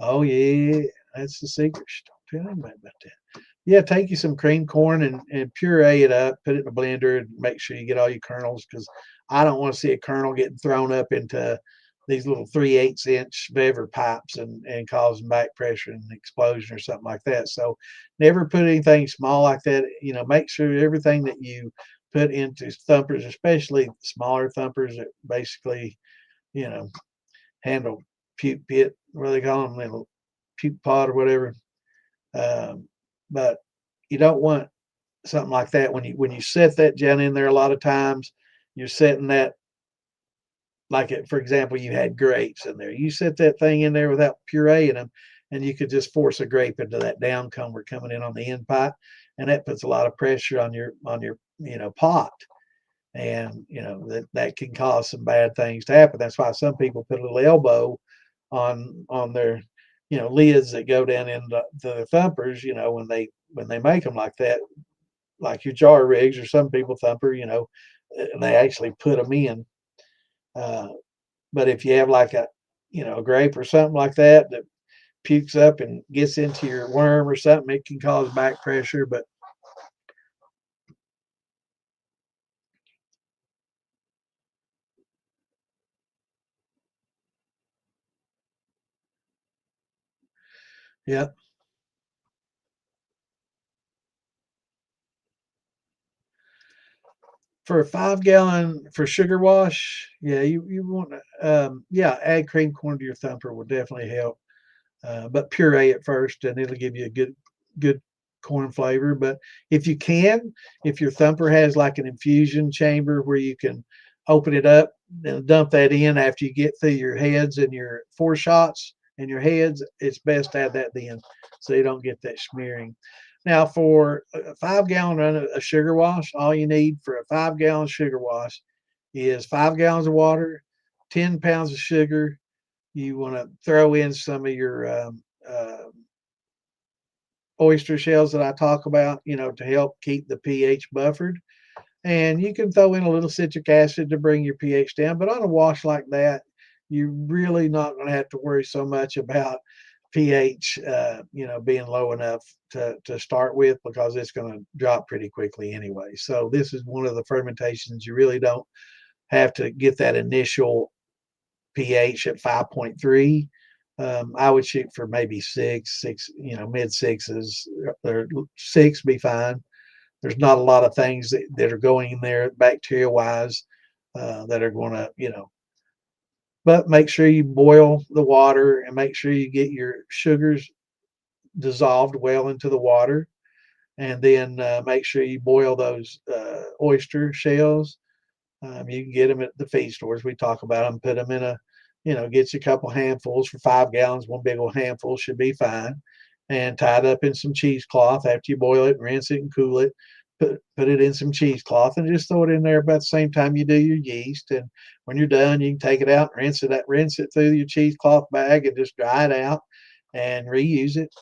Oh yeah, that's the secret. Don't tell anybody about that. Yeah, take you some cream corn and puree it up, put it in a blender, and make sure you get all your kernels because I don't want to see a kernel getting thrown up into these little 3/8 inch bever pipes and causing back pressure and explosion or something like that. So never put anything small like that. Make sure everything that you put into thumpers, especially smaller thumpers that basically, you know, handle puke pit, what do they call them, little puke pot or whatever. Um, but you don't want something like that when you set that gin in there. A lot of times, you're setting that like it. For example, you had grapes in there. You set that thing in there without pureeing them, and you could just force a grape into that downcomer coming in on the end pipe, and that puts a lot of pressure on your pot, and that can cause some bad things to happen. That's why some people put a little elbow on their lids that go down into the thumpers when they make them like that, like your jar rigs or some people thumper, and they actually put them in. uh, but if you have like a grape or something like that pukes up and gets into your worm or something, it can cause back pressure. But yeah, for a 5 gallon for sugar wash, yeah, you want to add cream corn to your thumper will definitely help. But puree it first, and it'll give you a good corn flavor. But if your thumper has like an infusion chamber where you can open it up and dump that in after you get through your heads and your four shots and your heads, it's best to add that in so you don't get that smearing. Now, for a 5 gallon run of sugar wash, all you need for a 5 gallon sugar wash is 5 gallons of water, 10 pounds of sugar. You want to throw in some of your oyster shells that I talk about, to help keep the pH buffered. And you can throw in a little citric acid to bring your pH down. But on a wash like that, you're really not going to have to worry so much about pH, being low enough to start with because it's going to drop pretty quickly anyway. So this is one of the fermentations you really don't have to get that initial pH at 5.3. I would shoot for maybe six, mid sixes or six be fine. There's not a lot of things that are going in there bacteria wise that are going to, but make sure you boil the water and make sure you get your sugars dissolved well into the water. And then make sure you boil those oyster shells. You can get them at the feed stores. We talk about them, put them in get you a couple handfuls for 5 gallons. One big old handful should be fine. And tie it up in some cheesecloth after you boil it, rinse it and cool it. put it in some cheesecloth and just throw it in there about the same time you do your yeast. And when you're done, you can take it out and rinse it through your cheesecloth bag and just dry it out and reuse it.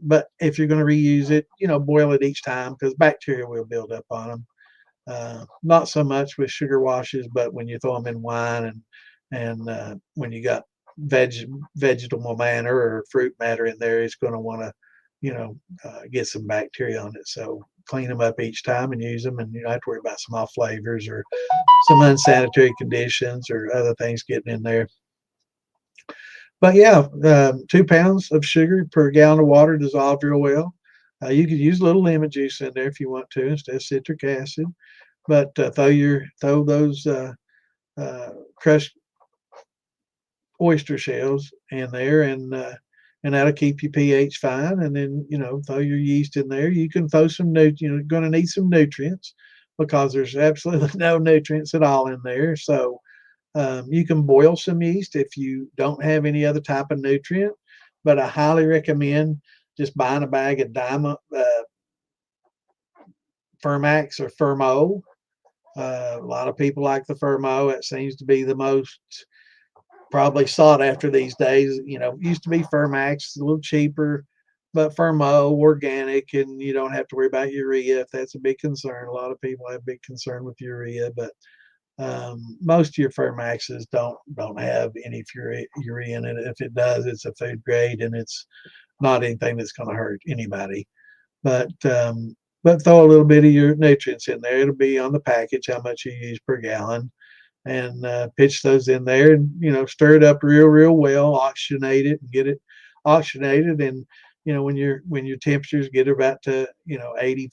But if you're going to reuse it, boil it each time because bacteria will build up on them. Not so much with sugar washes, but when you throw them in wine and when you got vegetable matter or fruit matter in there, it's going to want to, get some bacteria on it. So clean them up each time and use them, and you don't have to worry about some off flavors or some unsanitary conditions or other things getting in there. But yeah, 2 pounds of sugar per gallon of water dissolved real well. You could use a little lemon juice in there if you want to instead of citric acid. But throw those crushed oyster shells in there, and that'll keep your pH fine. And then throw your yeast in there. You can throw some you're going to need some nutrients because there's absolutely no nutrients at all in there. So you can boil some yeast if you don't have any other type of nutrient. But I highly recommend just buying a bag of Fermax or Fermo. A lot of people like the Fermo. It seems to be the most probably sought after these days. Used to be Fermax, a little cheaper, but Fermo, organic, and you don't have to worry about urea if that's a big concern. A lot of people have big concern with urea, but most of your Fermaxes don't have any urea in it. If it does, it's a food grade, and it's not anything that's going to hurt anybody. But throw a little bit of your nutrients in there. It'll be on the package how much you use per gallon, and pitch those in there, and stir it up real well, oxygenate it, and get it oxygenated. And when your temperatures get about to 80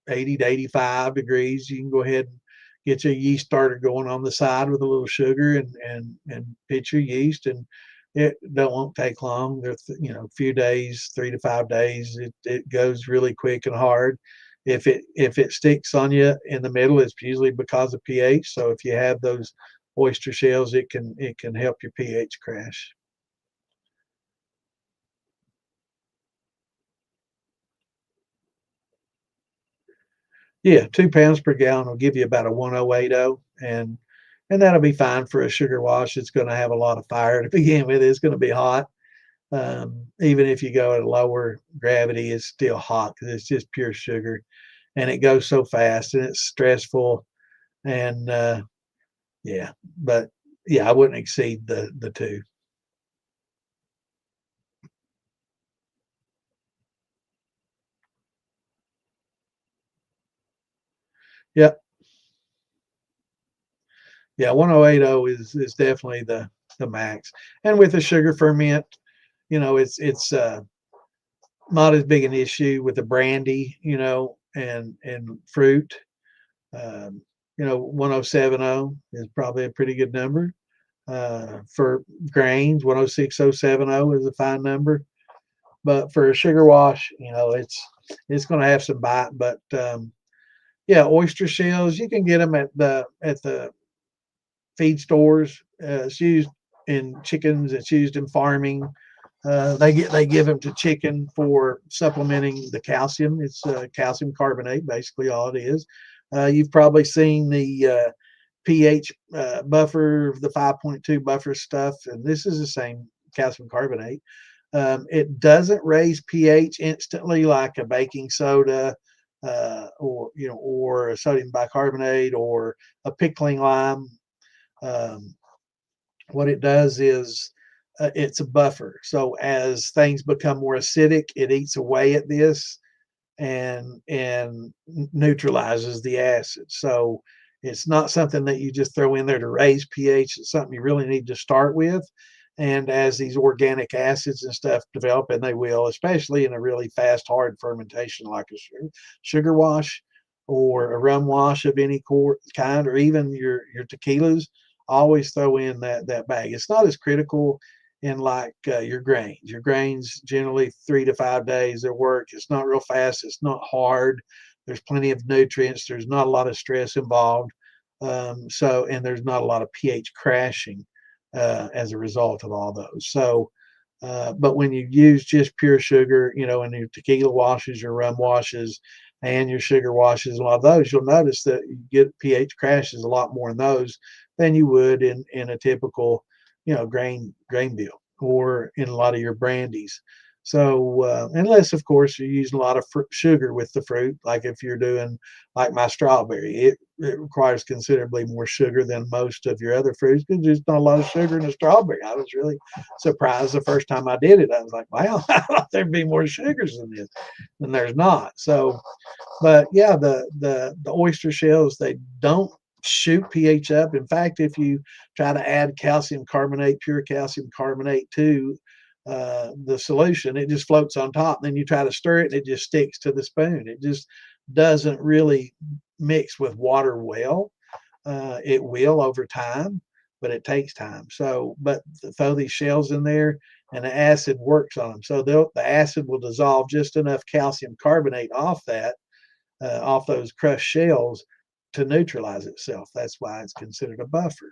to 85 degrees, you can go ahead and get your yeast starter going on the side with a little sugar, and pitch your yeast, and it won't take long. There's a few days, 3 to 5 days. It goes really quick and hard. If it sticks on you in the middle, it's usually because of pH. So if you have those oyster shells, it can help your pH crash. Yeah, 2 pounds per gallon will give you about a 1080, and that'll be fine for a sugar wash. It's going to have a lot of fire to begin with. It's going to be hot. Even if you go at a lower gravity, it's still hot because it's just pure sugar, and it goes so fast and it's stressful. And yeah, but yeah, I wouldn't exceed the two. Yeah, yeah, 1080 is definitely the max. And with the sugar ferment, it's not as big an issue with the brandy, and fruit. 1070 is probably a pretty good number. For grains, 106070 is a fine number. But for a sugar wash, it's going to have some bite. But yeah, oyster shells, you can get them at the feed stores. It's used in chickens. It's used in farming. They give them to chicken for supplementing the calcium. It's calcium carbonate, basically all it is. You've probably seen the pH buffer, the 5.2 buffer stuff, and this is the same calcium carbonate. It doesn't raise pH instantly like a baking soda, or a sodium bicarbonate or a pickling lime. Um, what it does is it's a buffer. So as things become more acidic, it eats away at this and neutralizes the acid. So it's not something that you just throw in there to raise pH. It's something you really need to start with. And as these organic acids and stuff develop, and they will, especially in a really fast, hard fermentation like a sugar wash or a rum wash of any kind, or even your tequilas, always throw in that bag. It's not as critical in like your grains. Your grains generally 3 to 5 days their work. It's not real fast. It's not hard. There's plenty of nutrients. There's not a lot of stress involved. And there's not a lot of pH crashing as a result of all those. So, but when you use just pure sugar, in your tequila washes, your rum washes, and your sugar washes, a lot of those, you'll notice that you get pH crashes a lot more in those than you would in a typical, grain bill or in a lot of your brandies. So unless of course you're using a lot of sugar with the fruit, like if you're doing like my strawberry, it requires considerably more sugar than most of your other fruits because there's not a lot of sugar in a strawberry. I was really surprised the first time I did it. I was like, wow, I thought there'd be more sugars than this, and there's not. So, but yeah, the oyster shells, they don't shoot pH up. In fact, if you try to add calcium carbonate, pure calcium carbonate to the solution, it just floats on top. And then you try to stir it, and it just sticks to the spoon. It just doesn't really mix with water well. It will over time, but it takes time. So, but throw these shells in there, and the acid works on them. So the acid will dissolve just enough calcium carbonate off off those crushed shells to neutralize itself. That's why it's considered a buffer,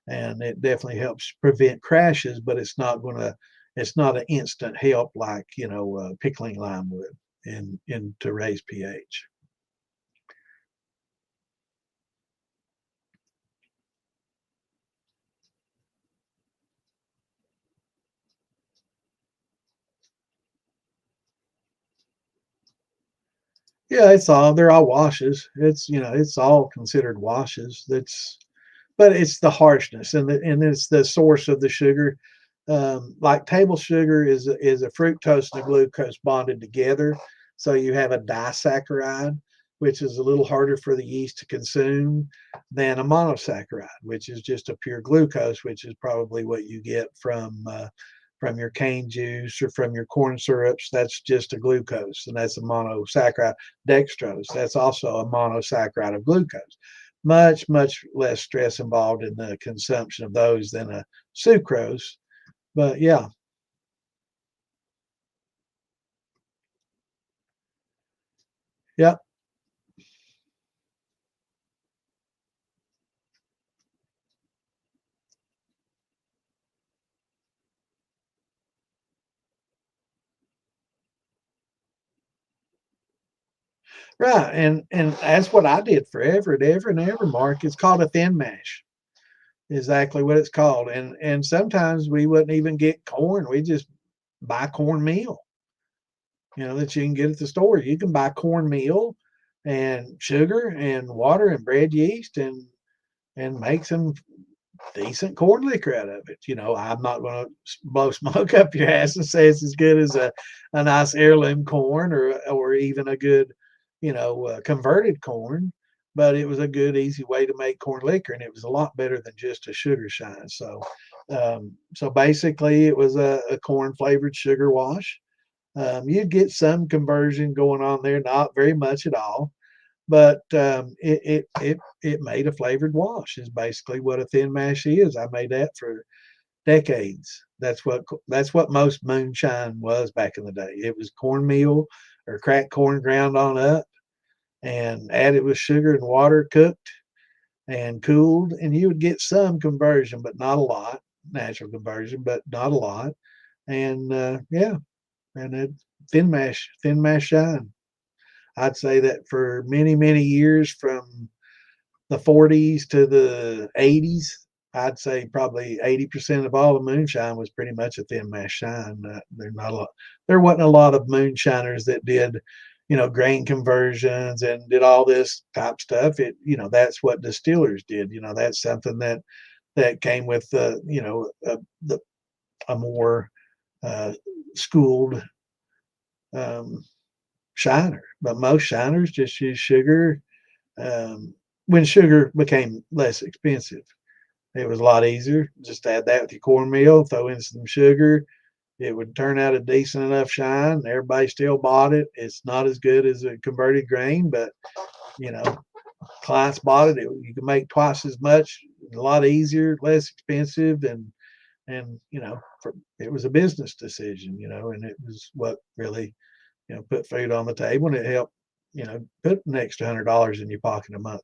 and it definitely helps prevent crashes. But it's not an instant help like pickling lime would in to raise pH. Yeah, they're all washes. It's all considered washes. But it's the harshness and it's the source of the sugar. Like table sugar is a fructose and a glucose bonded together, so you have a disaccharide, which is a little harder for the yeast to consume than a monosaccharide, which is just a pure glucose, which is probably what you get from your cane juice or from your corn syrups. That's just a glucose, and that's a monosaccharide. Dextrose, that's also a monosaccharide of glucose. Much less stress involved in the consumption of those than a sucrose. But yeah, yeah, right. And that's what I did forever and ever and ever, Mark. It's called a thin mash. Exactly what it's called. And sometimes we wouldn't even get corn. We just buy cornmeal, that you can get at the store. You can buy cornmeal and sugar and water and bread yeast and make some decent corn liquor out of it. I'm not going to blow smoke up your ass and say it's as good as a nice heirloom corn or even a good, converted corn. But it was a good, easy way to make corn liquor, and it was a lot better than just a sugar shine. So basically, it was a corn flavored sugar wash. You'd get some conversion going on there, not very much at all, but it made a flavored wash is basically what a thin mash is. I made that for decades. That's what most moonshine was back in the day. It was cornmeal or cracked corn ground on up and added with sugar and water, cooked and cooled, and you would get some conversion, but not a lot. Natural conversion, but not a lot. And yeah, and it thin mash shine. I'd say that for many, many years from the 40s to the 80s, I'd say probably 80% of all the moonshine was pretty much a thin mash shine. There wasn't a lot of moonshiners that did, grain conversions and did all this type stuff. That's what distillers did. That's something that came with a more uh, schooled um, shiner. But most shiners just use sugar. Um, when sugar became less expensive, it was a lot easier. Just add that with your cornmeal, throw in some sugar. It would turn out a decent enough shine. Everybody still bought it. It's not as good as a converted grain, but you know, clients bought it. You can make twice as much, a lot easier, less expensive, and it was a business decision, and it was what really put food on the table, and it helped put an extra $100 in your pocket a month.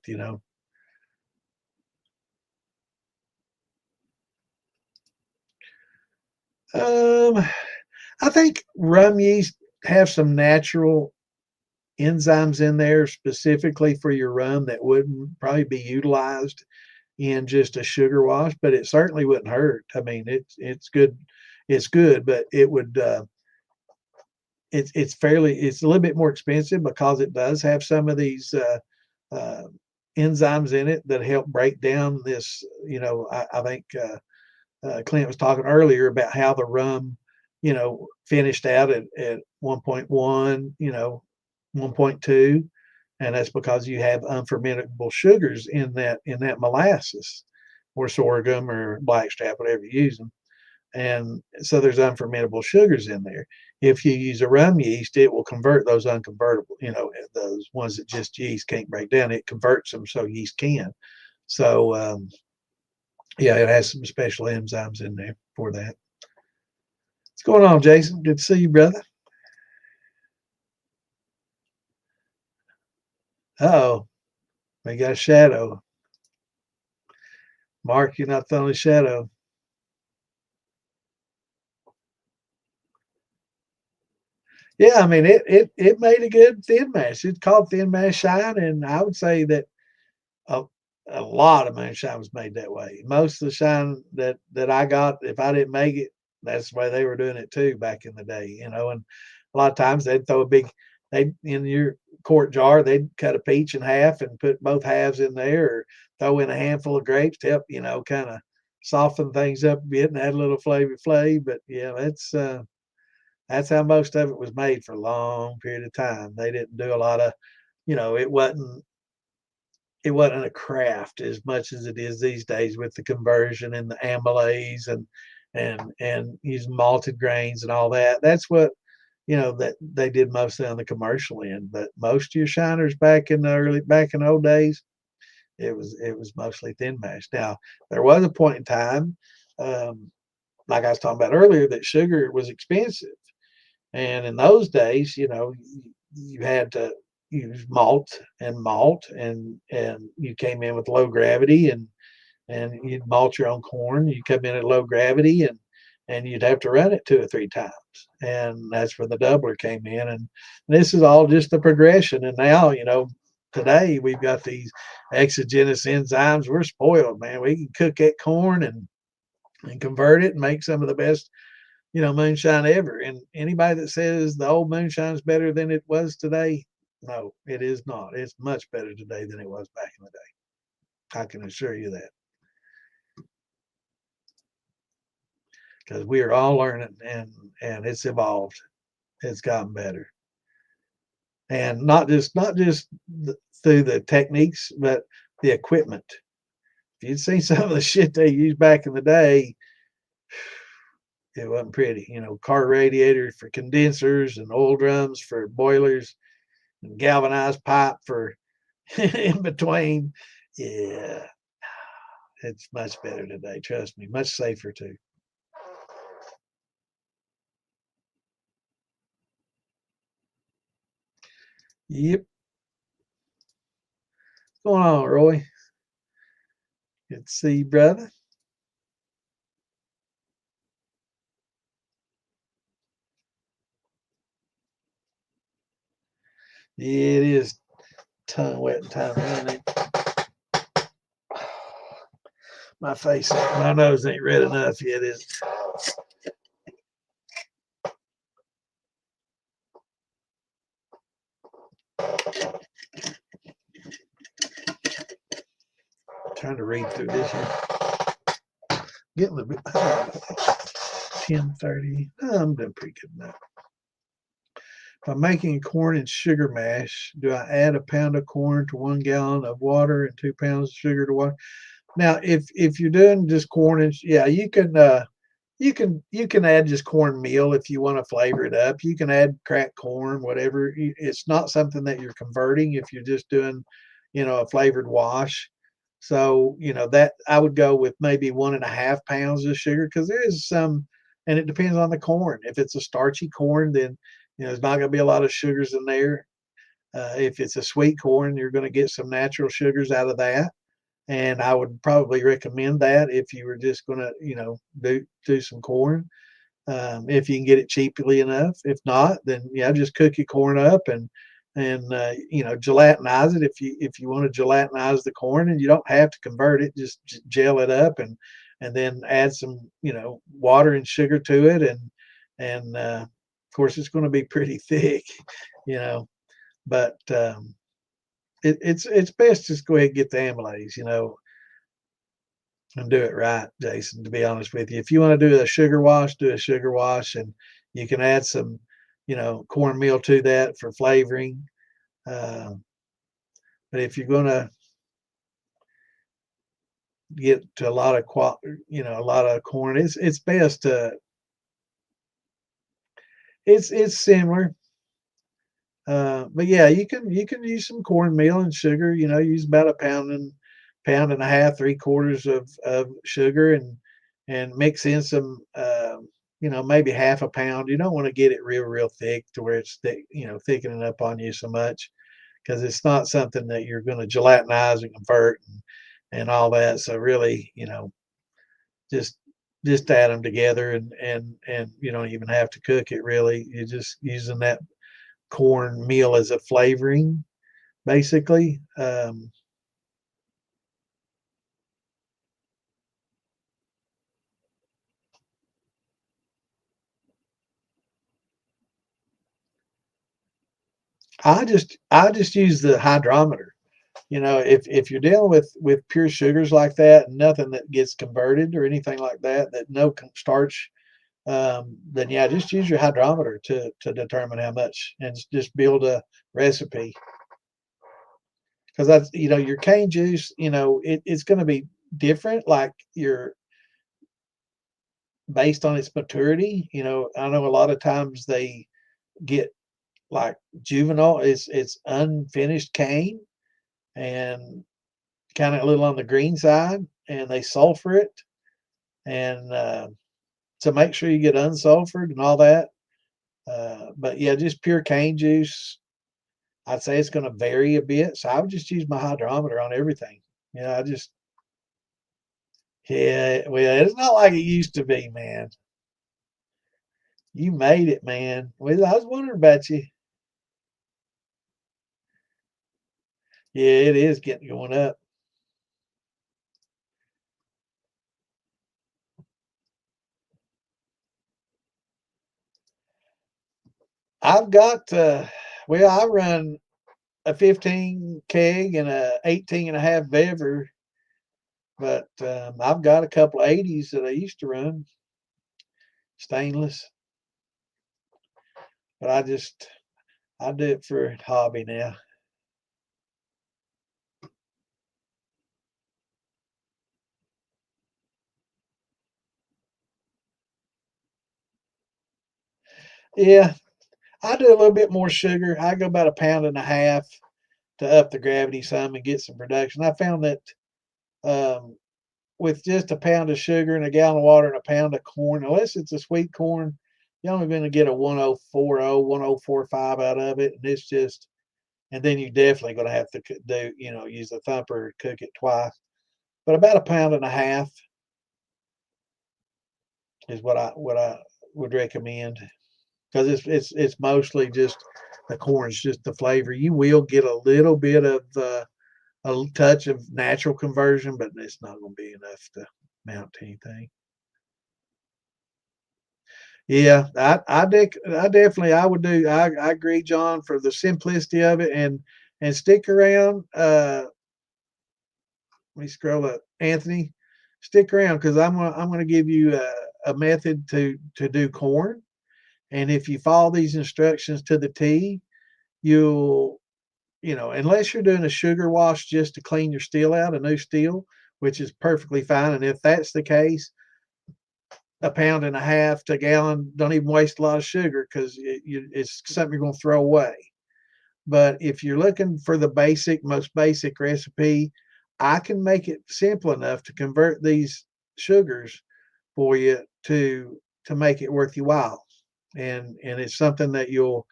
um I think rum yeast have some natural enzymes in there specifically for your rum that wouldn't probably be utilized in just a sugar wash, but it certainly wouldn't hurt. I mean, it's good. It's good, but it would it's a little bit more expensive because it does have some of these uh, enzymes in it that help break down this. I think Clint was talking earlier about how the rum, finished out at 1.1, 1.2, and that's because you have unfermentable sugars in that molasses or sorghum or blackstrap, whatever you're using. And so there's unfermentable sugars in there. If you use a rum yeast, it will convert those unconvertible, those ones that just yeast can't break down. It converts them so yeast can. So yeah, it has some special enzymes in there for that. What's going on, Jason? Good to see you, brother. Oh, we got a shadow. Mark, you're not the only shadow. Yeah, I mean it made a good thin mash. It's called thin mash shine, and I would say that a, a lot of moonshine was made that way. Most of the shine that I got, if I didn't make it, that's the way they were doing it too back in the day. And a lot of times they'd throw they in your quart jar, they'd cut a peach in half and put both halves in there, or throw in a handful of grapes to help, kind of soften things up a bit and add a little flavor. But yeah, that's how most of it was made for a long period of time. They didn't do a lot of, it wasn't a craft as much as it is these days with the conversion and the amylase and using malted grains and all that. That's what that they did mostly on the commercial end. But most of your shiners back in the old days, it was mostly thin mash. Now there was a point in time, like I was talking about earlier, that sugar was expensive. And in those days, you had to use malt, and you came in with low gravity, and you'd malt your own corn. You come in at low gravity, and you'd have to run it 2 or 3 times. And that's where the doubler came in. And this is all just the progression. And now, today we've got these exogenous enzymes. We're spoiled, man. We can cook that corn and convert it and make some of the best moonshine ever. And anybody that says the old moonshine is better than it was today, no, it is not. It's much better today than it was back in the day. I can assure you that. Because we are all learning, and it's evolved. It's gotten better. And not just through the techniques, but the equipment. If you'd seen some of the shit they used back in the day, it wasn't pretty. Car radiators for condensers and oil drums for boilers and galvanized pipe for in between. Yeah, it's much better today. Trust me, much safer too. Yep. What's going on, Roy? Good to see you, brother. Yeah, it is tongue wet and time running. My face, my nose ain't red enough yet. Is trying to read through this here. Getting a bit 10:30. I'm doing pretty good now. If I'm making corn and sugar mash, do I add a pound of corn to 1 gallon of water and 2 pounds of sugar to water? Now, if you're doing just corn and yeah, you can add just cornmeal if you want to flavor it up. You can add cracked corn, whatever. It's not something that you're converting if you're just doing, a flavored wash. So, that I would go with maybe 1.5 pounds of sugar because there is some, and it depends on the corn. If it's a starchy corn, then there's not going to be a lot of sugars in there. If it's a sweet corn, you're going to get some natural sugars out of that. And I would probably recommend that if you were just going to, do some corn, if you can get it cheaply enough. If not, then yeah, just cook your corn up and and gelatinize it if you want to gelatinize the corn, and you don't have to convert it. Just gel it up and then add some water and sugar to it, and of course it's going to be pretty thick, you know. But it's best just go ahead and get the amylase, and do it right, Jason. To be honest with you, if you want to do a sugar wash, do a sugar wash, and you can add some, cornmeal to that for flavoring. Uh, but if you're going to get to a lot of a lot of corn, it's best to it's similar. But yeah, you can use some cornmeal and sugar. Use about a pound and a half, 3/4 of sugar, and mix in some, maybe half a pound. You don't want to get it real thick to where it's thick, thickening up on you so much, because it's not something that you're going to gelatinize and convert and all that. So really, just just add them together, and you don't even have to cook it really. You're just using that cornmeal as a flavoring, basically. I just use the hydrometer. If you're dealing with pure sugars like that, nothing that gets converted or anything like that, that no starch, then yeah, just use your hydrometer to determine how much, and just build a recipe. Because that's your cane juice, it's going to be different, like your based on its maturity. I know a lot of times they get like juvenile, it's unfinished cane and kind of a little on the green side, and they sulfur it, and so make sure you get unsulfured and all that. But yeah, just pure cane juice, I'd say it's going to vary a bit, so I would just use my hydrometer on everything. I just Yeah, well, it's not like it used to be, man. You made it, man. Well, I was wondering about you. Yeah, it is getting going up. I've got well, I run a 15 keg and a 18 and a half bever, but I've got a couple of 80s that I used to run, stainless. But I do it for hobby now. Yeah, I do a little bit more sugar. I go about a pound and a half to up the gravity some and get some production. I found that um, with just a pound of sugar and a gallon of water and a pound of corn, unless it's a sweet corn, you're only going to get a 1040, 1045 out of it. And it's just, and then you're definitely going to have to do, use the thumper, cook it twice. But about a pound and a half is what I would recommend, because it's mostly just the corn's just the flavor. You will get a little bit of a touch of natural conversion, but it's not going to be enough to mount to anything. Yeah, I definitely I would do. I agree, John, for the simplicity of it, and stick around. Let me scroll up, Anthony. Stick around, because I'm gonna give you a method to do corn, and if you follow these instructions to the T, you'll unless you're doing a sugar wash just to clean your steel out, a new steel, which is perfectly fine, and if that's the case, a pound and a half to a gallon. Don't even waste a lot of sugar, because it's something you're going to throw away. But if you're looking for the most basic recipe, I can make it simple enough to convert these sugars for you to make it worth your while. And it's something that you'll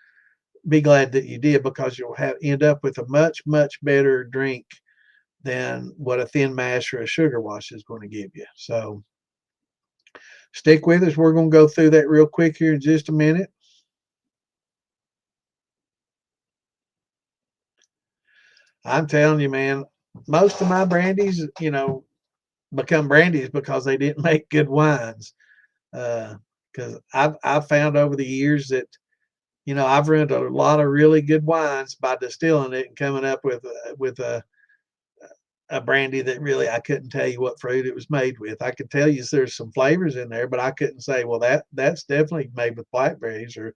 be glad that you did, because you'll end up with a much better drink than what a thin mash or a sugar wash is going to give you. So stick with us. We're going to go through that real quick here in just a minute. I'm telling you, man, most of my brandies, you know, become brandies because they didn't make good wines. Because I've found over the years that, you know, I've ruined a lot of really good wines by distilling it and coming up with a brandy that really I couldn't tell you what fruit it was made with. I could tell you there's some flavors in there, but I couldn't say, well, that's definitely made with blackberries or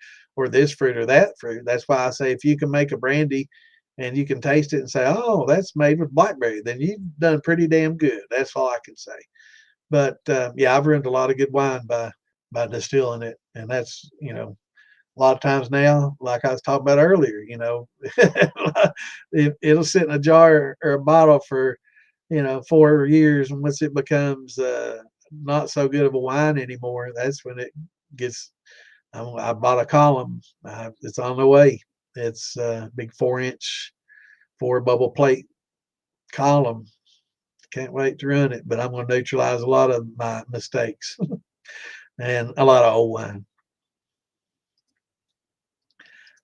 this fruit or that fruit. That's why I say if you can make a brandy and you can taste it and say, oh, that's made with blackberry, then you've done pretty damn good. That's all I can say. But yeah, I've ruined a lot of good wine by distilling it, and that's, you know, a lot of times now, like I was talking about earlier, you know, it'll sit in a jar or a bottle for, you know, 4 years, and once it becomes not so good of a wine anymore, that's when it gets. I bought a column. It's on the way. It's a big 4-inch, 4 bubble plate column. Can't wait to run it, but I'm going to neutralize a lot of my mistakes and a lot of old wine.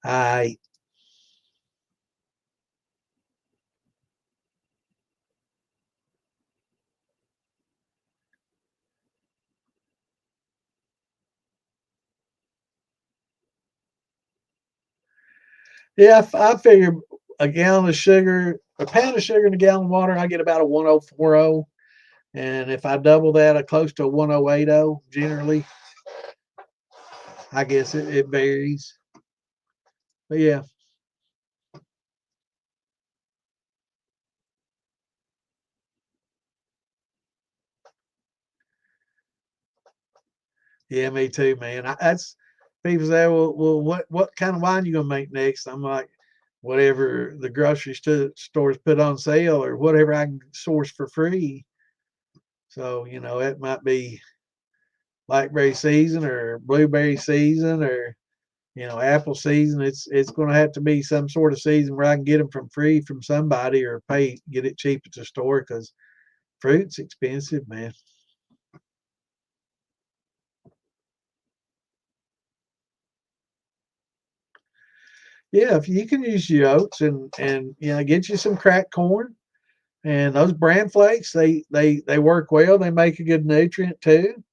I Yeah, I figure a gallon of sugar, a pound of sugar in a gallon of water, I get about a 1040. And if I double that, I close to a 1080 generally. I guess it varies. But yeah, yeah, me too, man. That's people say, well, what kind of wine you gonna make next? I'm like, whatever the grocery stores put on sale or whatever I can source for free. So, you know, it might be blackberry season or blueberry season or, you know, apple season. It's going to have to be some sort of season where I can get them from free from somebody or get it cheap at the store because fruit's expensive, man. Yeah, if you can use your oats and you know get you some cracked corn and those bran flakes, they work well. They make a good nutrient too.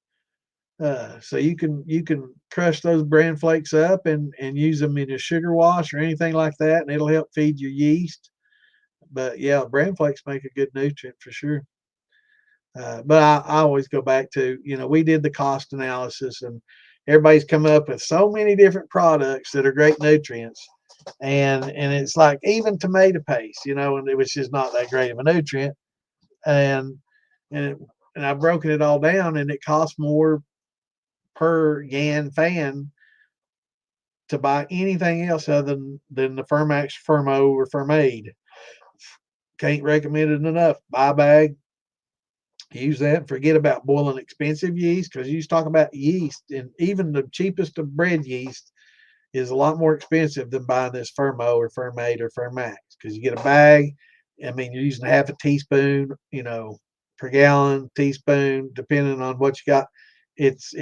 So you can crush those bran flakes up and use them in a sugar wash or anything like that, and it'll help feed your yeast. But yeah, bran flakes make a good nutrient for sure. But I always go back to, you know, we did the cost analysis and everybody's come up with so many different products that are great nutrients. And it's like even tomato paste, you know, and it was just not that great of a nutrient. And and it, and I've broken it all down and it costs more per yan fan to buy anything else other than the Fermax, Fermo, or Fermade. Can't recommend it enough. Buy a bag, use that and forget about boiling expensive yeast because you talk about yeast and even the cheapest of bread yeast is a lot more expensive than buying this Fermo or Fermate or Fermax because you get a bag. I mean, you're using half a teaspoon, you know, per gallon, teaspoon, depending on what you got. It's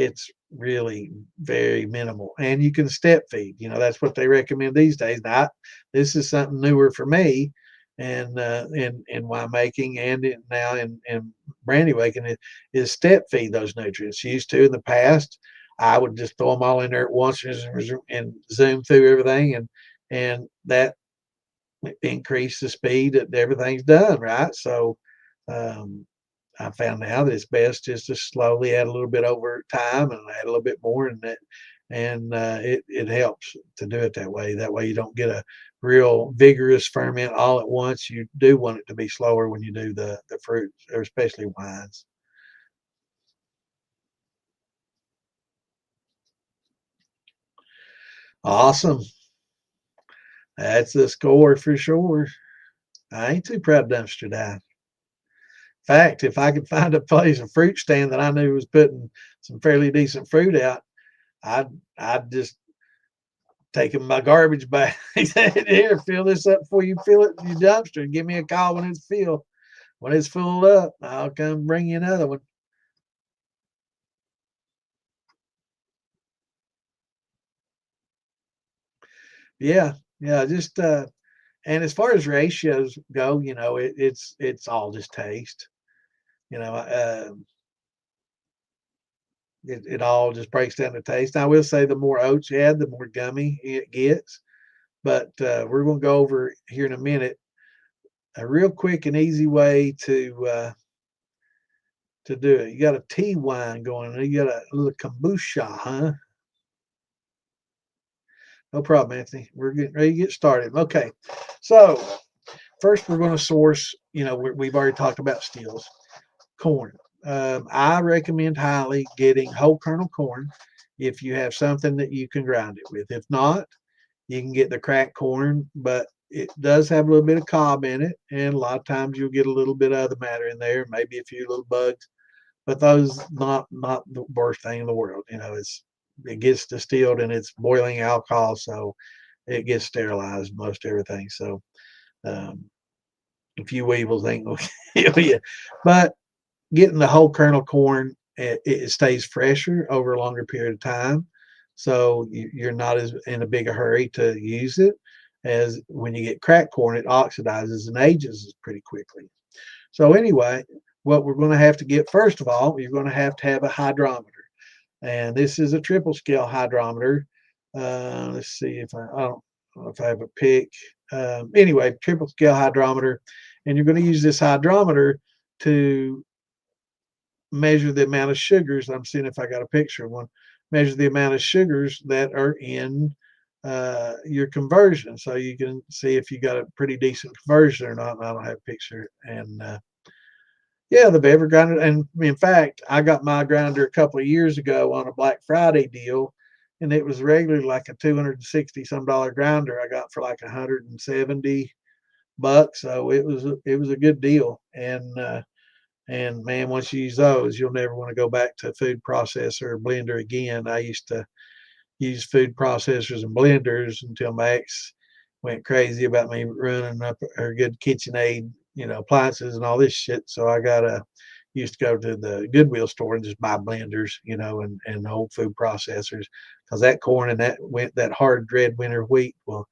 really very minimal, and you can step feed. You know, that's what they recommend these days. Now, this is something newer for me, and in winemaking and now in brandy making is step feed those nutrients. Used to in the past, I would just throw them all in there at once and zoom through everything, and that increase the speed that everything's done, right? So um, I found now that it's best just to slowly add a little bit over time and add a little bit more, and it helps to do it that way. That way you don't get a real vigorous ferment all at once. You do want it to be slower when you do the fruits, or especially wines. Awesome. That's the score for sure. I ain't too proud of dumpster dive. In fact, if I could find a place, a fruit stand that I knew was putting some fairly decent fruit out, I'd I'd just take my garbage bag. He said, "Here, fill this up before you fill it in your dumpster. Give me a call when it's filled. When it's filled up, I'll come bring you another one." Yeah, yeah. Just And as far as ratios go, it's all just taste. You know, it all just breaks down to taste. I will say the more oats you add, the more gummy it gets. But we're going to go over here in a minute a real quick and easy way to do it. You got a tea wine going. You got a little kombucha, huh? No problem, Anthony. We're getting ready to get started. Okay, so first we're going to source. We've already talked about stills. Corn. I recommend highly getting whole kernel corn if you have something that you can grind it with. If not, you can get the cracked corn, but it does have a little bit of cob in it, and a lot of times you'll get a little bit of other matter in there, maybe a few little bugs. But those not the worst thing in the world. It gets distilled and it's boiling alcohol, so it gets sterilized most everything. So um, a few weevils ain't gonna kill you. But getting the whole kernel corn, it stays fresher over a longer period of time. So you're not as in a big a hurry to use it as when you get cracked corn, it oxidizes and ages pretty quickly. So anyway, what we're going to have to get first of all, you're going to have a hydrometer. And this is a triple scale hydrometer. Let's see I don't know if I have a pick. Anyway, triple scale hydrometer. And you're going to use this hydrometer to measure the amount of sugars. I'm seeing if I got a picture of one. Measure the amount of sugars that are in your conversion, so you can see if you got a pretty decent conversion or not. And I don't have a picture. And yeah, the beverage grinder. And in fact, I got my grinder a couple of years ago on a Black Friday deal, and it was regularly like a $260 some grinder. I got for like $170. So it was a good deal. And man, once you use those, you'll never want to go back to a food processor or blender again. I used to use food processors and blenders until Max went crazy about me running up her good KitchenAid, appliances and all this shit. So I used to go to the Goodwill store and just buy blenders, and old food processors, because that corn and that hard red winter wheat will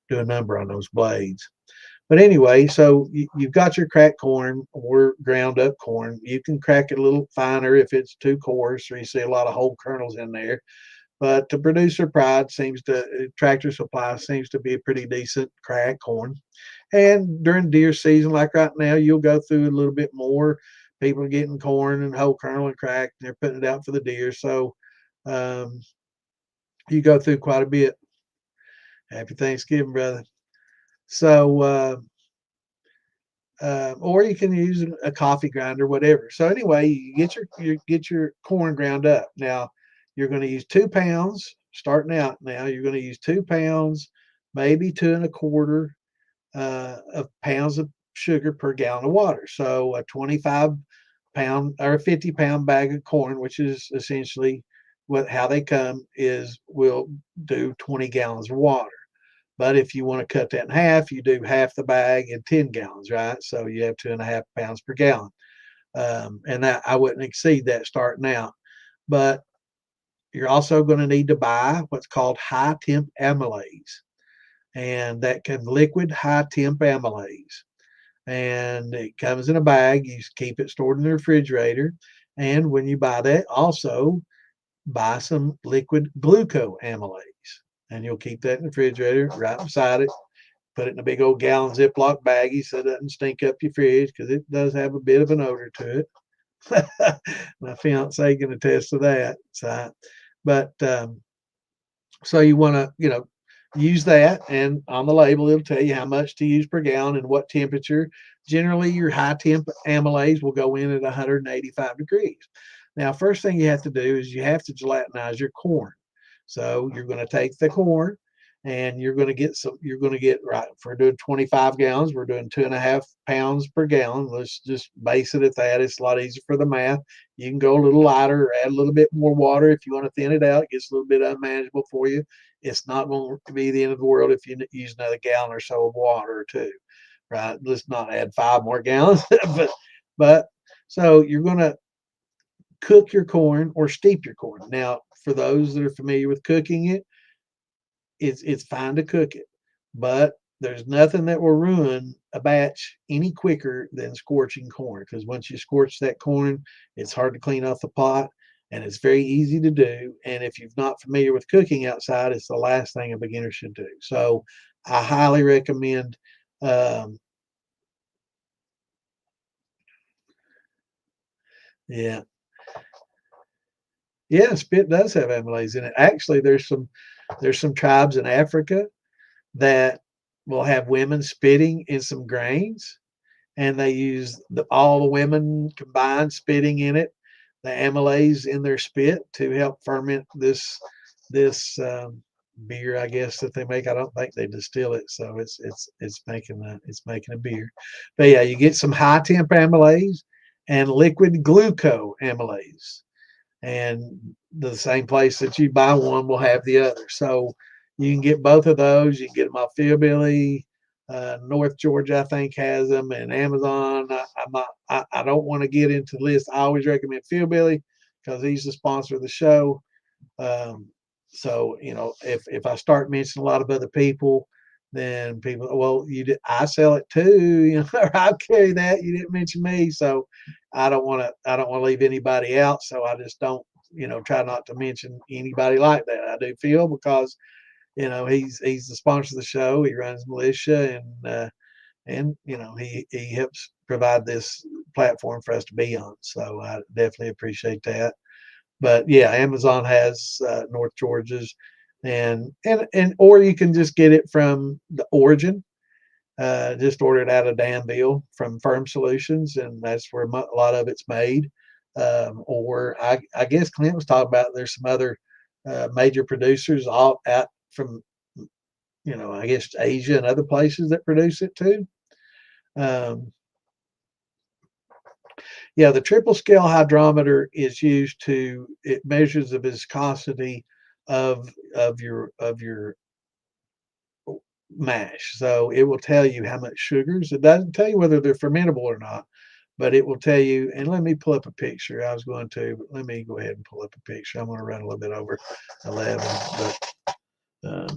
do a number on those blades. But anyway, so you've got your cracked corn or ground up corn. You can crack it a little finer if it's too coarse or you see a lot of whole kernels in there. But the Producer Pride Tractor Supply seems to be a pretty decent cracked corn. And during deer season, like right now, you'll go through a little bit more. People are getting corn and whole kernel and cracked, and they're putting it out for the deer. So um, you go through quite a bit. Happy Thanksgiving, brother. So or you can use a coffee grinder, whatever. So anyway, you get your corn ground up. Now you're going to use 2 pounds starting out. Now you're going to use 2 pounds, maybe 2 1/4 of pounds of sugar per gallon of water. So a 25-pound or a 50-pound bag of corn, which is essentially how they come, will do 20 gallons of water. But if you want to cut that in half, you do half the bag in 10 gallons, right? So you have 2.5 pounds per gallon. And that I wouldn't exceed that starting out. But you're also going to need to buy what's called high temp amylase. And that can liquid high temp amylase. And it comes in a bag. You keep it stored in the refrigerator. And when you buy that, also buy some liquid glucoamylase. And you'll keep that in the refrigerator right beside it. Put it in a big old gallon Ziploc baggie so it doesn't stink up your fridge, because it does have a bit of an odor to it. My fiance can attest to that. So you want to, use that, and on the label it'll tell you how much to use per gallon and what temperature. Generally, your high temp amylase will go in at 185 degrees. Now, first thing you have to do is you have to gelatinize your corn. So you're going to take the corn and you're going to get right, if we're doing 25 gallons, we're doing 2.5 pounds per gallon. Let's just base it at that. It's a lot easier for the math. You can go a little lighter or add a little bit more water if you want to thin it out. It gets a little bit unmanageable for you. It's not going to be the end of the world if you use another gallon or so of water or two, right? Let's not add 5 more gallons, but so you're going to cook your corn or steep your corn. Now, for those that are familiar with cooking it, it's fine to cook it, but there's nothing that will ruin a batch any quicker than scorching corn, because once you scorch that corn, it's hard to clean off the pot and it's very easy to do. And if you're not familiar with cooking outside, it's the last thing a beginner should do. So I highly recommend. Um, yeah, yeah, spit does have amylase in it. Actually, there's some tribes in Africa that will have women spitting in some grains, and they use all the women combined spitting in it, the amylase in their spit to help ferment this beer, I guess, that they make. I don't think they distill it, so it's making a beer. But yeah, you get some high temp amylase and liquid glucoamylase, and the same place that you buy one will have the other. So you can get both of those. You can get them off Fillbilly. North Georgia, I think, has them, and Amazon. I don't want to get into the list. I always recommend Fillbilly because he's the sponsor of the show. Um, so if I start mentioning a lot of other people, then people, well, you did, I sell it too, or I'll carry that. You didn't mention me, so I don't want to leave anybody out. So I just don't, try not to mention anybody like that. I do feel because he's the sponsor of the show. He runs militia, and he helps provide this platform for us to be on. So I definitely appreciate that. But yeah, Amazon has North Georgia's, and or you can just get it from the origin. Just order it out of Danville from Firm Solutions, and that's where a lot of it's made. Or I guess Clint was talking about there's some other major producers all out from I guess Asia and other places that produce it too. Um, Yeah, the triple scale hydrometer is used it measures the viscosity of your mash. So it will tell you how much sugars. It doesn't tell you whether they're fermentable or not, but it will tell you. And let me pull up a picture. I was going to, but let me go ahead and pull up a picture. I'm going to run a little bit over 11, but um,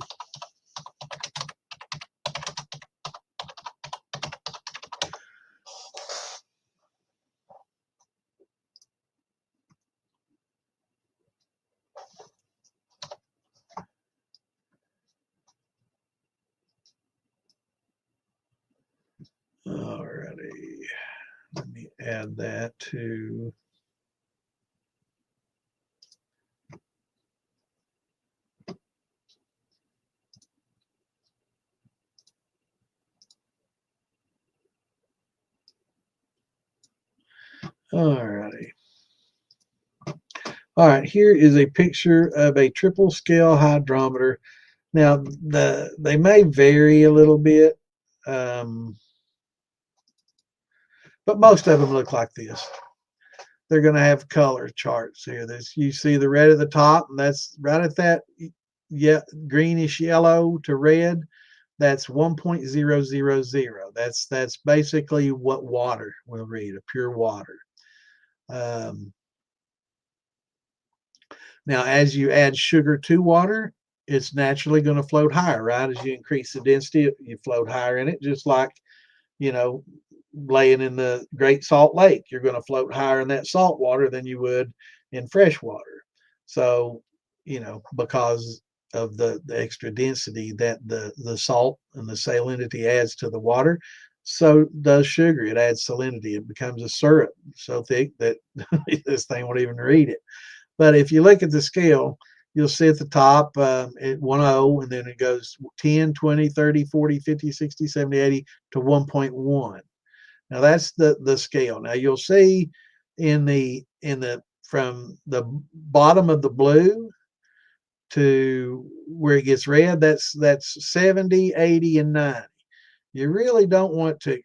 alrighty. Let me add that to. Alrighty. All right, here is a picture of a triple scale hydrometer. Now, they may vary a little bit, um, but most of them look like this. They're going to have color charts here. You see the red at the top, and that's right at that greenish yellow to red. That's 1.000. That's basically what water will read, a pure water. Um, Now, as you add sugar to water, it's naturally going to float higher, right? As you increase the density, you float higher in it, just like, you know, laying in the Great Salt Lake. You're going to float higher in that salt water than you would in fresh water. So, because of the extra density that the salt and the salinity adds to the water, so does sugar. It adds salinity. It becomes a syrup so thick that this thing won't even read it. But if you look at the scale, you'll see at the top at 10, and then it goes 10, 20, 30, 40, 50, 60, 70, 80 to 1.1. Now that's the scale. Now you'll see in the from the bottom of the blue to where it gets red, that's 70, 80, and 90. You really don't want to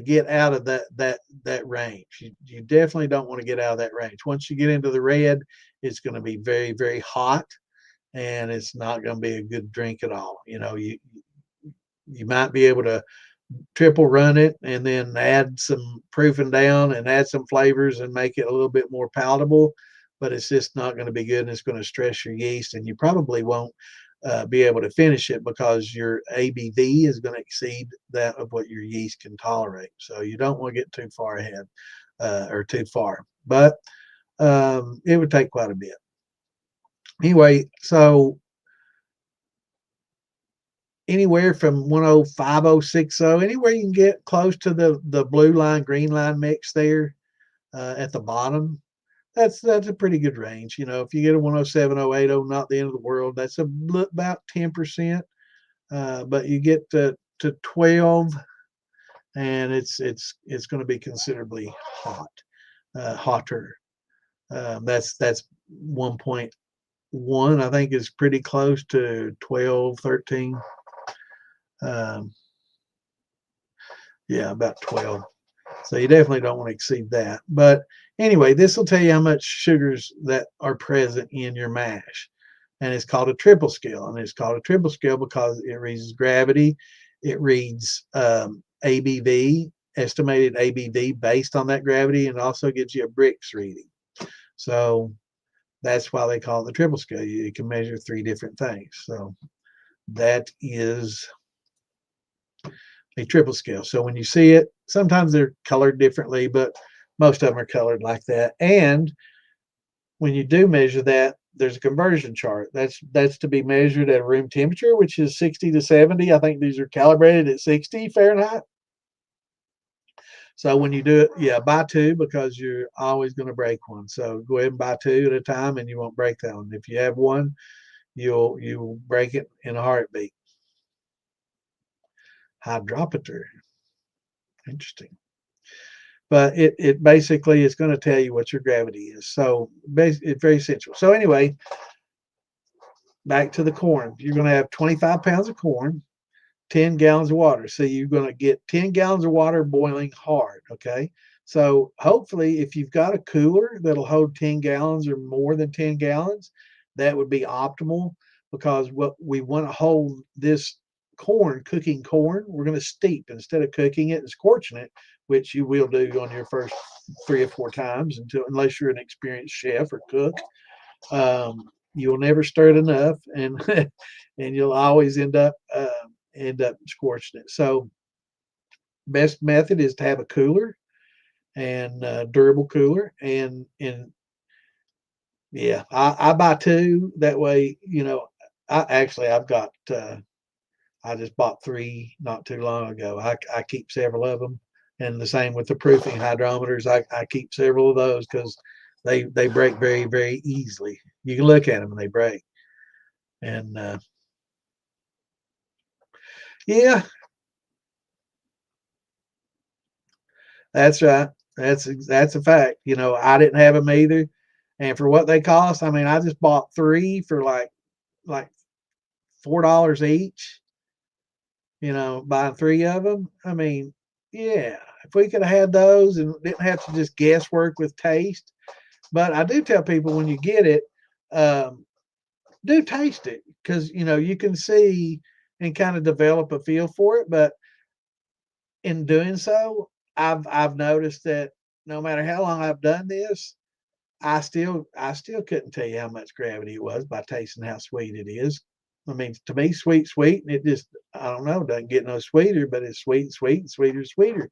get out of that range. You definitely don't want to get out of that range. Once you get into the red, it's going to be very, very hot, and it's not going to be a good drink at all. You might be able to triple run it and then add some proofing down and add some flavors and make it a little bit more palatable, but it's just not going to be good, and it's going to stress your yeast, and you probably won't be able to finish it, because your ABV is going to exceed that of what your yeast can tolerate. So you don't want to get too far ahead or too far. But it would take quite a bit. Anyway, so anywhere from 105, 060, anywhere you can get close to the blue line, green line mix there at the bottom, that's a pretty good range. If you get a 107, 080, not the end of the world. That's about 10%. But you get to 12, and it's going to be considerably hotter. That's 1.1, I think, is pretty close to 12, 13. Yeah, about 12. So you definitely don't want to exceed that. But anyway, this will tell you how much sugars that are present in your mash. And it's called a triple scale. And it's called a triple scale because it reads gravity, it reads ABV, estimated ABV based on that gravity, and also gives you a Brix reading. So that's why they call it the triple scale. You can measure 3 different things. So that is a triple scale. So when you see it, sometimes they're colored differently, but most of them are colored like that. And when you do measure that, there's a conversion chart. That's to be measured at room temperature, which is 60 to 70. I think these are calibrated at 60 Fahrenheit. So when you do it, yeah, buy 2, because you're always going to break one. So go ahead and buy 2 at a time, and you won't break that one. If you have one, you'll break it in a heartbeat. Hydrometer. Interesting. But it basically is going to tell you what your gravity is. So it's very essential. So anyway, back to the corn. You're going to have 25 pounds of corn, 10 gallons of water. So you're going to get 10 gallons of water boiling hard. Okay. So hopefully, if you've got a cooler that'll hold 10 gallons or more than 10 gallons, that would be optimal, because what we want to hold this cooking corn, we're going to steep instead of cooking it and scorching it, which you will do on your first 3 or 4 times, unless you're an experienced chef or cook. You'll never stir it enough, and and you'll always end up scorching it. So best method is to have a cooler, and durable cooler, and yeah, I buy 2 that way. I've got I just bought 3 not too long ago. I keep several of them, and the same with the proofing hydrometers. I keep several of those because they break very, very easily. You can look at them and they break. And yeah, that's right. That's a fact. I didn't have them either, and for what they cost, I mean, I just bought 3 for like $4 each. Buying 3 of them. I mean, yeah, if we could have had those and didn't have to just guesswork with taste. But I do tell people, when you get it, do taste it, because you can see and kind of develop a feel for it. But in doing so, I've noticed that no matter how long I've done this, I still couldn't tell you how much gravity it was by tasting how sweet it is. I mean, to me, sweet, and it just, I don't know, doesn't get no sweeter, but it's sweet, and sweeter.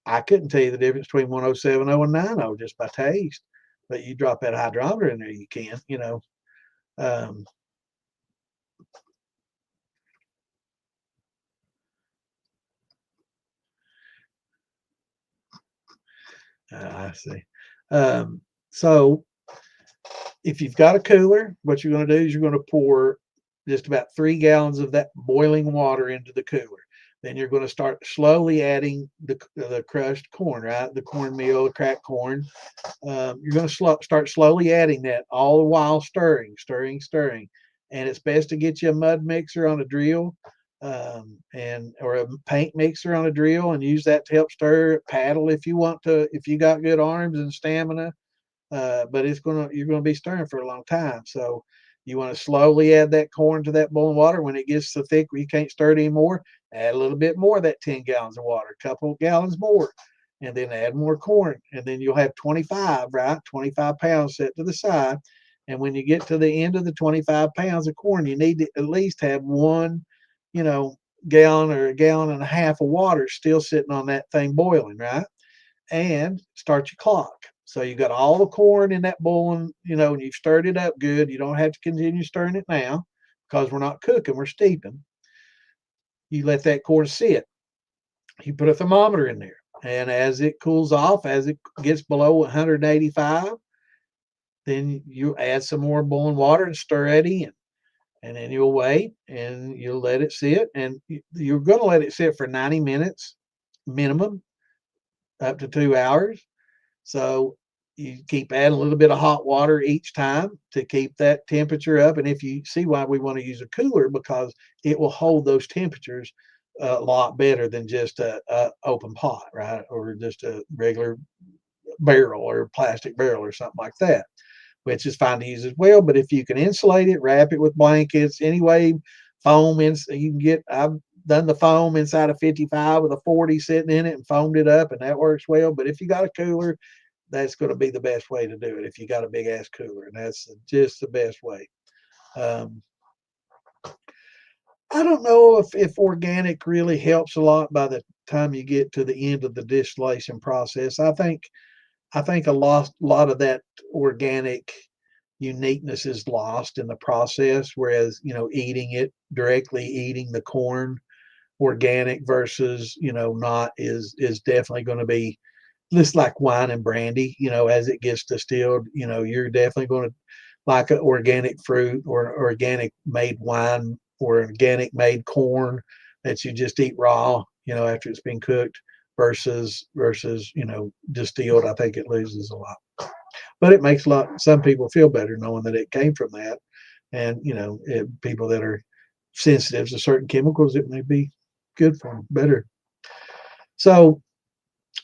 I couldn't tell you the difference between 107.0 and 90 just by taste. But you drop that hydrometer in there, you can. Um, I see. So if you've got a cooler, what you're going to do is you're going to pour just about 3 gallons of that boiling water into the cooler. Then you're going to start slowly adding the crushed corn, right? The cornmeal, the cracked corn. You're going to start slowly adding that, all the while stirring. And it's best to get you a mud mixer on a drill, or a paint mixer on a drill, and use that to help stir. Paddle if you want to, if you got good arms and stamina. But you're gonna be stirring for a long time. So you want to slowly add that corn to that boiling water. When it gets so thick where you can't stir it anymore, add a little bit more of that 10 gallons of water, a couple of gallons more, and then add more corn. And then you'll have 25 pounds set to the side. And when you get to the end of the 25 pounds of corn, you need to at least have one, you know, gallon or a gallon and a half of water still sitting on that thing boiling, right? And start your clock. So you got all the corn in that boiling, you know, and you've stirred it up good. You don't have to continue stirring it now because we're not cooking, we're steeping. You let that corn sit. You put a thermometer in there. And as it cools off, as it gets below 185, then you add some more boiling water and stir it in. And then you'll wait and you'll let it sit. And you're going to let it sit for 90 minutes minimum, up to 2 hours. So you keep adding a little bit of hot water each time to keep that temperature up. And if you see why we want to use a cooler, because it will hold those temperatures a lot better than just a open pot, right? Or just a regular barrel or plastic barrel or something like that, which is fine to use as well. But if you can insulate it, wrap it with blankets, anyway, foam in, you can get, I've done the foam inside a 55 with a 40 sitting in it and foamed it up, and that works well. But if you got a cooler, that's going to be the best way to do it if you got a big ass cooler, and that's just the best way. Um, I don't know if organic really helps a lot by the time you get to the end of the distillation process. I think a lot of that organic uniqueness is lost in the process, whereas eating it directly, eating the corn organic versus not, is definitely going to be just like wine and brandy. As it gets distilled, you're definitely going to like an organic fruit or organic made wine or organic made corn that you just eat raw, after it's been cooked, versus distilled. I think it loses a lot, but it makes some people feel better knowing that it came from that. And people that are sensitive to certain chemicals, it may be good for them, better. So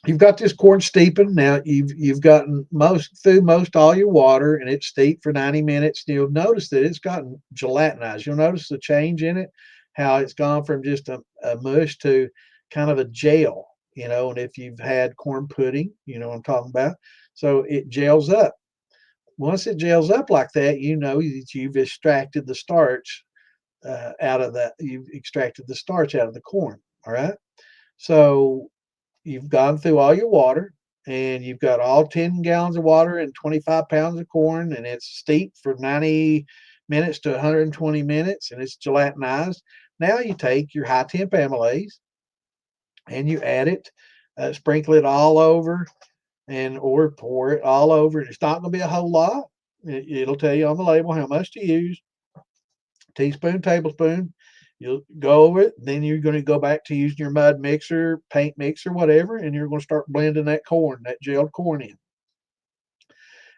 you've got this corn steeping. Now you've gotten most all your water, and it's steeped for 90 minutes. You'll notice that it's gotten gelatinized. You'll notice the change in it, how it's gone from just a mush to kind of a gel. And if you've had corn pudding, you know what I'm talking about. So it gels up. Once it gels up like that, you know that you've extracted the starch out of that. You've extracted the starch out of the corn. All right. So you've gone through all your water, and you've got all 10 gallons of water and 25 pounds of corn, and it's steeped for 90 minutes to 120 minutes, and it's gelatinized. Now you take your high temp amylase and you add it, sprinkle it all over, or pour it all over. It's not going to be a whole lot. It'll tell you on the label how much to use, teaspoon, tablespoon. You'll go over it. Then you're going to go back to using your mud mixer, paint mixer, whatever, and you're going to start blending that gelled corn in.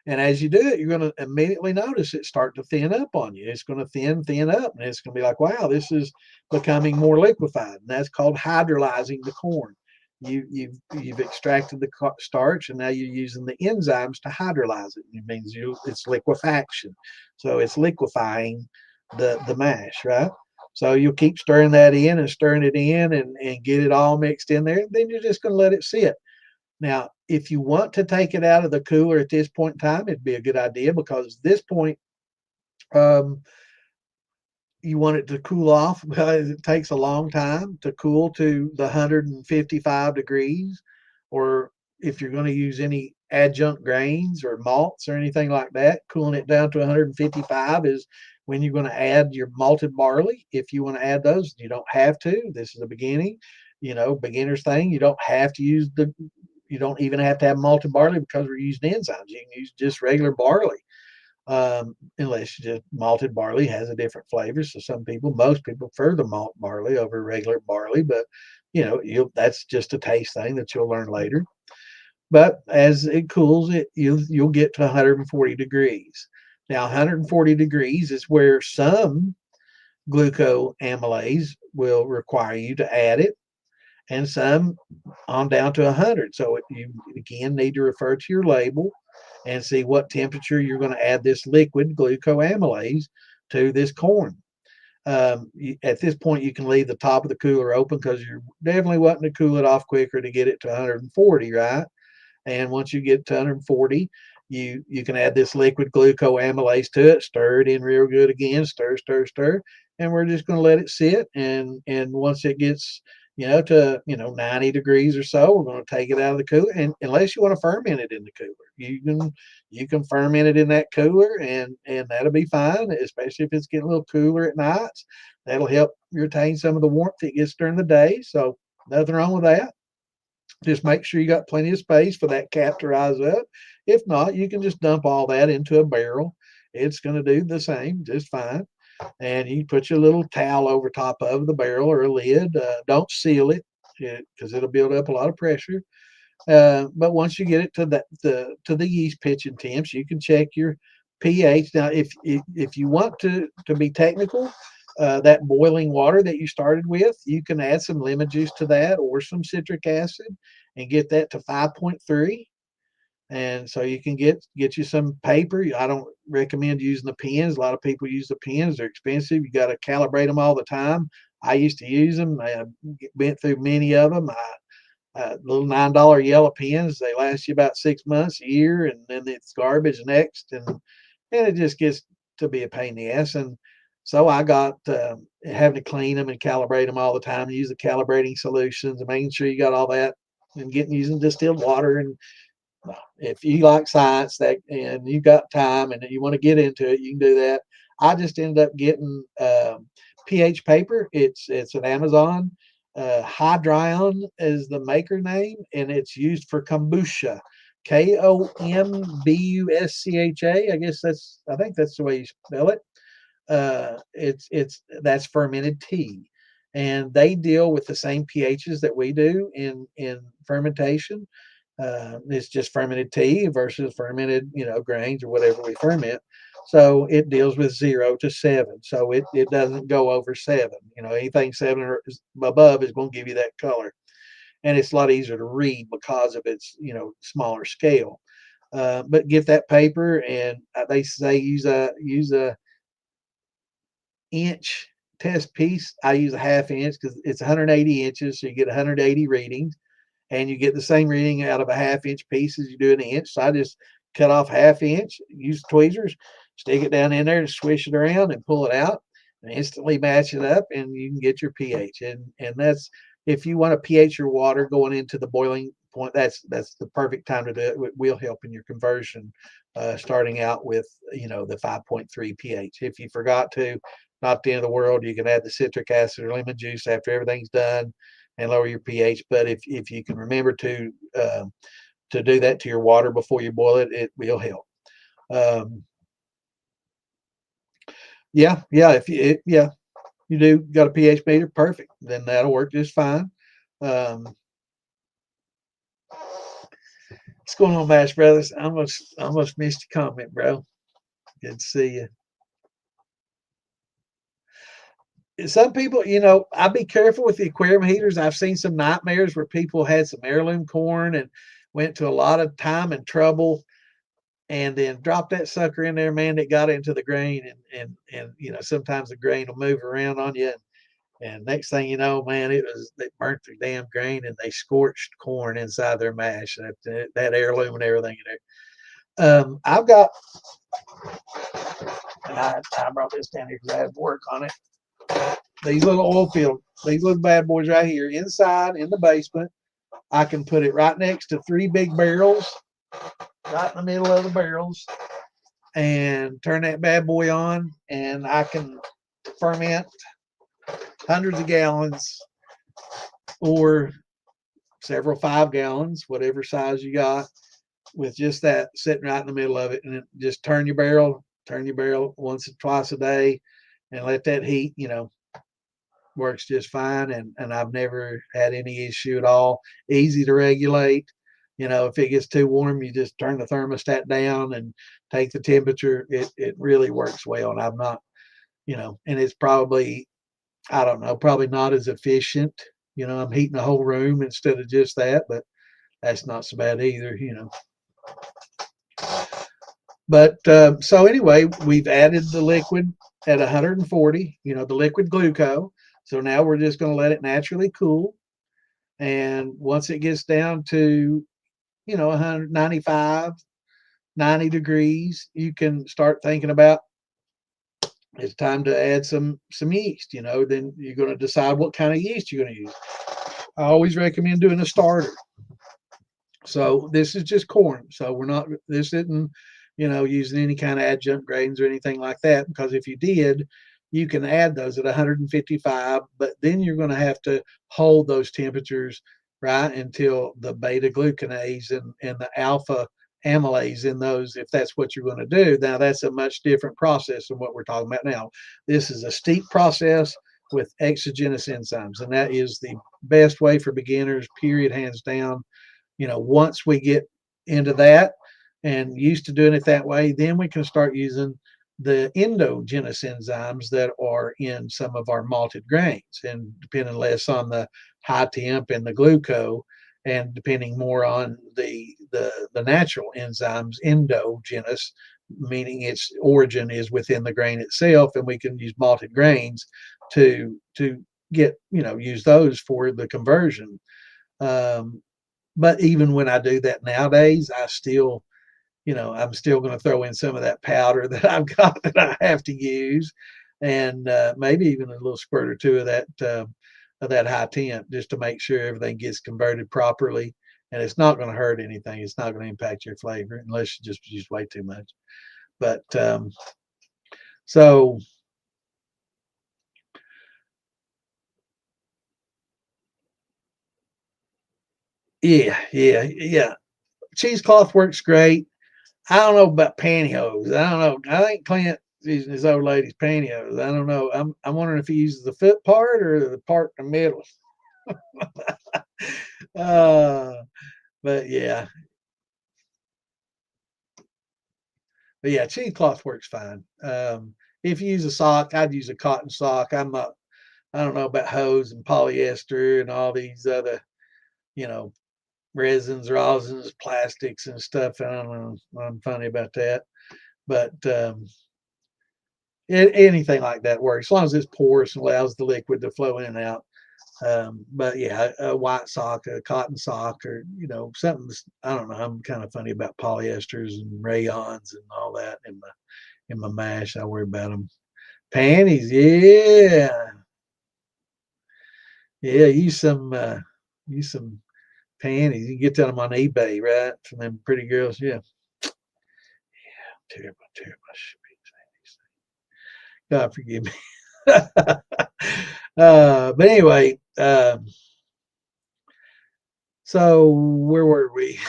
And as you do it, you're going to immediately notice it start to thin up on you. It's going to thin up, and it's going to be like, wow, this is becoming more liquefied. And that's called hydrolyzing the corn. You've extracted the starch, and now you're using the enzymes to hydrolyze it. It means it's liquefaction. So it's liquefying the mash, right? So you'll keep stirring that in and stirring it in and get it all mixed in there. Then you're just going to let it sit. Now, if you want to take it out of the cooler at this point in time, it'd be a good idea, because at this point, you want it to cool off, because it takes a long time to cool to the 155 degrees. Or if you're going to use any adjunct grains or malts or anything like that, cooling it down to 155 is when you're going to add your malted barley. If you want to add those, you don't have to. This is the beginning, beginner's thing. You don't have to you don't even have to have malted barley, because we're using enzymes. You can use just regular barley. Unless just malted barley has a different flavor. So most people prefer the malt barley over regular barley, but that's just a taste thing that you'll learn later. But as it cools, you'll get to 140 degrees. Now, 140 degrees is where some glucoamylase will require you to add it, and some on down to 100. So you again need to refer to your label and see what temperature you're going to add this liquid glucoamylase to this corn. At this point, you can leave the top of the cooler open, because you're definitely wanting to cool it off quicker to get it to 140, right? And once you get to 140, you can add this liquid glucoamylase to it, stir it in real good again, stir, and we're just going to let it sit. And once it gets to 90 degrees or so, we're going to take it out of the cooler. And unless you want to ferment it in the cooler, you can ferment it in that cooler, and that'll be fine, especially if it's getting a little cooler at nights. That'll help retain some of the warmth it gets during the day. So nothing wrong with that. Just make sure you got plenty of space for that cap to rise up. If not, you can just dump all that into a barrel. It's going to do the same just fine. And you put your little towel over top of the barrel or a lid. Don't seal it because it'll build up a lot of pressure. But once you get it to the yeast pitching temps, you can check your pH. Now, if you want to be technical, that boiling water that you started with, you can add some lemon juice to that or some citric acid and get that to 5.3. And so you can get you some paper. I don't recommend using the pens. A lot of people use the pens. They're expensive. You got to calibrate them all the time. I used to use them. I went through many of them. Little $9 yellow pens. They last you about 6 months, a year, and then it's garbage next, and it just gets to be a pain in the ass. And so I got having to clean them and calibrate them all the time. Use the calibrating solutions and making sure you got all that, and using distilled water. And if you like science and you got time and you want to get into it, you can do that. I just ended up getting pH paper. It's an Amazon. Hydrion is the maker name, and it's used for kombucha. Kombuscha. I think that's the way you spell it. That's fermented tea, and they deal with the same pHs that we do in fermentation. It's just fermented tea versus fermented, grains or whatever we ferment. So it deals with 0 to 7. So it doesn't go over 7. Anything 7 or above is going to give you that color. And it's a lot easier to read because of its, smaller scale. But get that paper, and they say use a inch test piece. I use a half inch because it's 180 inches. So you get 180 readings. And you get the same reading out of a half-inch piece as you do an inch. So I just cut off half inch, use tweezers, stick it down in there, and swish it around and pull it out, and instantly match it up, and you can get your pH. And that's, if you want to pH your water going into the boiling point, that's the perfect time to do it. It will help in your conversion, starting out with the 5.3 pH. If you forgot to, not the end of the world. You can add the citric acid or lemon juice after everything's done and lower your pH. But if you can remember to do that to your water before you boil it, it will help. If you do got a pH meter, perfect. Then that'll work just fine. What's going on, Bash Brothers? I almost missed your comment, bro. Good to see you. Some people, I'd be careful with the aquarium heaters. I've seen some nightmares where people had some heirloom corn and went to a lot of time and trouble, and then dropped that sucker in there, man. It got into the grain, and sometimes the grain will move around on you, and next thing you know, man, they burnt their damn grain, and they scorched corn inside their mash. That heirloom and everything in there. I've got, and I brought this down here because I had work on it. These little oil field, these little bad boys right here inside in the basement. I can put it right next to 3 big barrels, right in the middle of the barrels, and turn that bad boy on, and I can ferment hundreds of gallons or several 5 gallons, whatever size you got, with just that sitting right in the middle of it. And just turn your barrel once or twice a day, and let that heat, works just fine. And I've never had any issue at all. Easy to regulate. If it gets too warm, you just turn the thermostat down and take the temperature. It really works well. And I'm not, and it's probably, I don't know, probably not as efficient. I'm heating the whole room instead of just that, but that's not so bad either, But so anyway, we've added the liquid at 140, the liquid glucose. So now we're just going to let it naturally cool. And once it gets down to, 195, 90 degrees, you can start thinking about it's time to add some yeast. Then you're going to decide what kind of yeast you're going to use. I always recommend doing a starter. So this is just corn. So this isn't, using any kind of adjunct grains or anything like that, because if you did, you can add those at 155, but then you're going to have to hold those temperatures, right, until the beta glucanase and the alpha amylase in those, if that's what you're going to do. Now, that's a much different process than what we're talking about now. This is a steep process with exogenous enzymes, and that is the best way for beginners, period, hands down. Once we get into that and used to doing it that way, then we can start using the endogenous enzymes that are in some of our malted grains, and depending less on the high temp and the glucose, and depending more on the natural enzymes, endogenous, meaning its origin is within the grain itself, and we can use malted grains to get use those for the conversion. But even when I do that nowadays, I'm still going to throw in some of that powder that I've got that I have to use, and maybe even a little squirt or two of that high temp, just to make sure everything gets converted properly. And it's not going to hurt anything. It's not going to impact your flavor unless you just use way too much. But so yeah. Cheesecloth works great. I don't know about pantyhose. I don't know. I think Clint using his old lady's pantyhose. I don't know. I'm wondering if he uses the foot part or the part in the middle. uh, but yeah, cheesecloth works fine. If you use a sock, I'd use a cotton sock. I don't know about hose and polyester and all these other, you know, resins, plastics and stuff. I don't know. I'm funny about that. But anything like that works as long as it's porous and allows the liquid to flow in and out. But yeah, a white sock, a cotton sock, or something. I don't know. I'm kind of funny about polyesters and rayons and all that in my mash. I worry about them. Panties, yeah. Use some panties. You can get them on eBay, right? From them pretty girls. Yeah, terrible. I should be saying these things. God forgive me. But anyway, so where were we?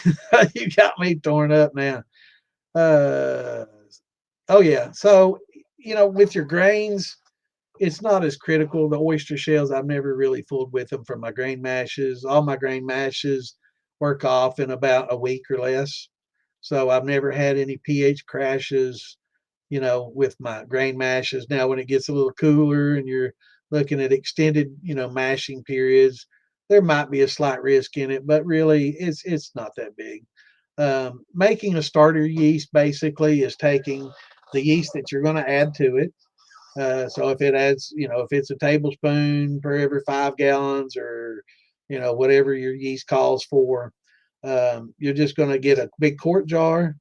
You got me torn up now. Uh, oh yeah. So with your grains, it's not as critical. The oyster shells, I've never really fooled with them for my grain mashes. All my grain mashes work off in about a week or less. So I've never had any pH crashes, with my grain mashes. Now, when it gets a little cooler and you're looking at extended, mashing periods, there might be a slight risk in it, but really it's not that big. Making a starter yeast basically is taking the yeast that you're going to add to it. So if it adds, if it's a tablespoon per every 5 gallons, or whatever your yeast calls for, you're just going to get a big quart jar.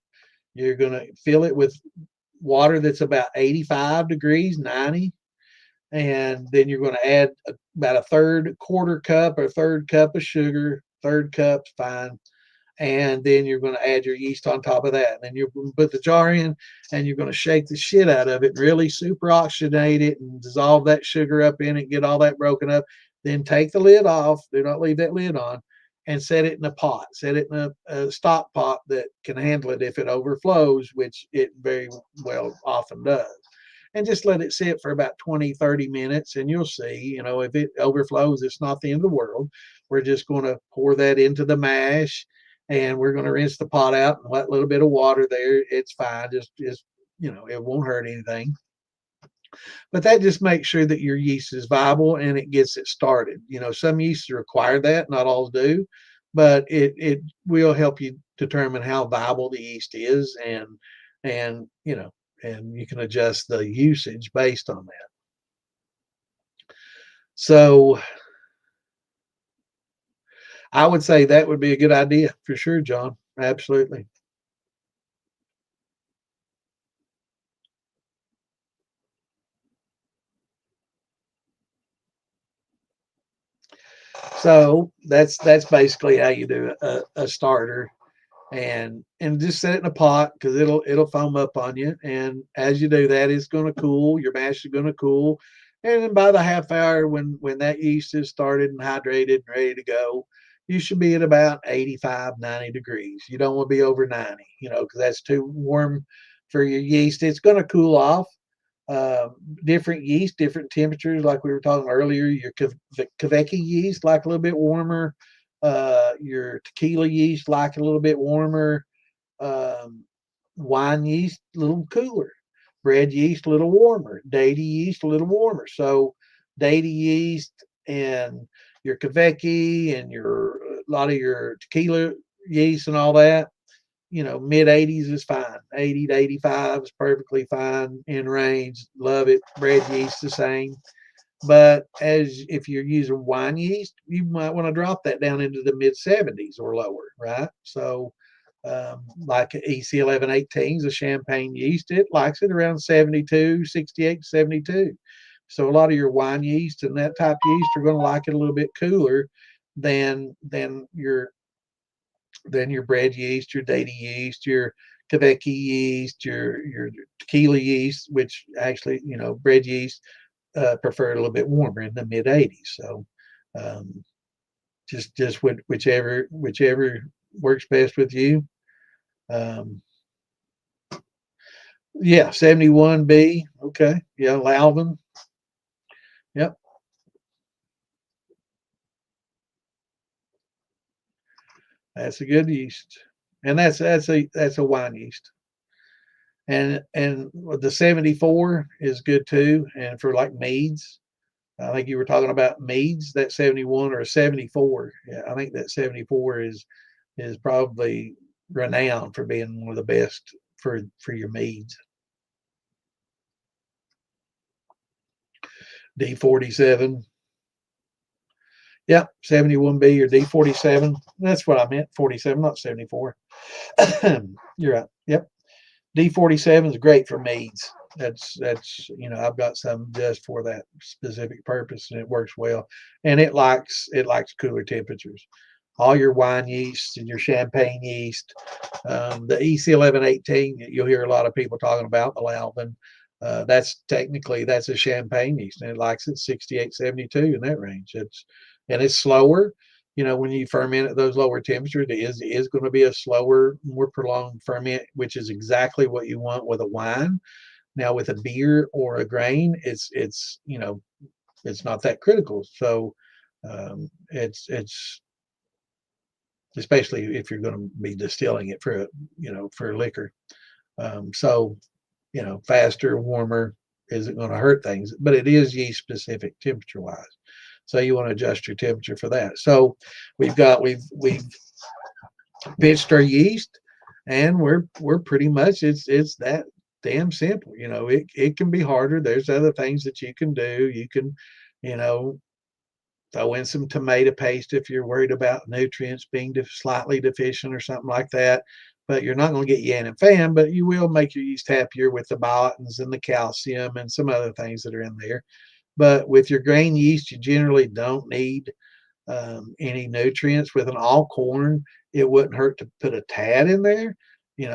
You're going to fill it with water that's about 85 degrees, 90, and then you're going to add about a quarter cup or third cup of sugar. Third cup's fine. And then you're going to add your yeast on top of that. And then you're going to put the jar in, and you're going to shake the shit out of it, really super oxygenate it and dissolve that sugar up in it, get all that broken up. Then take the lid off. Do not leave that lid on, and set it in a pot. Set it in a stock pot that can handle it if it overflows, which it very well often does. And just let it sit for about 20, 30 minutes, and you'll see, if it overflows, it's not the end of the world. We're just going to pour that into the mash, and we're going to rinse the pot out and let a little bit of water there. It's fine. Just it won't hurt anything. But that just makes sure that your yeast is viable and it gets it started. Some yeasts require that, not all do, but it will help you determine how viable the yeast is, and and you can adjust the usage based on that. So I would say that would be a good idea for sure, John. Absolutely. So that's basically how you do a starter, and just set it in a pot because it'll foam up on you. And as you do that, it's going to cool. Your mash is going to cool, and then by the half hour, when that yeast is started and hydrated and ready to go, you should be at about 85, 90 degrees. You don't want to be over 90, because that's too warm for your yeast. It's going to cool off. uh, Different yeast, different temperatures, like we were talking earlier. Your Kveki yeast like a little bit warmer. Your tequila yeast like a little bit warmer. Um, Wine yeast a little cooler. Bread yeast a little warmer. Deity yeast a little warmer. So deity yeast and your Kveki and a lot of your tequila yeast and all that, mid 80s is fine. 80 to 85 is perfectly fine in range. Love it. Bread yeast the same. But as if you're using wine yeast, you might want to drop that down into the mid 70s or lower, right? So, like EC 1118 is a champagne yeast, it likes it around 72, 68, 72. So a lot of your wine yeast and that type of yeast are going to like it a little bit cooler than your bread yeast, your deity yeast, your Kveki yeast, your tequila yeast, which actually, bread yeast prefer a little bit warmer in the mid 80s. So um, just whichever works best with you. Um, yeah, 71B. Okay. Yeah, Lalvin. Yep, that's a good yeast, and that's a wine yeast. And the 74 is good too, and for like meads. I think you were talking about meads, that 71 or 74. Yeah, I think that 74 is probably renowned for being one of the best for your meads. D47. Yeah, 71B or D47. That's what I meant. 47, not 74. You're right. Yep. D47 is great for meads. That's I've got some just for that specific purpose, and it works well. And it likes cooler temperatures. All your wine yeast and your champagne yeast, the EC 1118, you'll hear a lot of people talking about the Lalvin. That's a champagne yeast, and it likes it 68, 72 in that range. It's slower. When you ferment at those lower temperatures, it is going to be a slower, more prolonged ferment, which is exactly what you want with a wine. Now, with a beer or a grain, it's not that critical. So, it's especially if you're going to be distilling it for liquor. So, faster, warmer isn't going to hurt things, but it is yeast specific temperature wise. So you want to adjust your temperature for that. So we've pitched our yeast, and we're pretty much it's that damn simple. It can be harder. There's other things that you can do. You can, you know, throw in some tomato paste if you're worried about nutrients being slightly deficient or something like that. But you're not going to get yan and fan, but you will make your yeast happier with the biotins and the calcium and some other things that are in there. But with your grain yeast, you generally don't need any nutrients. With an all corn, it wouldn't hurt to put a tad in there.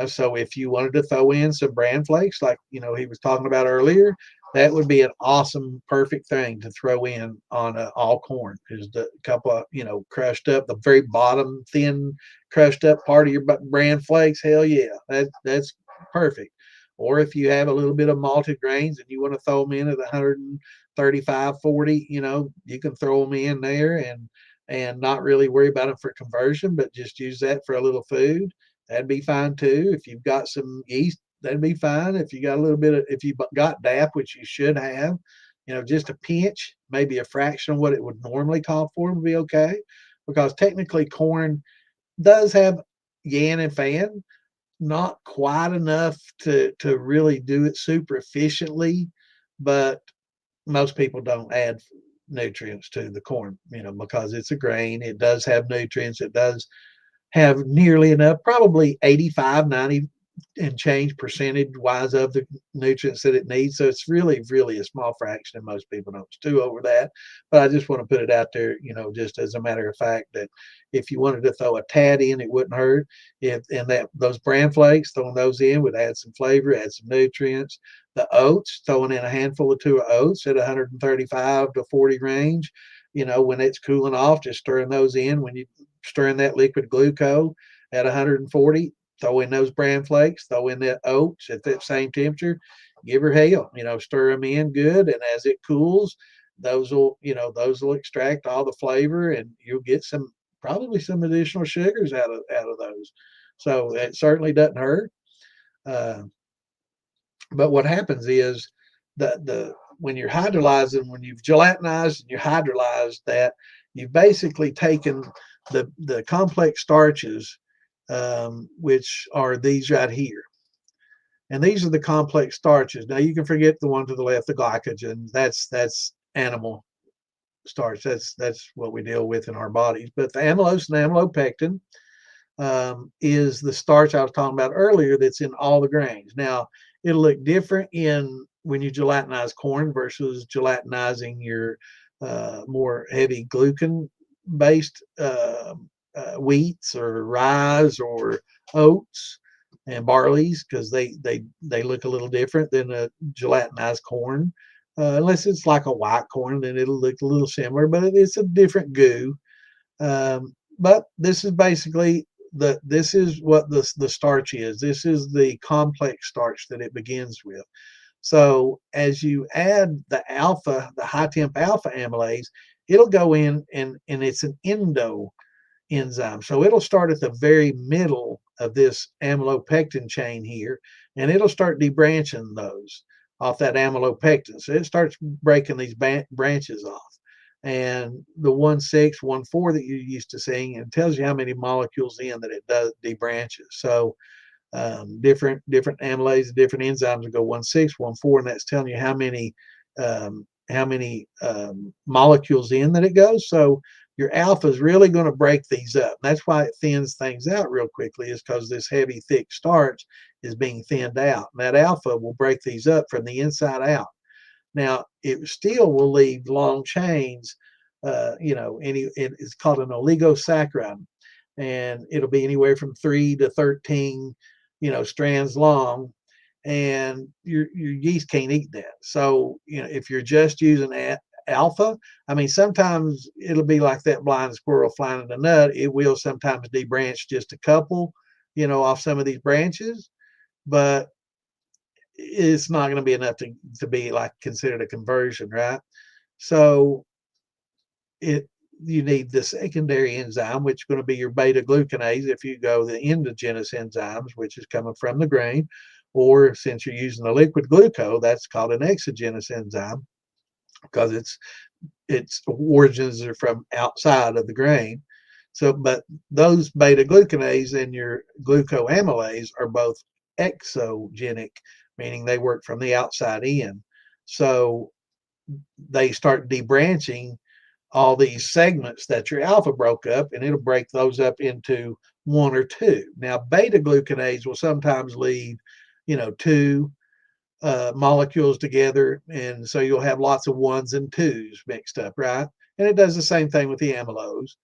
So if you wanted to throw in some bran flakes, like he was talking about earlier, that would be an awesome, perfect thing to throw in on all corn. Is the couple of crushed up, the very bottom thin crushed up part of your bran flakes. Hell yeah, that's perfect. Or if you have a little bit of malted grains and you want to throw them in at 135, 40, you can throw them in there and not really worry about them for conversion, but just use that for a little food. That'd be fine too. If you've got some yeast, that'd be fine. If you got a little bit of, if you got DAP, which you should have, just a pinch, maybe a fraction of what it would normally call for would be okay. Because technically corn does have yan and fan, not quite enough to really do it super efficiently, but most people don't add nutrients to the corn, because it's a grain. It does have nutrients. It does have nearly enough, probably 85, 90 and change percentage wise of the nutrients that it needs. So it's really, really a small fraction, and most people don't stew over that. But I just want to put it out there, just as a matter of fact, that if you wanted to throw a tad in, it wouldn't hurt. And that those bran flakes, throwing those in would add some flavor, add some nutrients. The oats, throwing in a handful or two of oats at 135 to 40 range. When it's cooling off, just stirring those in. When you stir in that liquid glucose at 140, throw in those bran flakes, throw in that oats at that same temperature, give her hell, stir them in good. And as it cools, those will extract all the flavor, and you'll get probably some additional sugars out of those. So it certainly doesn't hurt. But what happens is when you're hydrolyzing, when you've gelatinized and you hydrolyzed that, you've basically taken the complex starches, which are these right here. And these are the complex starches. Now you can forget the one to the left, the glycogen. That's animal starch. That's what we deal with in our bodies. But the amylose and amylopectin is the starch I was talking about earlier that's in all the grains. Now, it'll look different when you gelatinize corn versus gelatinizing your more heavy gluten-based wheats or rye or oats and barleys, because they look a little different than a gelatinized corn. Unless it's like a white corn, then it'll look a little similar, but it's a different goo. But this is basically this is what the starch is. This is the complex starch that it begins with. So as you add the high temp alpha amylase, it'll go in and it's an endo enzyme. So it'll start at the very middle of this amylopectin chain here, and it'll start debranching those off that amylopectin. So it starts breaking these branches off. And the 1,6, 1,4 that you're used to seeing, it tells you how many molecules in that it does debranches. So different amylase, different enzymes will go 1,6, 1,4, and that's telling you how many molecules in that it goes. So your alpha is really going to break these up. And that's why it thins things out real quickly, is because this heavy, thick starch is being thinned out. And that alpha will break these up from the inside out. Now, it still will leave long chains. It's called an oligosaccharide, and it'll be anywhere from 3 to 13, strands long, and your yeast can't eat that. So, if you're just using alpha, I mean, sometimes it'll be like that blind squirrel flying in a nut. It will sometimes debranch just a couple, off some of these branches, but it's not going to be enough to be like considered a conversion, right? So you need the secondary enzyme, which is going to be your beta glucanase if you go the endogenous enzymes, which is coming from the grain, or since you're using the liquid glucose, that's called an exogenous enzyme because its origins are from outside of the grain. So, but those beta glucanase and your glucoamylase are both exogenic, meaning they work from the outside in. So they start debranching all these segments that your alpha broke up, and it'll break those up into 1 or 2. Now, beta glucanase will sometimes leave, 2 molecules together, and so you'll have lots of 1s and 2s mixed up, right? And it does the same thing with the amylose.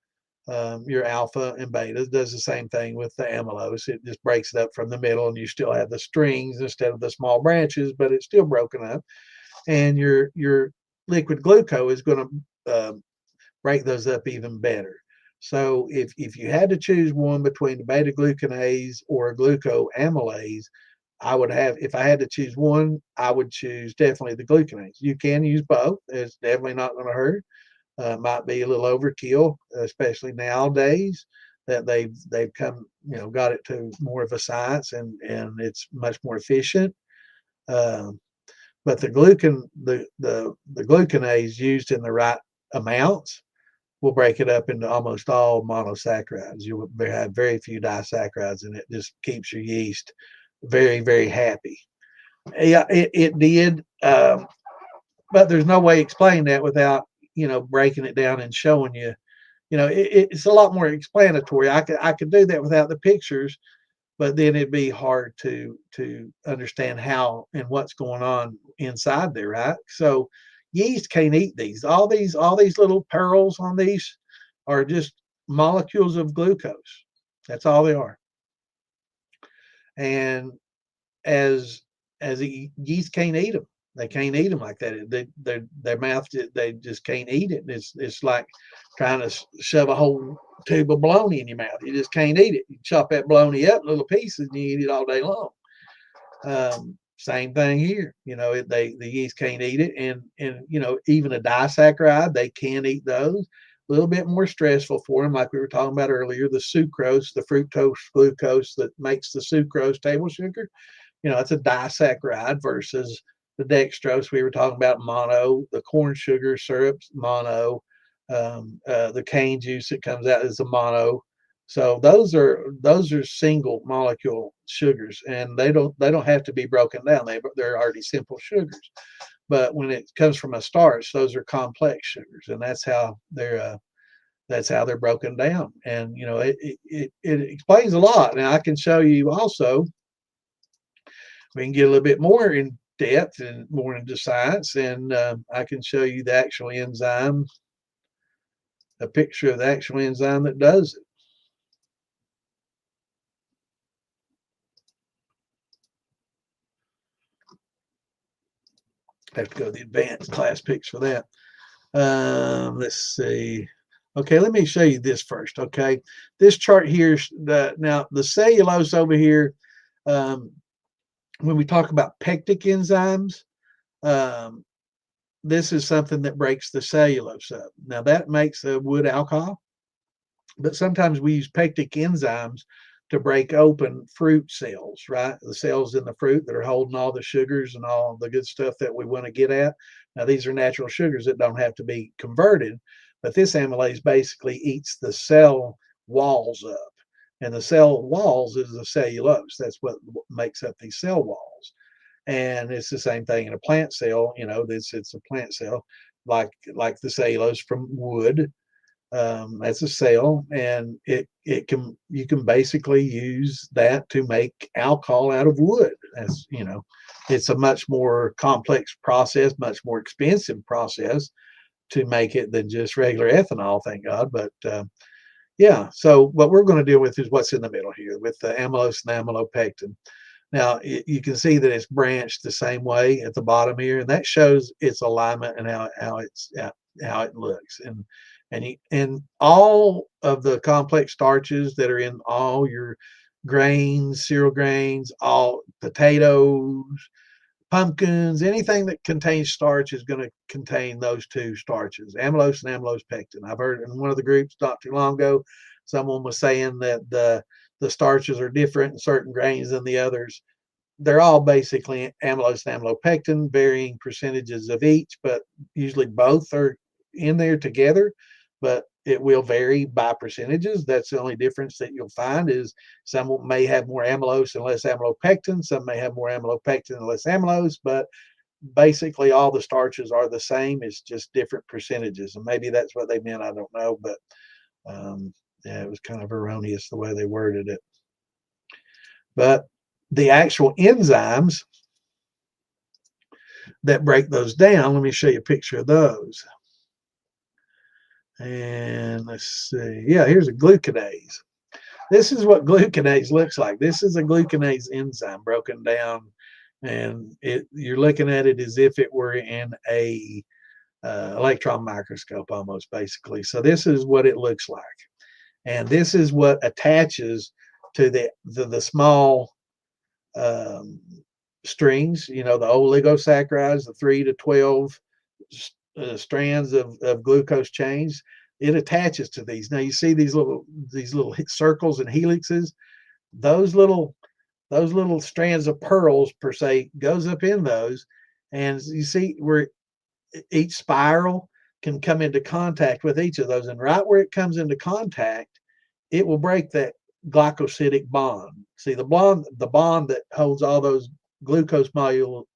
Your alpha and beta does the same thing with the amylose. It just breaks it up from the middle, and you still have the strings instead of the small branches, but it's still broken up. And your liquid glucose is going to break those up even better. So if you had to choose one between the beta glucanase or a glucoamylase, if I had to choose one, I would choose definitely the glucanase. You can use both. It's definitely not going to hurt. Might be a little overkill, especially nowadays that they've come, got it to more of a science, and it's much more efficient. But the glucanase used in the right amounts will break it up into almost all monosaccharides. You will have very few disaccharides, and it just keeps your yeast very, very happy. Yeah, it did, but there's no way to explain that without breaking it down and showing you. It's a lot more explanatory. I could do that without the pictures, but then it'd be hard to understand how and what's going on inside there, right? So yeast can't eat these. All these little pearls on these are just molecules of glucose. That's all they are. And as yeast can't eat them. They can't eat them like that. Their mouth, they just can't eat it. It's like trying to shove a whole tube of bologna in your mouth. You just can't eat it. You chop that bologna up in little pieces and you eat it all day long. Same thing here. The yeast can't eat it, and even a disaccharide, they can eat those. A little bit more stressful for them, like we were talking about earlier. The sucrose, the fructose glucose that makes the sucrose table sugar, it's a disaccharide versus the dextrose we were talking about, mono. The corn sugar syrups, mono. The cane juice that comes out is a mono. So those are single molecule sugars, and they don't have to be broken down. They're already simple sugars. But when it comes from a starch, those are complex sugars, and that's how they're broken down. And it explains a lot. Now I can show you also. We can get a little bit more in depth and more into science, and I can show you the actual enzyme, a picture of the actual enzyme that does it. I have to go to the advanced class pics for that. Let's see. Okay, let me show you this first. Okay, this chart here, now the cellulose over here, when we talk about pectic enzymes, this is something that breaks the cellulose up. Now that makes a wood alcohol, but sometimes we use pectic enzymes to break open fruit cells, right? The cells in the fruit that are holding all the sugars and all the good stuff that we want to get at. Now, these are natural sugars that don't have to be converted, but this amylase basically eats the cell walls up. And the cell walls is the cellulose. That's what makes up these cell walls. And it's the same thing in a plant cell. It's a plant cell, like the cellulose from wood. That's a cell, and you can basically use that to make alcohol out of wood. It's a much more complex process, much more expensive process to make it than just regular ethanol, thank God. But yeah, so what we're going to deal with is what's in the middle here with the amylose and amylopectin. Now you can see that it's branched the same way at the bottom here, and that shows its alignment and how it looks. And all of the complex starches that are in all your grains, cereal grains, all potatoes, pumpkins, anything that contains starch is going to contain those two starches, amylose and amylopectin. I've heard in one of the groups not too long ago, someone was saying that the starches are different in certain grains than the others. They're all basically amylose and amylopectin, varying percentages of each, but usually both are in there together. But it will vary by percentages. That's the only difference that you'll find is some may have more amylose and less amylopectin. Some may have more amylopectin and less amylose, but basically all the starches are the same. It's just different percentages. And maybe that's what they meant. I don't know, but yeah, it was kind of erroneous the way they worded it. But the actual enzymes that break those down, let me show you a picture of those. And let's see. Yeah, here's a glucanase. This is what glucanase looks like. This is a glucanase enzyme broken down, and you're looking at it as if it were in a electron microscope almost, basically. So this is what it looks like, and this is what attaches to the small strings. The oligosaccharides, the 3 to 12 strands of glucose chains. It attaches to these. Now you see these little circles and helixes. Those little strands of pearls per se goes up in those, and you see where each spiral can come into contact with each of those, and right where it comes into contact, it will break that glycosidic bond. See the bond that holds all those glucose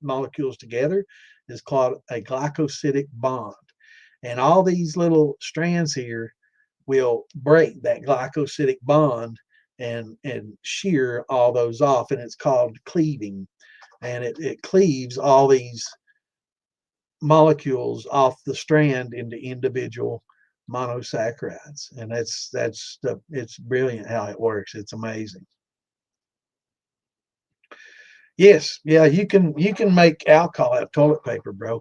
molecules together is called a glycosidic bond. And all these little strands here will break that glycosidic bond and shear all those off, and it's called cleaving. And it cleaves all these molecules off the strand into individual monosaccharides, and it's brilliant how it works. It's amazing. Yes, yeah, you can make alcohol out of toilet paper, bro.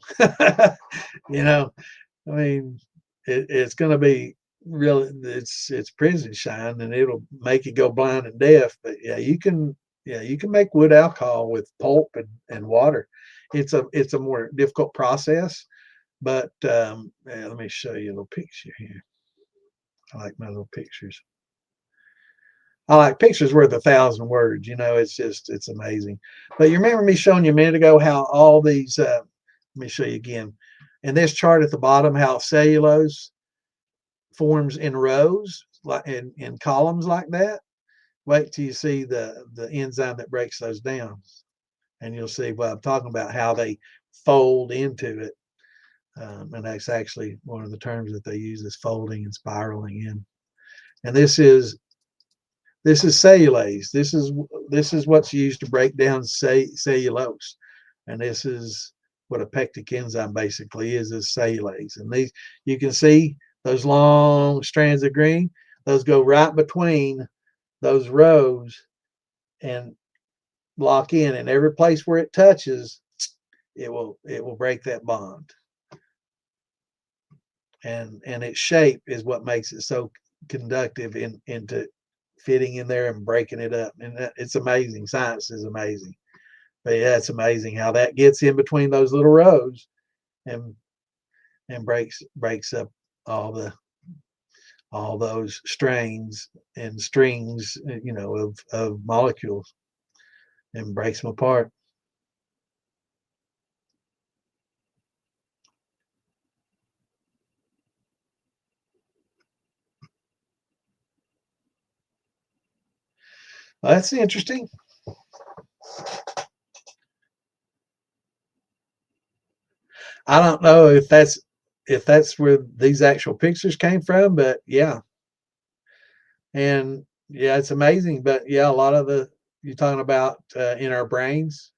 You know, I mean, it's going to be really, it's prison shine, and it'll make you go blind and deaf. But yeah, you can make wood alcohol with pulp and water. It's a more difficult process, but yeah, let me show you a little picture here. I like my little pictures. I like pictures worth 1,000 words. It's amazing. But you remember me showing you a minute ago how all these. Let me show you again. In this chart at the bottom, how cellulose forms in rows, like in columns like that. Wait till you see the enzyme that breaks those down, and you'll see what I'm talking about. How they fold into it, and that's actually one of the terms that they use is folding and spiraling in. And this is cellulase. This is what's used to break down cellulose, and this is what a pectic enzyme basically is cellulase. And these, you can see those long strands of green. Those go right between those rows and lock in. And every place where it touches, it will break that bond. And its shape is what makes it so conductive into fitting in there and breaking it up. And it's amazing. Science is amazing. But yeah, it's amazing how that gets in between those little rows and breaks up all those strains and strings, of molecules, and breaks them apart. Well, that's interesting. I don't know if that's where these actual pictures came from, but yeah. And yeah, it's amazing. But yeah, a lot of the you're talking about in our brains.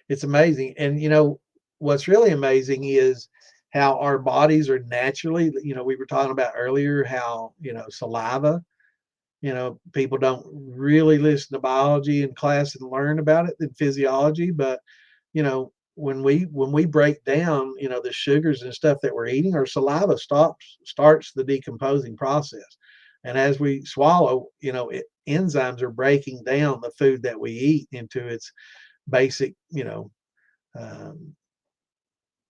It's amazing. And what's really amazing is how our bodies are naturally, we were talking about earlier how, saliva, people don't really listen to biology in class and learn about it in physiology, but when we break down, the sugars and stuff that we're eating, our saliva starts the decomposing process. And as we swallow, enzymes are breaking down the food that we eat into its basic, um,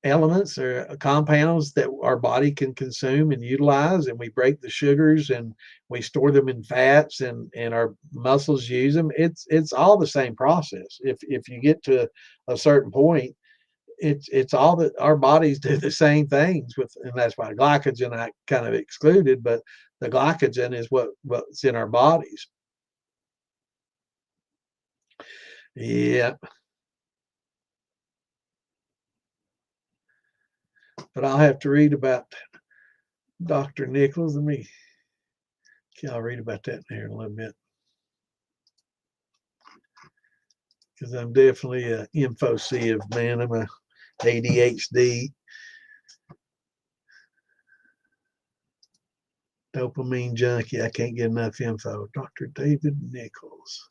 elements or compounds that our body can consume and utilize. And we break the sugars and we store them in fats, and our muscles use them. It's all the same process. If you get to a certain point, it's all that our bodies do the same things with. And that's why glycogen I kind of excluded, but the glycogen is what's in our bodies. Yeah, but I'll have to read about Dr. Nichols. I'll read about that here in a little bit, because I'm definitely a info sieve, man. I'm a ADHD, dopamine junkie. I can't get enough info. Dr. David Nichols.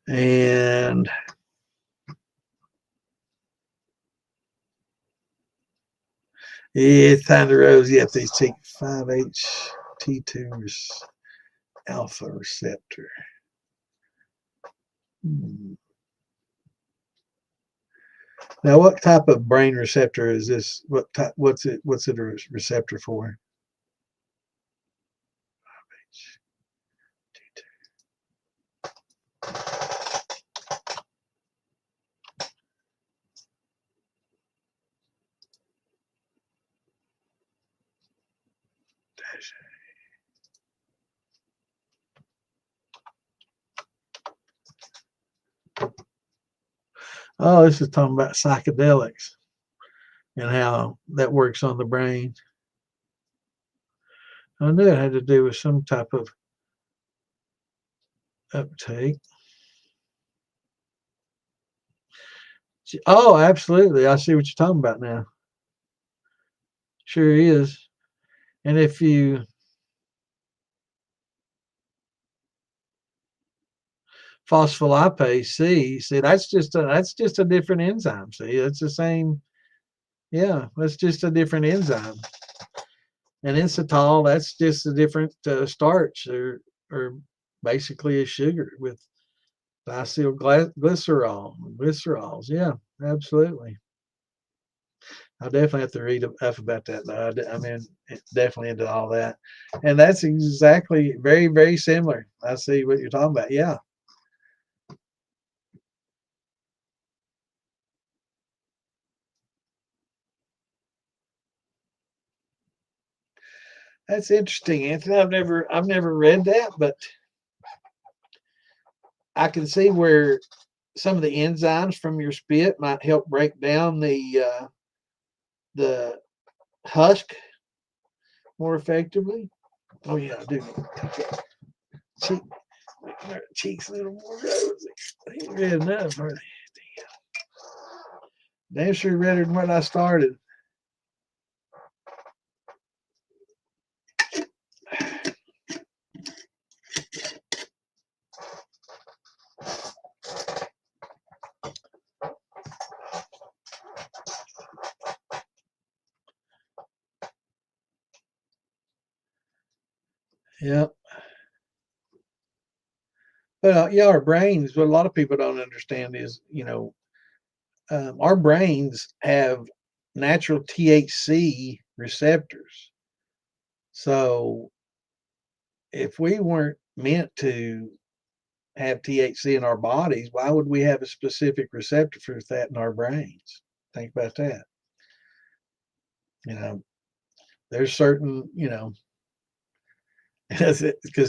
And it's time to rose. You have to take 5-HT2 alpha receptor. Now, what type of brain receptor is this? What's it a receptor for? Oh, this is talking about psychedelics and how that works on the brain. I knew it had to do with some type of uptake. Oh, absolutely. I see what you're talking about now. Sure is. And if you phospholipase C, see that's just a different enzyme. See, it's the same. Yeah, that's just a different enzyme. And inositol, that's just a different starch or basically a sugar with glycerols. Yeah, absolutely. I'll definitely have to read up about that, though. I mean, definitely into all that. And that's exactly very, very similar. I see what you're talking about. Yeah. That's interesting, Anthony. I've never read that, but I can see where some of the enzymes from your spit might help break down the husk more effectively. Oh yeah, I do. Cheek, cheeks a little more rosy. I ain't read enough, are they? Damn sure redder than when I started. Yeah. But yeah, our brains, what a lot of people don't understand is, our brains have natural THC receptors. So if we weren't meant to have THC in our bodies, why would we have a specific receptor for that in our brains? Think about that. You know, there's certain, because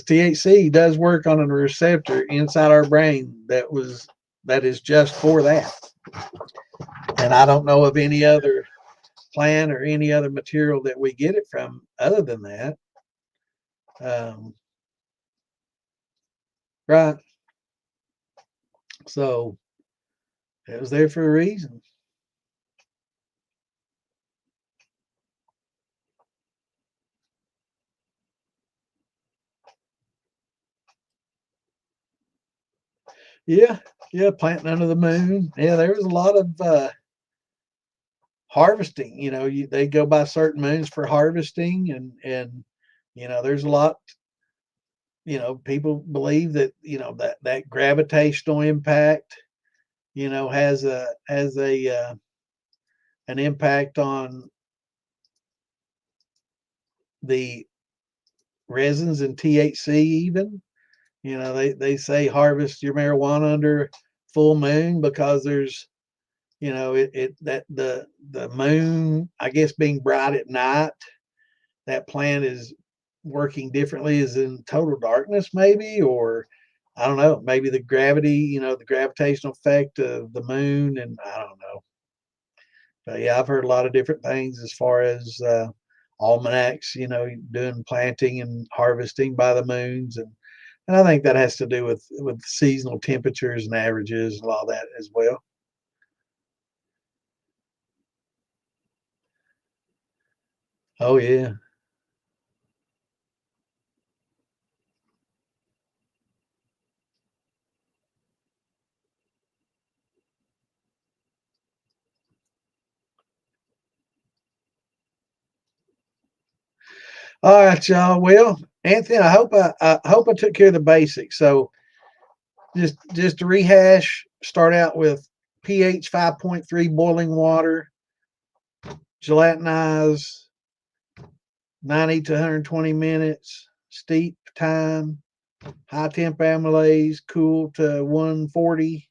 THC does work on a receptor inside our brain that is just for that. And I don't know of any other plant or any other material that we get it from other than that. Right. So it was there for a reason. Yeah. Yeah. Planting under the moon. Yeah. There was a lot of harvesting. They go by certain moons for harvesting, and there's a lot. People believe that that gravitational impact has a an impact on the resins and THC even. They say harvest your marijuana under full moon because there's it that the moon, I guess, being bright at night, that plant is working differently, is in total darkness maybe, or I don't know, maybe the gravity, the gravitational effect of the moon, and I don't know. But yeah, I've heard a lot of different things as far as almanacs, doing planting and harvesting by the moons, and I think that has to do with seasonal temperatures and averages and all that as well. Oh yeah. All right, y'all. Well, Anthony, I hope I took care of the basics. So just to rehash, start out with pH 5.3 boiling water, gelatinize 90 to 120 minutes, steep time, high temp amylase, cool to 140,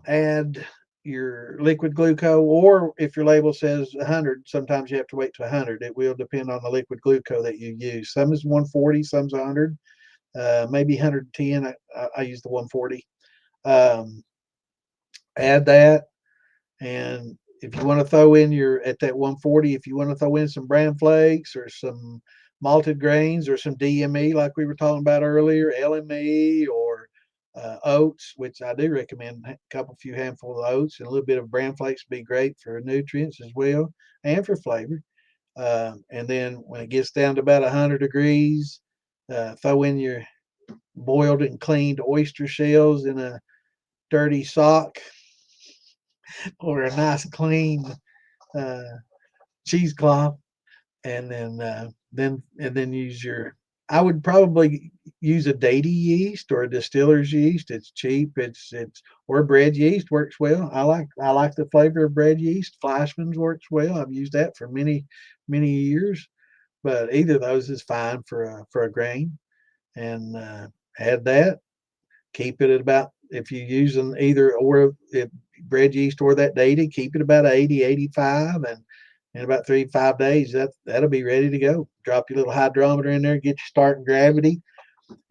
add your liquid glucose, or if your label says 100, sometimes you have to wait to 100. It will depend on the liquid glucose that you use. Some is 140, some's 100, maybe 110. I use the 140. Add that, and if you want to throw in your at that 140, if you want to throw in some bran flakes or some malted grains or some DME like we were talking about earlier, LME or oats, which I do recommend a couple few handfuls of oats, and a little bit of bran flakes would be great for nutrients as well and for flavor. And then when it gets down to about 100 degrees, throw in your boiled and cleaned oyster shells in a dirty sock or a nice clean uh, cheesecloth, and then use your. I would probably use a daty yeast or a distiller's yeast. It's cheap. It's or bread yeast works well. I like the flavor of bread yeast. Fleischmann's works well. I've used that for many years. But either of those is fine for a grain, and add that. Keep it at about, if you're using either or, if bread yeast or that daty, keep it about 80, 85, and in about 3 to 5 days, that'll be ready to go. Drop your little hydrometer in there, get your starting gravity,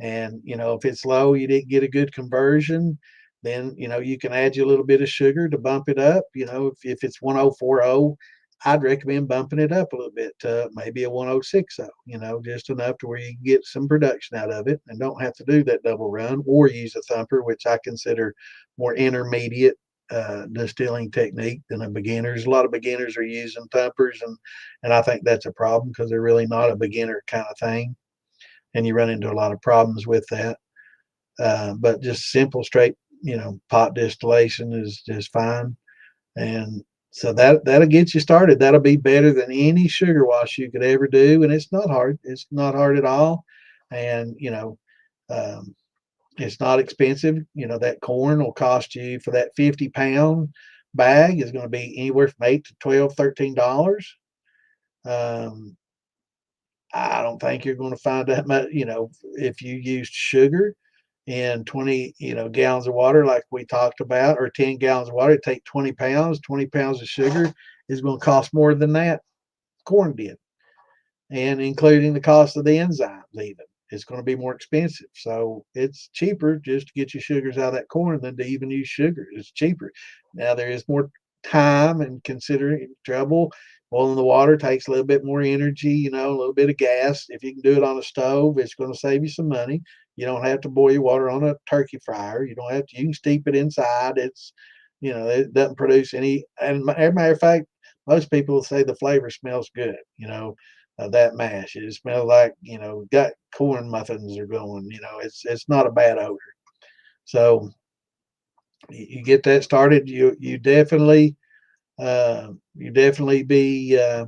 and if it's low, you didn't get a good conversion, then you can add you a little bit of sugar to bump it up. If it's 1040, I'd recommend bumping it up a little bit to maybe a 1060, just enough to where you can get some production out of it and don't have to do that double run, or use a thumper, which I consider more intermediate distilling technique than a beginner's. A lot of beginners are using thumpers, and I think that's a problem because they're really not a beginner kind of thing, and you run into a lot of problems with that. But just simple, straight, pot distillation is just fine. And so that'll get you started. That'll be better than any sugar wash you could ever do. And it's not hard. It's not hard at all. And, um, it's not expensive. That corn will cost you, for that 50-pound bag, is going to be anywhere from 8 to 12, $13. Um, I don't think you're going to find that much, if you used sugar in 20, gallons of water, like we talked about, or 10 gallons of water, take 20 pounds of sugar is going to cost more than that corn did. And including the cost of the enzymes, even, it's going to be more expensive. So it's cheaper just to get your sugars out of that corn than to even use sugar. It's cheaper. Now there is more time and considering trouble. Boiling the water takes a little bit more energy, a little bit of gas. If you can do it on a stove, it's going to save you some money. You don't have to boil your water on a turkey fryer. You don't have to. You can steep it inside. It doesn't produce any. And as a matter of fact, most people say the flavor smells good. That mash. It smells like, got corn muffins are going. It's not a bad odor. So you get that started. You definitely be yeah.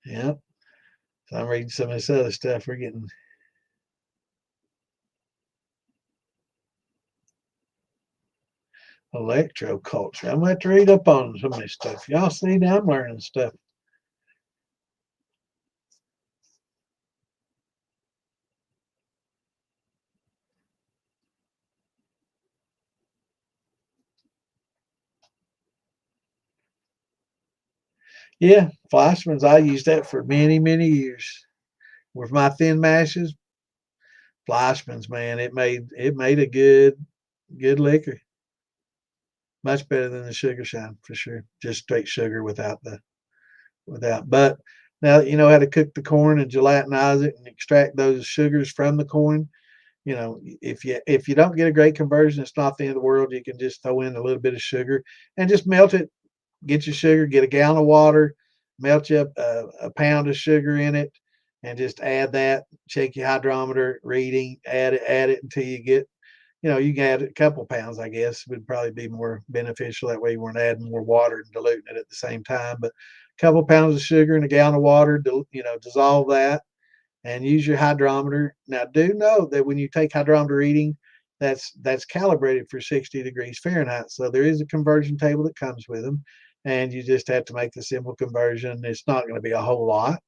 So I'm reading some of this other stuff. We're getting electroculture. I'm going to have to read up on some of this stuff. Y'all see, now I'm learning stuff. Yeah, Fleischmann's. I used that for many years with my thin mashes. Fleischmann's, man, it made a good liquor. Much better than the sugar shine for sure. Just straight sugar without. But now that you know how to cook the corn and gelatinize it and extract those sugars from the corn, if you don't get a great conversion, it's not the end of the world. You can just throw in a little bit of sugar and just melt it. Get your sugar, get a gallon of water, melt you up a pound of sugar in it, and just add that. Check your hydrometer reading, add it until you get, you can add a couple pounds, I guess, would probably be more beneficial. That way you weren't adding more water and diluting it at the same time. But a couple pounds of sugar and a gallon of water, dissolve that and use your hydrometer. Now, do know that when you take hydrometer reading, that's calibrated for 60 degrees Fahrenheit. So there is a conversion table that comes with them, and you just have to make the simple conversion. It's not going to be a whole lot,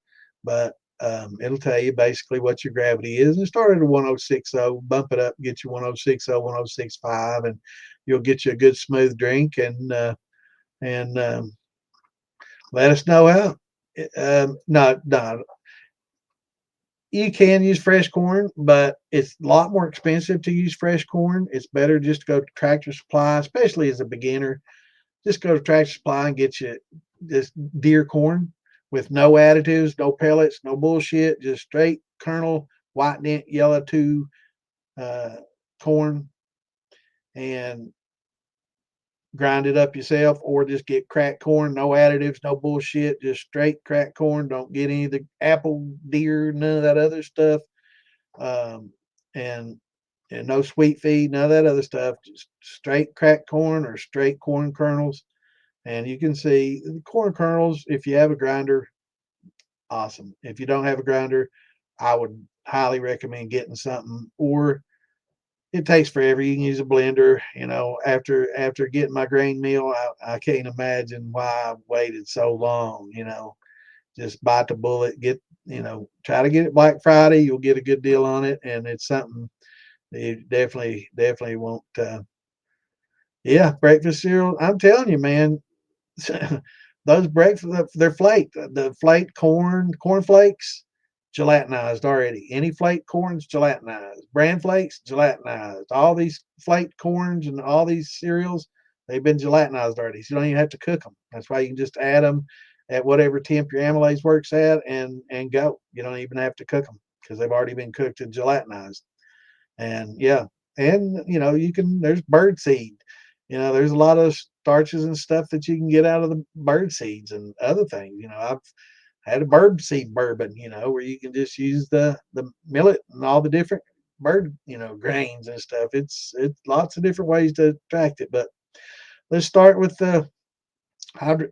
but It'll tell you basically what your gravity is. And start at a 1060, bump it up, get you 1060, 1065, and you'll get you a good smooth drink. And let us know how. No, you can use fresh corn, but it's a lot more expensive to use fresh corn. It's better just to go to Tractor Supply, especially as a beginner. Just go to Tractor Supply and get you this deer corn with no additives, no pellets, no bullshit, just straight kernel, white dent, yellow 2 uh, corn, and grind it up yourself, or just get cracked corn, no additives, no bullshit, just straight cracked corn. Don't get any of the apple deer, none of that other stuff, um, and and no sweet feed, none of that other stuff. Just straight cracked corn or straight corn kernels. And you can see the corn kernels. If you have a grinder, awesome. If you don't have a grinder, I would highly recommend getting something. Or it takes forever. You can use a blender. After getting my grain meal, I can't imagine why I waited so long. Just bite the bullet. Try to get it Black Friday. You'll get a good deal on it, and it's something that you definitely won't. Yeah, breakfast cereal. I'm telling you, man. Those breakfast, they're flaked. The flaked corn flakes, gelatinized already. Any flaked corns, gelatinized. Bran flakes, gelatinized. All these flaked corns and all these cereals, they've been gelatinized already. So you don't even have to cook them. That's why you can just add them at whatever temp your amylase works at, and go. You don't even have to cook them because they've already been cooked and gelatinized. And yeah, and there's bird seed. There's a lot of starches and stuff that you can get out of the bird seeds and other things. I've had a bird seed bourbon, where you can just use the millet and all the different bird, grains and stuff. It's lots of different ways to extract it. But let's start with I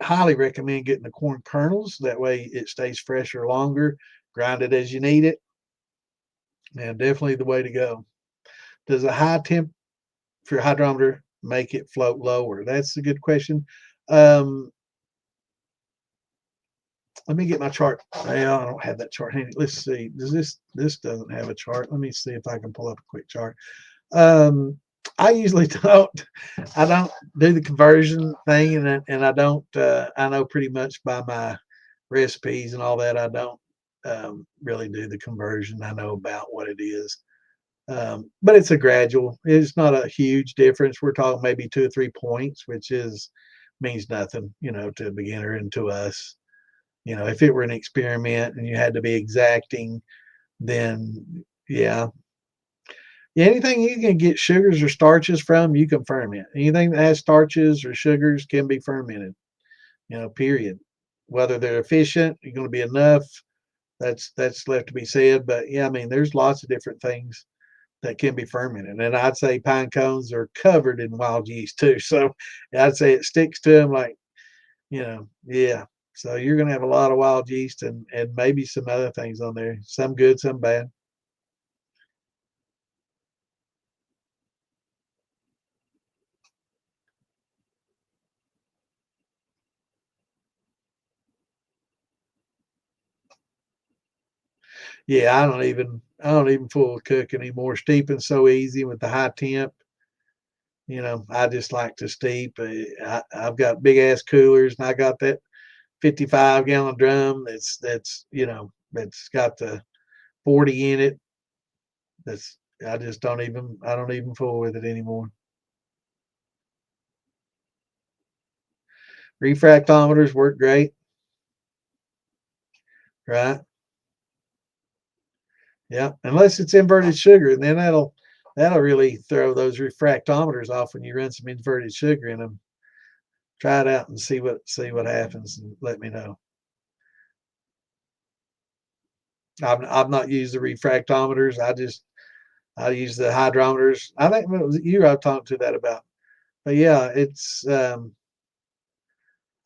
highly recommend getting the corn kernels. That way it stays fresher longer. Grind it as you need it. And definitely the way to go. Does a high temp for your hydrometer make it float lower? That's a good question. Um, Let me get my chart. Well, I don't have that chart handy. Let's see. This doesn't have a chart. Let me see if I can pull up a quick chart. I usually don't. I don't do the conversion thing, and I don't. I know pretty much by my recipes and all that. I don't really do the conversion. I know about what it is. But it's a gradual. It's not a huge difference. We're talking maybe 2 or 3 points, which means nothing, to a beginner and to us. If it were an experiment and you had to be exacting, then yeah. Anything you can get sugars or starches from, you can ferment. Anything that has starches or sugars can be fermented, period. Whether they're efficient, you're going to be enough, that's left to be said. But yeah, I mean, there's lots of different things that can be fermented. And I'd say pine cones are covered in wild yeast too. So I'd say it sticks to them like, yeah. So you're going to have a lot of wild yeast and maybe some other things on there, some good, some bad. Yeah, I don't even fool with cook anymore. Steeping's so easy with the high temp. I just like to steep. I've got big ass coolers, and I got that 55-gallon drum that's got the 40 in it. That's I don't even fool with it anymore. Refractometers work great, right? Yeah, unless it's inverted sugar, and then that'll really throw those refractometers off when you run some inverted sugar in them. Try it out and see what happens, and let me know. I've not used the refractometers. I use the hydrometers. I think it was you I talked to that about. But yeah, it's I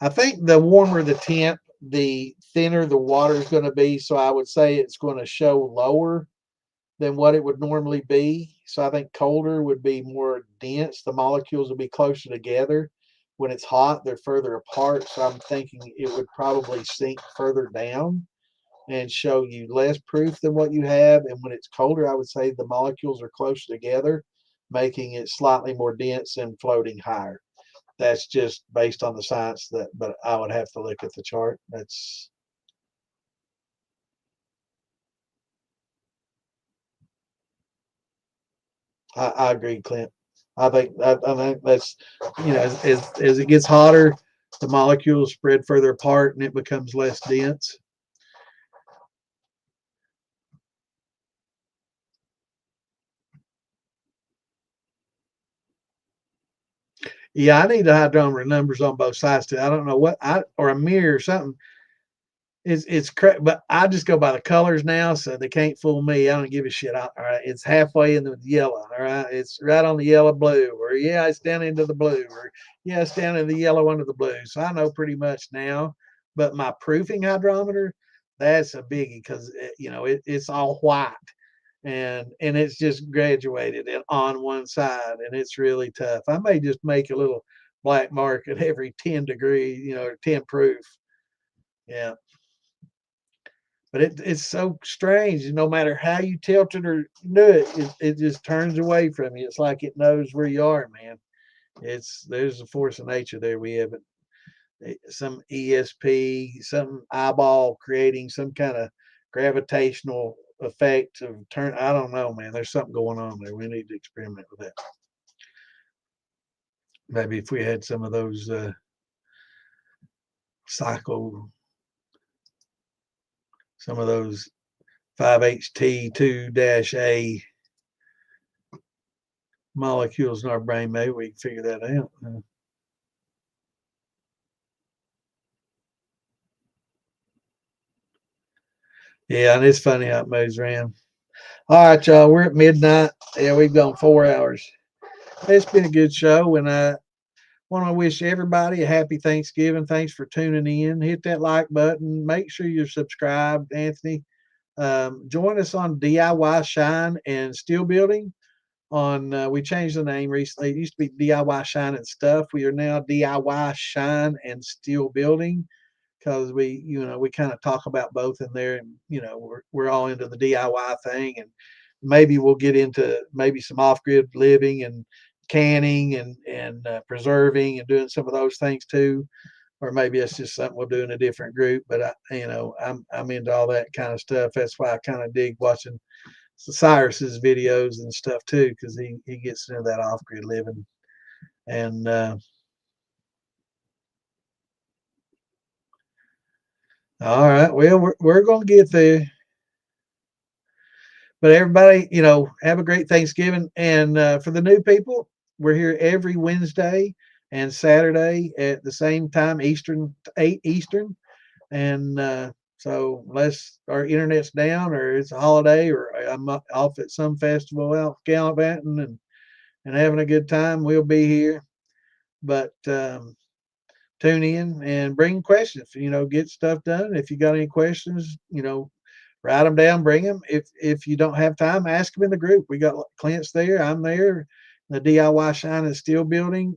think the warmer the temp, the thinner the water is going to be. So I would say it's going to show lower than what it would normally be. So I think colder would be more dense. The molecules will be closer together. When it's hot, they're further apart. So I'm thinking it would probably sink further down and show you less proof than what you have. And when it's colder, I would say the molecules are closer together, making it slightly more dense and floating higher. That's just based on the science but I would have to look at the chart. I agree, Clint. I think that's, as it gets hotter, the molecules spread further apart and it becomes less dense. Yeah, I need the hydrometer numbers on both sides too. I don't know or a mirror or something. It's but I just go by the colors now, so they can't fool me. I don't give a shit. All right, it's halfway in the yellow. All right, it's right on the yellow blue, or yeah, it's down into the blue, or yeah, it's down in the yellow under the blue. So I know pretty much now. But my proofing hydrometer, that's a biggie because it's all white and it's just graduated on one side, and it's really tough. I may just make a little black mark at every 10 degree, or 10 proof. Yeah. But it's so strange. No matter how you tilt it or do it just turns away from you. It's like it knows where you are, man. There's a force of nature there. We have some ESP, some eyeball creating some kind of gravitational effect of turn. I don't know, man. There's something going on there. We need to experiment with that. Maybe if we had some of those cycle, some of those 5-HT2-A molecules in our brain, maybe we can figure that out. Yeah, and it's funny how it moves around. All right, y'all, we're at midnight. Yeah, we've gone 4 hours. It's been a good show, and I want to wish everybody a happy Thanksgiving. Thanks for tuning in. Hit that like button. Make sure you're subscribed, Anthony. Join us on DIY Shine and Steel Building. We changed the name recently. It used to be DIY Shine and Stuff. We are now DIY Shine and Steel Building because we kind of talk about both in there, and we're all into the DIY thing, and maybe we'll get into maybe some off-grid living and canning and preserving and doing some of those things too, or maybe it's just something we'll do in a different group. But I'm into all that kind of stuff. That's why I kind of dig watching Cyrus's videos and stuff too, because he gets into that off-grid living. And all right, well, we're gonna get there. But everybody, have a great Thanksgiving. And for the new people, we're here every Wednesday and Saturday at the same time, Eastern, 8 Eastern. And so unless our internet's down or it's a holiday or I'm off at some festival out gallivanting and having a good time, we'll be here. But tune in and bring questions, get stuff done. If you got any questions, write them down, bring them. If you don't have time, ask them in the group. We got Clint's there, I'm there, the DIY Shine and Steel Building.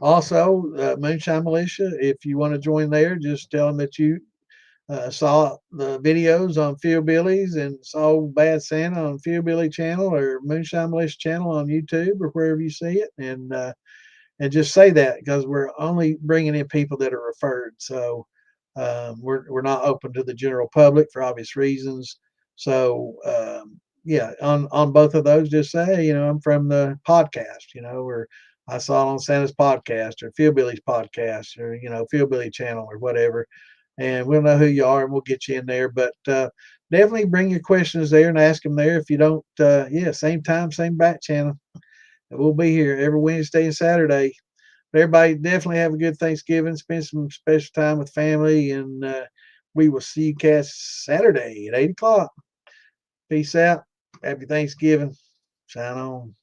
Also, Moonshine Militia, if you want to join there, just tell them that you saw the videos on Field Billy's and saw Bad Santa on Field Billy channel or Moonshine Militia channel on YouTube or wherever you see it, and just say that, because we're only bringing in people that are referred. So we're not open to the general public for obvious reasons. So yeah, on both of those, just say, I'm from the podcast, or I saw it on Santa's podcast or Field Billy's podcast or, Field Billy channel or whatever. And we'll know who you are and we'll get you in there. But definitely bring your questions there and ask them there. If you don't, same time, same back channel. We'll be here every Wednesday and Saturday. Everybody definitely have a good Thanksgiving. Spend some special time with family, and we will see you cats Saturday at 8 o'clock. Peace out. Happy Thanksgiving. Shine on.